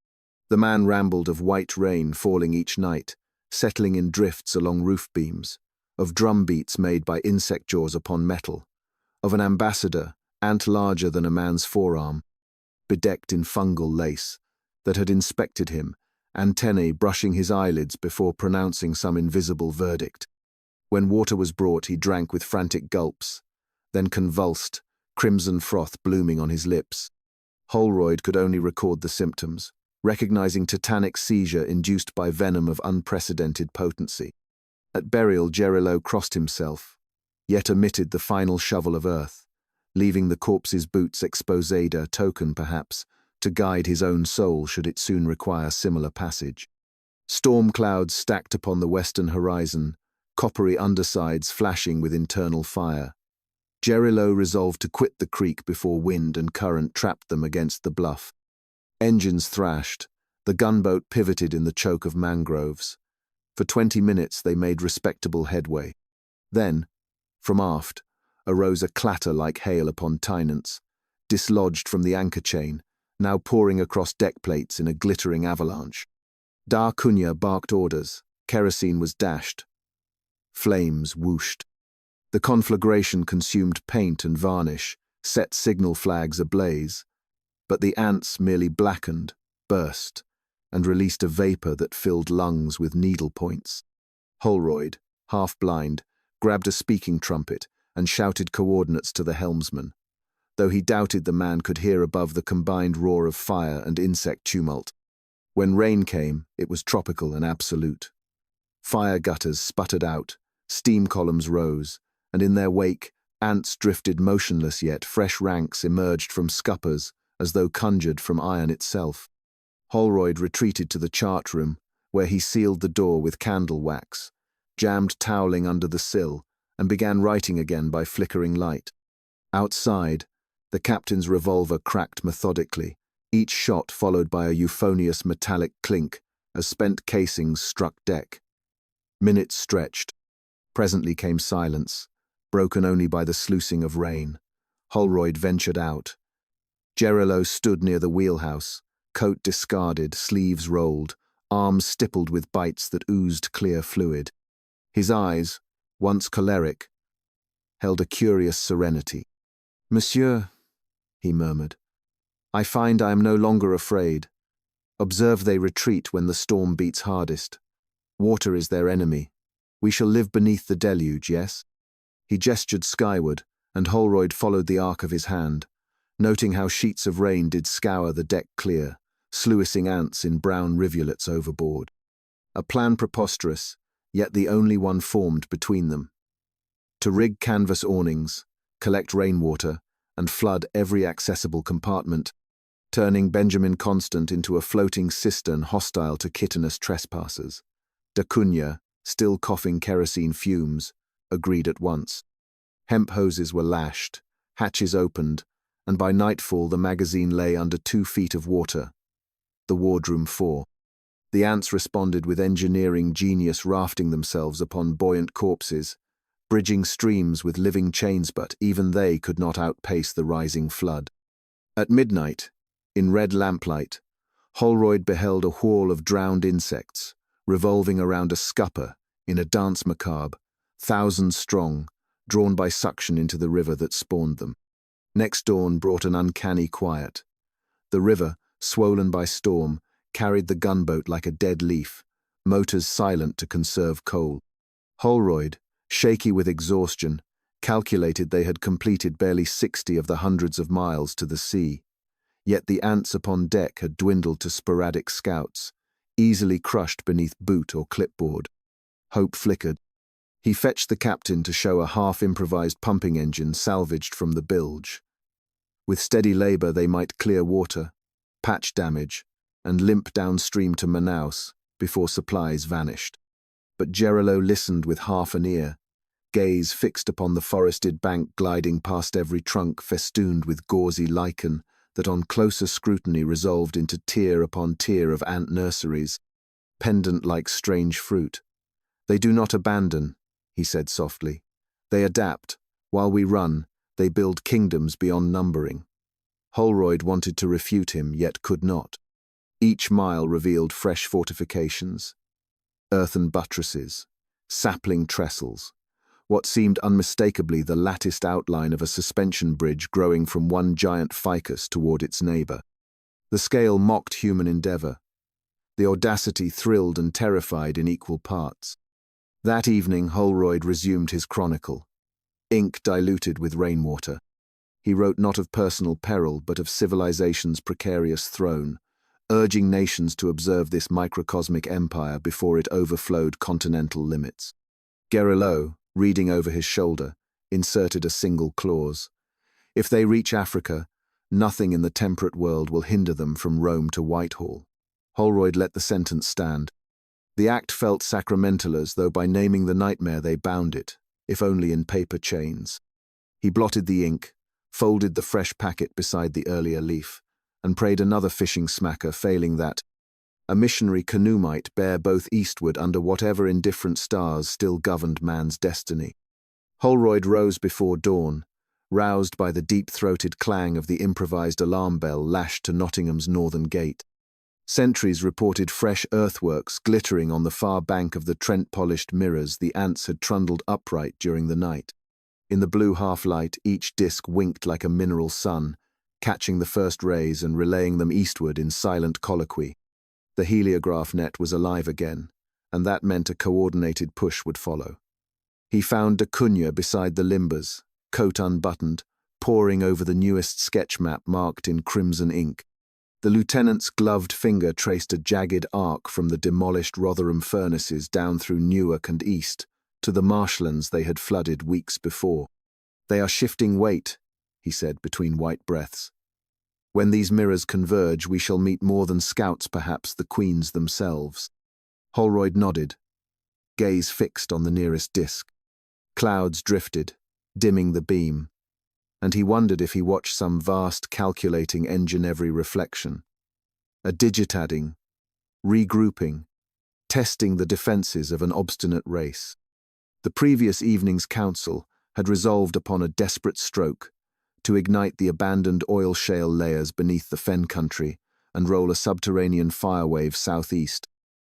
The man rambled of white rain falling each night, settling in drifts along roof beams, of drum beats made by insect jaws upon metal, of an ambassador, ant larger than a man's forearm, bedecked in fungal lace, that had inspected him, antennae brushing his eyelids before pronouncing some invisible verdict. When water was brought, he drank with frantic gulps, then convulsed, crimson froth blooming on his lips. Holroyd could only record the symptoms, recognizing tetanic seizure induced by venom of unprecedented potency. At burial, Gerilleau crossed himself, yet omitted the final shovel of earth, leaving the corpse's boots exposed, a token, perhaps, to guide his own soul should it soon require similar passage. Storm clouds stacked upon the western horizon, coppery undersides flashing with internal fire. Gerilleau resolved to quit the creek before wind and current trapped them against the bluff. Engines thrashed, the gunboat pivoted in the choke of mangroves. For 20 minutes they made respectable headway. Then, from aft, arose a clatter like hail upon Tynants, dislodged from the anchor chain, now pouring across deck plates in a glittering avalanche. D'Acunha barked orders, kerosene was dashed. Flames whooshed. The conflagration consumed paint and varnish, set signal flags ablaze, but the ants merely blackened, burst, and released a vapor that filled lungs with needle points. Holroyd, half-blind, grabbed a speaking trumpet and shouted coordinates to the helmsman, though he doubted the man could hear above the combined roar of fire and insect tumult. When rain came, it was tropical and absolute. Fire gutters sputtered out, steam columns rose, and in their wake, ants drifted motionless, yet fresh ranks emerged from scuppers as though conjured from iron itself. Holroyd retreated to the chart room, where he sealed the door with candle wax, jammed toweling under the sill, and began writing again by flickering light. Outside, the captain's revolver cracked methodically, each shot followed by a euphonious metallic clink as spent casings struck deck. Minutes stretched. Presently came silence, broken only by the sluicing of rain. Holroyd ventured out. Gerilleau stood near the wheelhouse, coat discarded, sleeves rolled, arms stippled with bites that oozed clear fluid. His eyes, once choleric, held a curious serenity. "Monsieur," he murmured, "I find I am no longer afraid. Observe they retreat when the storm beats hardest. Water is their enemy. We shall live beneath the deluge, yes?" He gestured skyward, and Holroyd followed the arc of his hand, noting how sheets of rain did scour the deck clear, sluicing ants in brown rivulets overboard. A plan preposterous, yet the only one formed between them. To rig canvas awnings, collect rainwater, and flood every accessible compartment, turning Benjamin Constant into a floating cistern hostile to chitinous trespassers. Da Cunha, still coughing kerosene fumes, agreed at once. Hemp hoses were lashed, hatches opened, and by nightfall the magazine lay under 2 feet of water. The wardroom 4. The ants responded with engineering genius, rafting themselves upon buoyant corpses, bridging streams with living chains, but even they could not outpace the rising flood. At midnight, in red lamplight, Holroyd beheld a whorl of drowned insects, revolving around a scupper in a dance macabre, thousands strong, drawn by suction into the river that spawned them. Next dawn brought an uncanny quiet. The river, swollen by storm, carried the gunboat like a dead leaf, motors silent to conserve coal. Holroyd, shaky with exhaustion, calculated they had completed barely 60 of the hundreds of miles to the sea. Yet the ants upon deck had dwindled to sporadic scouts, easily crushed beneath boot or clipboard. Hope flickered. He fetched the captain to show a half-improvised pumping engine salvaged from the bilge. With steady labor they might clear water, patch damage, and limp downstream to Manaus before supplies vanished. But Gerilleau listened with half an ear, gaze fixed upon the forested bank gliding past every trunk festooned with gauzy lichen that on closer scrutiny resolved into tier upon tier of ant nurseries, pendant like strange fruit. "They do not abandon," he said softly. "They adapt. While we run, they build kingdoms beyond numbering." Holroyd wanted to refute him, yet could not. Each mile revealed fresh fortifications, earthen buttresses, sapling trestles, what seemed unmistakably the latticed outline of a suspension bridge growing from one giant ficus toward its neighbor. The scale mocked human endeavor. The audacity thrilled and terrified in equal parts. That evening Holroyd resumed his chronicle, ink diluted with rainwater. He wrote not of personal peril, but of civilization's precarious throne, urging nations to observe this microcosmic empire before it overflowed continental limits. Gerilleau, reading over his shoulder, inserted a single clause. If they reach Africa, nothing in the temperate world will hinder them from Rome to Whitehall. Holroyd let the sentence stand. The act felt sacramental, as though by naming the nightmare they bound it, if only in paper chains. He blotted the ink, folded the fresh packet beside the earlier leaf, and prayed another fishing smacker, failing that a missionary canoe might bear both eastward under whatever indifferent stars still governed man's destiny. Holroyd rose before dawn, roused by the deep-throated clang of the improvised alarm bell lashed to Nottingham's northern gate. Sentries reported fresh earthworks glittering on the far bank of the Trent-polished mirrors the ants had trundled upright during the night. In the blue half-light, each disk winked like a mineral sun, catching the first rays and relaying them eastward in silent colloquy. The heliograph net was alive again, and that meant a coordinated push would follow. He found Da Cunha beside the limbers, coat unbuttoned, poring over the newest sketch map marked in crimson ink. The lieutenant's gloved finger traced a jagged arc from the demolished Rotherham furnaces down through Newark and east, to the marshlands they had flooded weeks before. "They are shifting weight," he said between white breaths. "When these mirrors converge, we shall meet more than scouts, perhaps the queens themselves." Holroyd nodded, gaze fixed on the nearest disk. Clouds drifted, dimming the beam. and he wondered if he watched some vast calculating engine every reflection. A digitadding, regrouping, testing the defenses of an obstinate race. The previous evening's council had resolved upon a desperate stroke to ignite the abandoned oil shale layers beneath the fen country and roll a subterranean firewave southeast,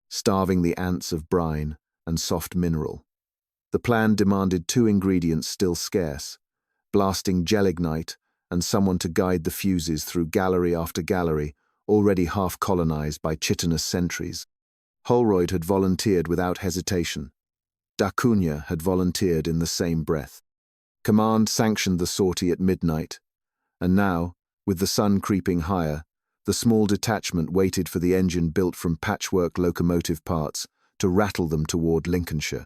starving the ants of brine and soft mineral. The plan demanded two ingredients still scarce: blasting gelignite and someone to guide the fuses through gallery after gallery already half colonized by chitinous sentries. Holroyd had volunteered without hesitation. Da Cunha had volunteered in the same breath. Command sanctioned the sortie at midnight, and now, with the sun creeping higher, the small detachment waited for the engine built from patchwork locomotive parts to rattle them toward Lincolnshire.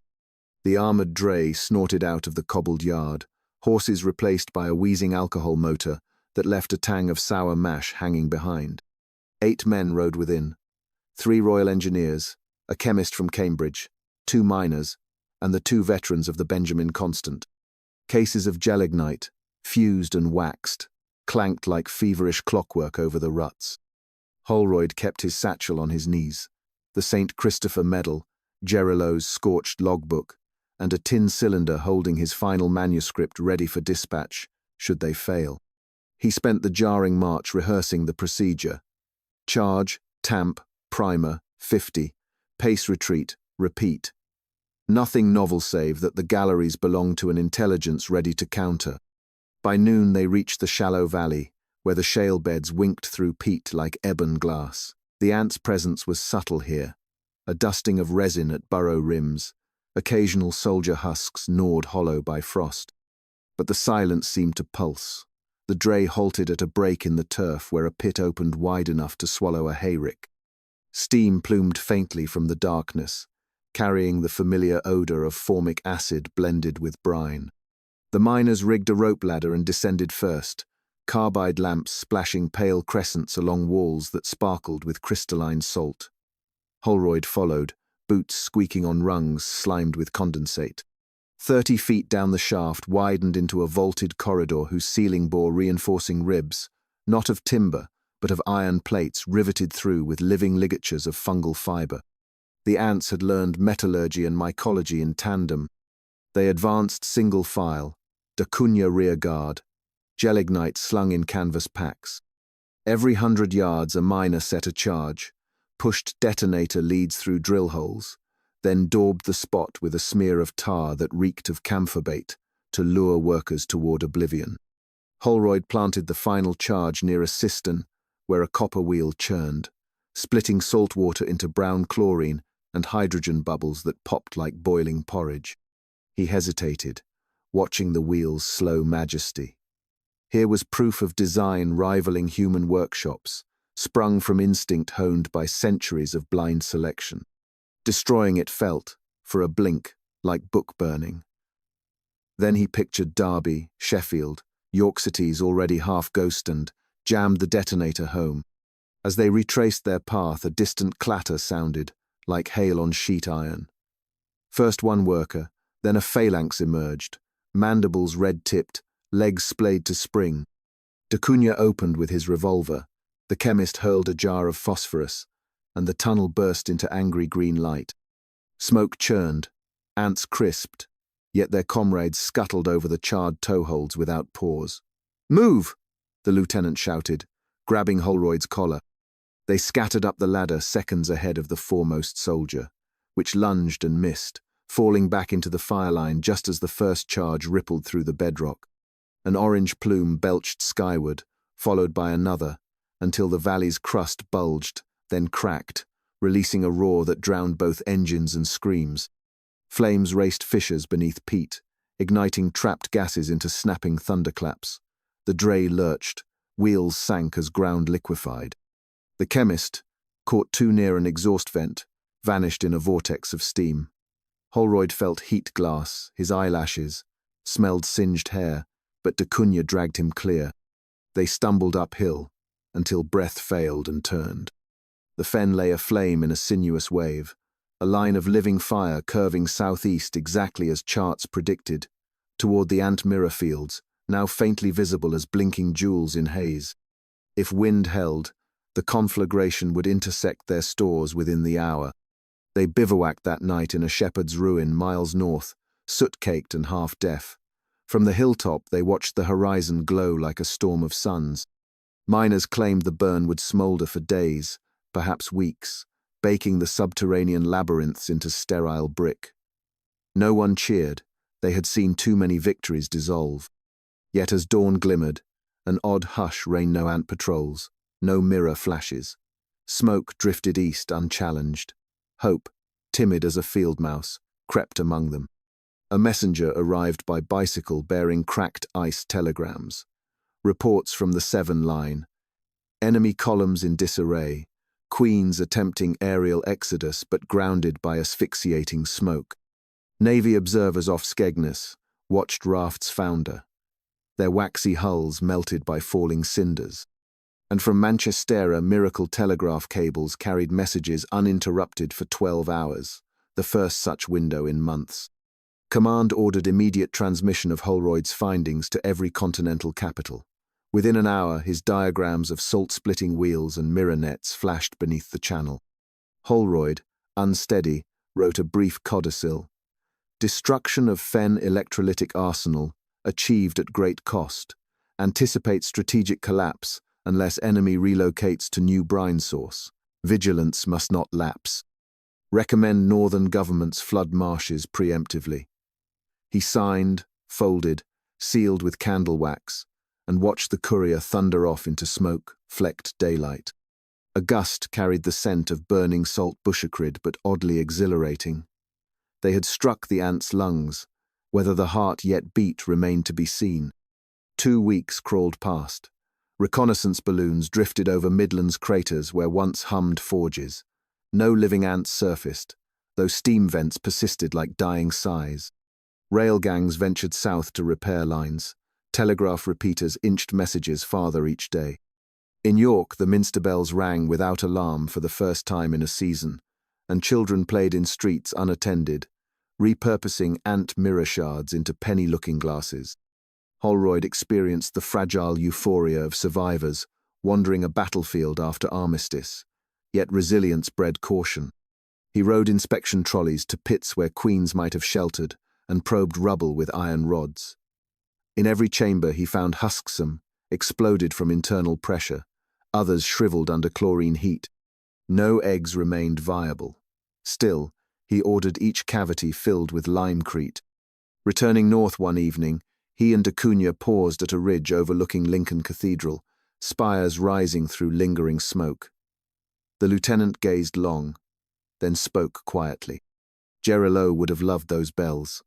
The armoured dray snorted out of the cobbled yard, horses replaced by a wheezing alcohol motor that left a tang of sour mash hanging behind. 8 men rode within: 3 Royal Engineers, a chemist from Cambridge, 2 miners, and the 2 veterans of the Benjamin Constant. Cases of gelignite, fused and waxed, clanked like feverish clockwork over the ruts. Holroyd kept his satchel on his knees, the St. Christopher medal, Gerilleau's scorched logbook, and a tin cylinder holding his final manuscript ready for dispatch, should they fail. He spent the jarring march rehearsing the procedure: charge, tamp, primer, 50, pace retreat, repeat. Nothing novel save that the galleries belonged to an intelligence ready to counter. By noon they reached the shallow valley, where the shale beds winked through peat like ebon glass. The ants' presence was subtle here: a dusting of resin at burrow rims, occasional soldier husks gnawed hollow by frost. But the silence seemed to pulse. The dray halted at a break in the turf where a pit opened wide enough to swallow a hayrick. Steam plumed faintly from the darkness, carrying the familiar odour of formic acid blended with brine. The miners rigged a rope ladder and descended first, carbide lamps splashing pale crescents along walls that sparkled with crystalline salt. Holroyd followed, boots squeaking on rungs slimed with condensate. 30 feet down the shaft widened into a vaulted corridor whose ceiling bore reinforcing ribs, not of timber, but of iron plates riveted through with living ligatures of fungal fibre. The ants had learned metallurgy and mycology in tandem. They advanced single file, Da Cunha rear guard, gelignite slung in canvas packs. Every 100 yards a miner set a charge, pushed detonator leads through drill holes, then daubed the spot with a smear of tar that reeked of camphor bait to lure workers toward oblivion. Holroyd planted the final charge near a cistern where a copper wheel churned, splitting salt water into brown chlorine and hydrogen bubbles that popped like boiling porridge. He hesitated, watching the wheel's slow majesty. Here was proof of design rivaling human workshops, sprung from instinct honed by centuries of blind selection. Destroying it felt, for a blink, like book burning. Then he pictured Derby, Sheffield, York cities already half ghost and jammed the detonator home. As they retraced their path, a distant clatter sounded, like hail on sheet iron. First one worker, then a phalanx emerged, mandibles red-tipped, legs splayed to spring. Da Cunha opened with his revolver. The chemist hurled a jar of phosphorus, and the tunnel burst into angry green light. Smoke churned, ants crisped, yet their comrades scuttled over the charred toeholds without pause. "Move!" the lieutenant shouted, grabbing Holroyd's collar. They scattered up the ladder seconds ahead of the foremost soldier, which lunged and missed, falling back into the fireline just as the first charge rippled through the bedrock. An orange plume belched skyward, followed by another, until the valley's crust bulged, then cracked, releasing a roar that drowned both engines and screams. Flames raced fissures beneath peat, igniting trapped gases into snapping thunderclaps. The dray lurched, wheels sank as ground liquefied. The chemist, caught too near an exhaust vent, vanished in a vortex of steam. Holroyd felt heat glass, his eyelashes, smelled singed hair, but Da Cunha dragged him clear. They stumbled uphill, until breath failed and turned. The fen lay aflame in a sinuous wave, a line of living fire curving southeast exactly as charts predicted, toward the ant mirror fields now faintly visible as blinking jewels in haze. If wind held, the conflagration would intersect their stores within the hour. They bivouacked that night in a shepherd's ruin miles north, soot-caked and half-deaf. From the hilltop they watched the horizon glow like a storm of suns. Miners claimed the burn would smolder for days, perhaps weeks, baking the subterranean labyrinths into sterile brick. No one cheered. They had seen too many victories dissolve. Yet as dawn glimmered, an odd hush reigned. No ant patrols, no mirror flashes. Smoke drifted east unchallenged. Hope, timid as a field mouse, crept among them. A messenger arrived by bicycle bearing cracked ice telegrams. Reports from the 7 line. Enemy columns in disarray. Queens attempting aerial exodus but grounded by asphyxiating smoke. Navy observers off Skegness watched Rafts founder, their waxy hulls melted by falling cinders. And from Manchester, miracle telegraph cables carried messages uninterrupted for 12 hours, the first such window in months. Command ordered immediate transmission of Holroyd's findings to every continental capital. Within an hour, his diagrams of salt-splitting wheels and mirror nets flashed beneath the channel. Holroyd, unsteady, wrote a brief codicil. Destruction of Fen electrolytic arsenal, achieved at great cost. Anticipate strategic collapse unless enemy relocates to new brine source. Vigilance must not lapse. Recommend northern governments flood marshes preemptively. He signed, folded, sealed with candle wax, and watched the courier thunder off into smoke-flecked daylight. A gust carried the scent of burning salt bushacrid, but oddly exhilarating. They had struck the ants' lungs. Whether the heart yet beat remained to be seen. 2 weeks crawled past. Reconnaissance balloons drifted over Midland's craters where once hummed forges. No living ants surfaced, though steam vents persisted like dying sighs. Rail gangs ventured south to repair lines. Telegraph repeaters inched messages farther each day. In York, the Minster bells rang without alarm for the first time in a season, and children played in streets unattended, repurposing ant mirror shards into penny looking-glasses. Holroyd experienced the fragile euphoria of survivors, wandering a battlefield after armistice, yet resilience bred caution. He rode inspection trolleys to pits where queens might have sheltered, and probed rubble with iron rods. In every chamber he found husksome, exploded from internal pressure, others shriveled under chlorine heat. No eggs remained viable. Still, he ordered each cavity filled with limecrete. Returning north one evening, he and Acuna paused at a ridge overlooking Lincoln Cathedral, spires rising through lingering smoke. The lieutenant gazed long, then spoke quietly. Gerilleau would have loved those bells.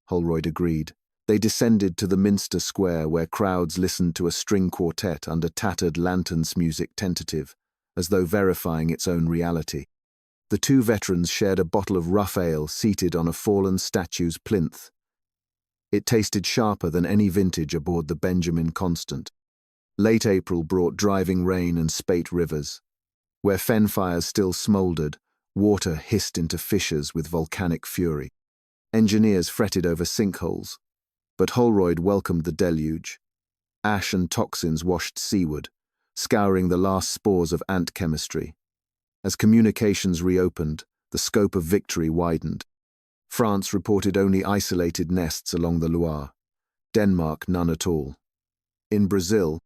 Holroyd agreed. They descended to the Minster Square where crowds listened to a string quartet under tattered lanterns music tentative, as though verifying its own reality. The 2 veterans shared a bottle of rough ale seated on a fallen statue's plinth. It tasted sharper than any vintage aboard the Benjamin Constant. Late April brought driving rain and spate rivers. Where fen fires still smouldered, water hissed into fissures with volcanic fury. Engineers fretted over sinkholes, but Holroyd welcomed the deluge. Ash and toxins washed seaward, scouring the last spores of ant chemistry. As communications reopened, the scope of victory widened. France reported only isolated nests along the Loire. Denmark none at all. In Brazil,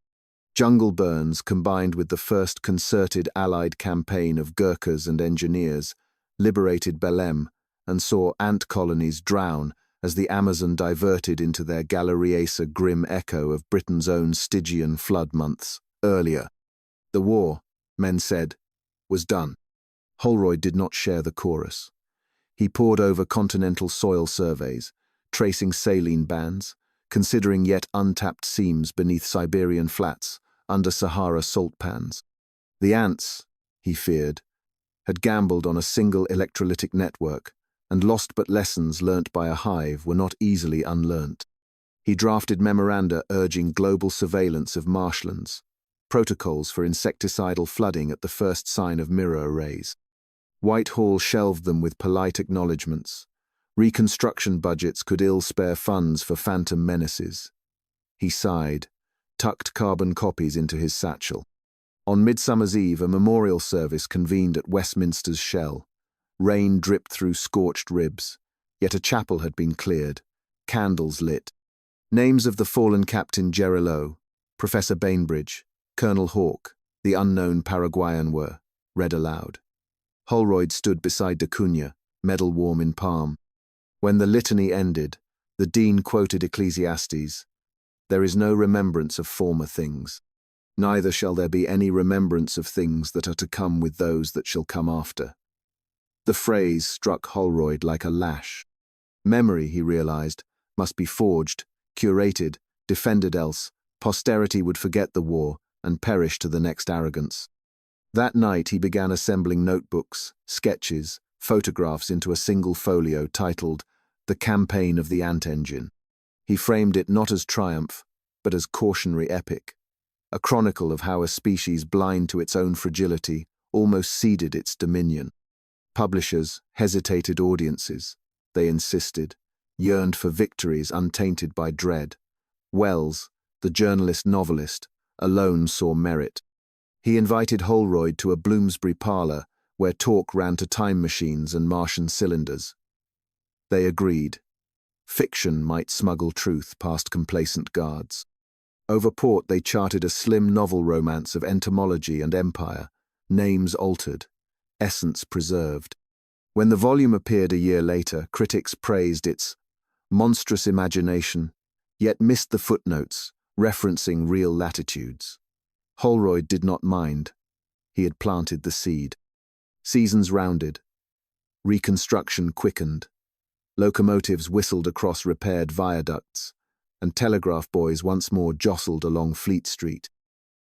jungle burns combined with the first concerted Allied campaign of Gurkhas and engineers liberated Belém and saw ant colonies drown as the Amazon diverted into their Galeriesa grim echo of Britain's own Stygian flood months earlier. The war, men said, was done. Holroyd did not share the chorus. He pored over continental soil surveys, tracing saline bands, considering yet untapped seams beneath Siberian flats, under Sahara salt pans. The ants, he feared, had gambled on a single electrolytic network, and lost, but lessons learnt by a hive were not easily unlearnt. He drafted memoranda urging global surveillance of marshlands, protocols for insecticidal flooding at the first sign of mirror arrays. Whitehall shelved them with polite acknowledgements. Reconstruction budgets could ill spare funds for phantom menaces. He sighed, tucked carbon copies into his satchel. On Midsummer's Eve, a memorial service convened at Westminster's Shell. Rain dripped through scorched ribs, yet a chapel had been cleared, candles lit. Names of the fallen Captain Gerilleau, Professor Bainbridge, Colonel Hawke, the unknown Paraguayan were read aloud. Holroyd stood beside d'Acunha, medal warm in palm. When the litany ended, the dean quoted Ecclesiastes, "There is no remembrance of former things, neither shall there be any remembrance of things that are to come with those that shall come after." The phrase struck Holroyd like a lash. Memory, he realized, must be forged, curated, defended, else posterity would forget the war and perish to the next arrogance. That night he began assembling notebooks, sketches, photographs into a single folio titled The Campaign of the Ant Engine. He framed it not as triumph, but as cautionary epic, a chronicle of how a species blind to its own fragility almost ceded its dominion. Publishers hesitated audiences. They insisted, yearned for victories untainted by dread. Wells, the journalist-novelist, alone saw merit. He invited Holroyd to a Bloomsbury parlour where talk ran to time machines and Martian cylinders. They agreed. Fiction might smuggle truth past complacent guards. Over port they charted a slim novel romance of entomology and empire, names altered, essence preserved. When the volume appeared a year later, critics praised its monstrous imagination, yet missed the footnotes, referencing real latitudes. Holroyd did not mind. He had planted the seed. Seasons rounded. Reconstruction quickened. Locomotives whistled across repaired viaducts, and telegraph boys once more jostled along Fleet Street.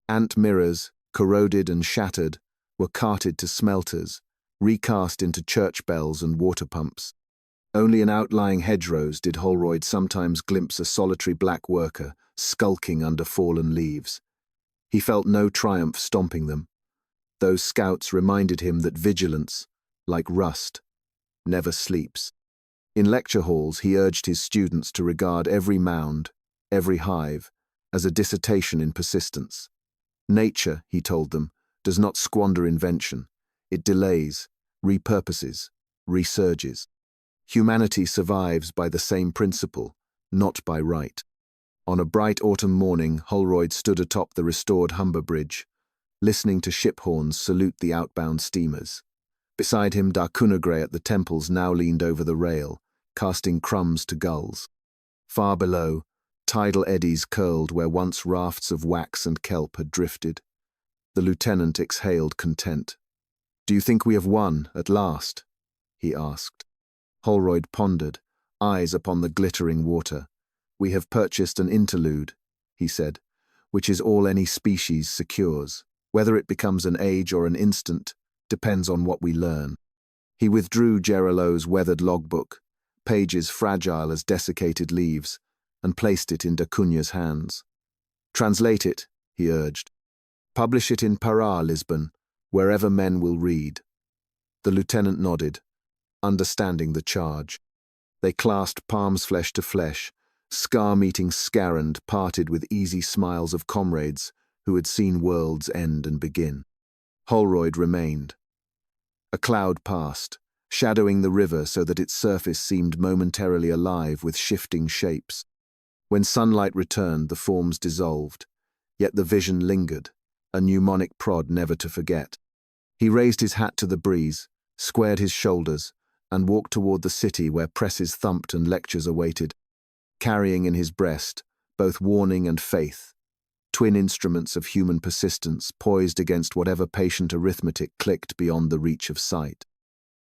Ant mirrors, corroded and shattered, were carted to smelters, recast into church bells and water pumps. Only in outlying hedgerows did Holroyd sometimes glimpse a solitary black worker skulking under fallen leaves. He felt no triumph stomping them. Those scouts reminded him that vigilance, like rust, never sleeps. In lecture halls, he urged his students to regard every mound, every hive, as a dissertation in persistence. Nature, he told them, does not squander invention. It delays, repurposes, resurges. Humanity survives by the same principle, not by right. On a bright autumn morning, Holroyd stood atop the restored Humber Bridge, listening to ship horns salute the outbound steamers. Beside him, d'Acunha at the temples now leaned over the rail, casting crumbs to gulls. Far below, tidal eddies curled where once rafts of wax and kelp had drifted. The lieutenant exhaled content. "Do you think we have won, at last?" he asked. Holroyd pondered, eyes upon the glittering water. "We have purchased an interlude," he said, "which is all any species secures. Whether it becomes an age or an instant depends on what we learn." He withdrew Gerilleau's weathered logbook, pages fragile as desiccated leaves, and placed it in d'Acunha's hands. "Translate it," he urged. "Publish it in Pará, Lisbon, wherever men will read." The lieutenant nodded, understanding the charge. They clasped palms flesh to flesh, scar meeting scarrand parted with easy smiles of comrades who had seen worlds end and begin. Holroyd remained. A cloud passed, shadowing the river so that its surface seemed momentarily alive with shifting shapes. When sunlight returned, the forms dissolved, yet the vision lingered, a mnemonic prod never to forget. He raised his hat to the breeze, squared his shoulders, and walked toward the city where presses thumped and lectures awaited, carrying in his breast both warning and faith, twin instruments of human persistence poised against whatever patient arithmetic clicked beyond the reach of sight.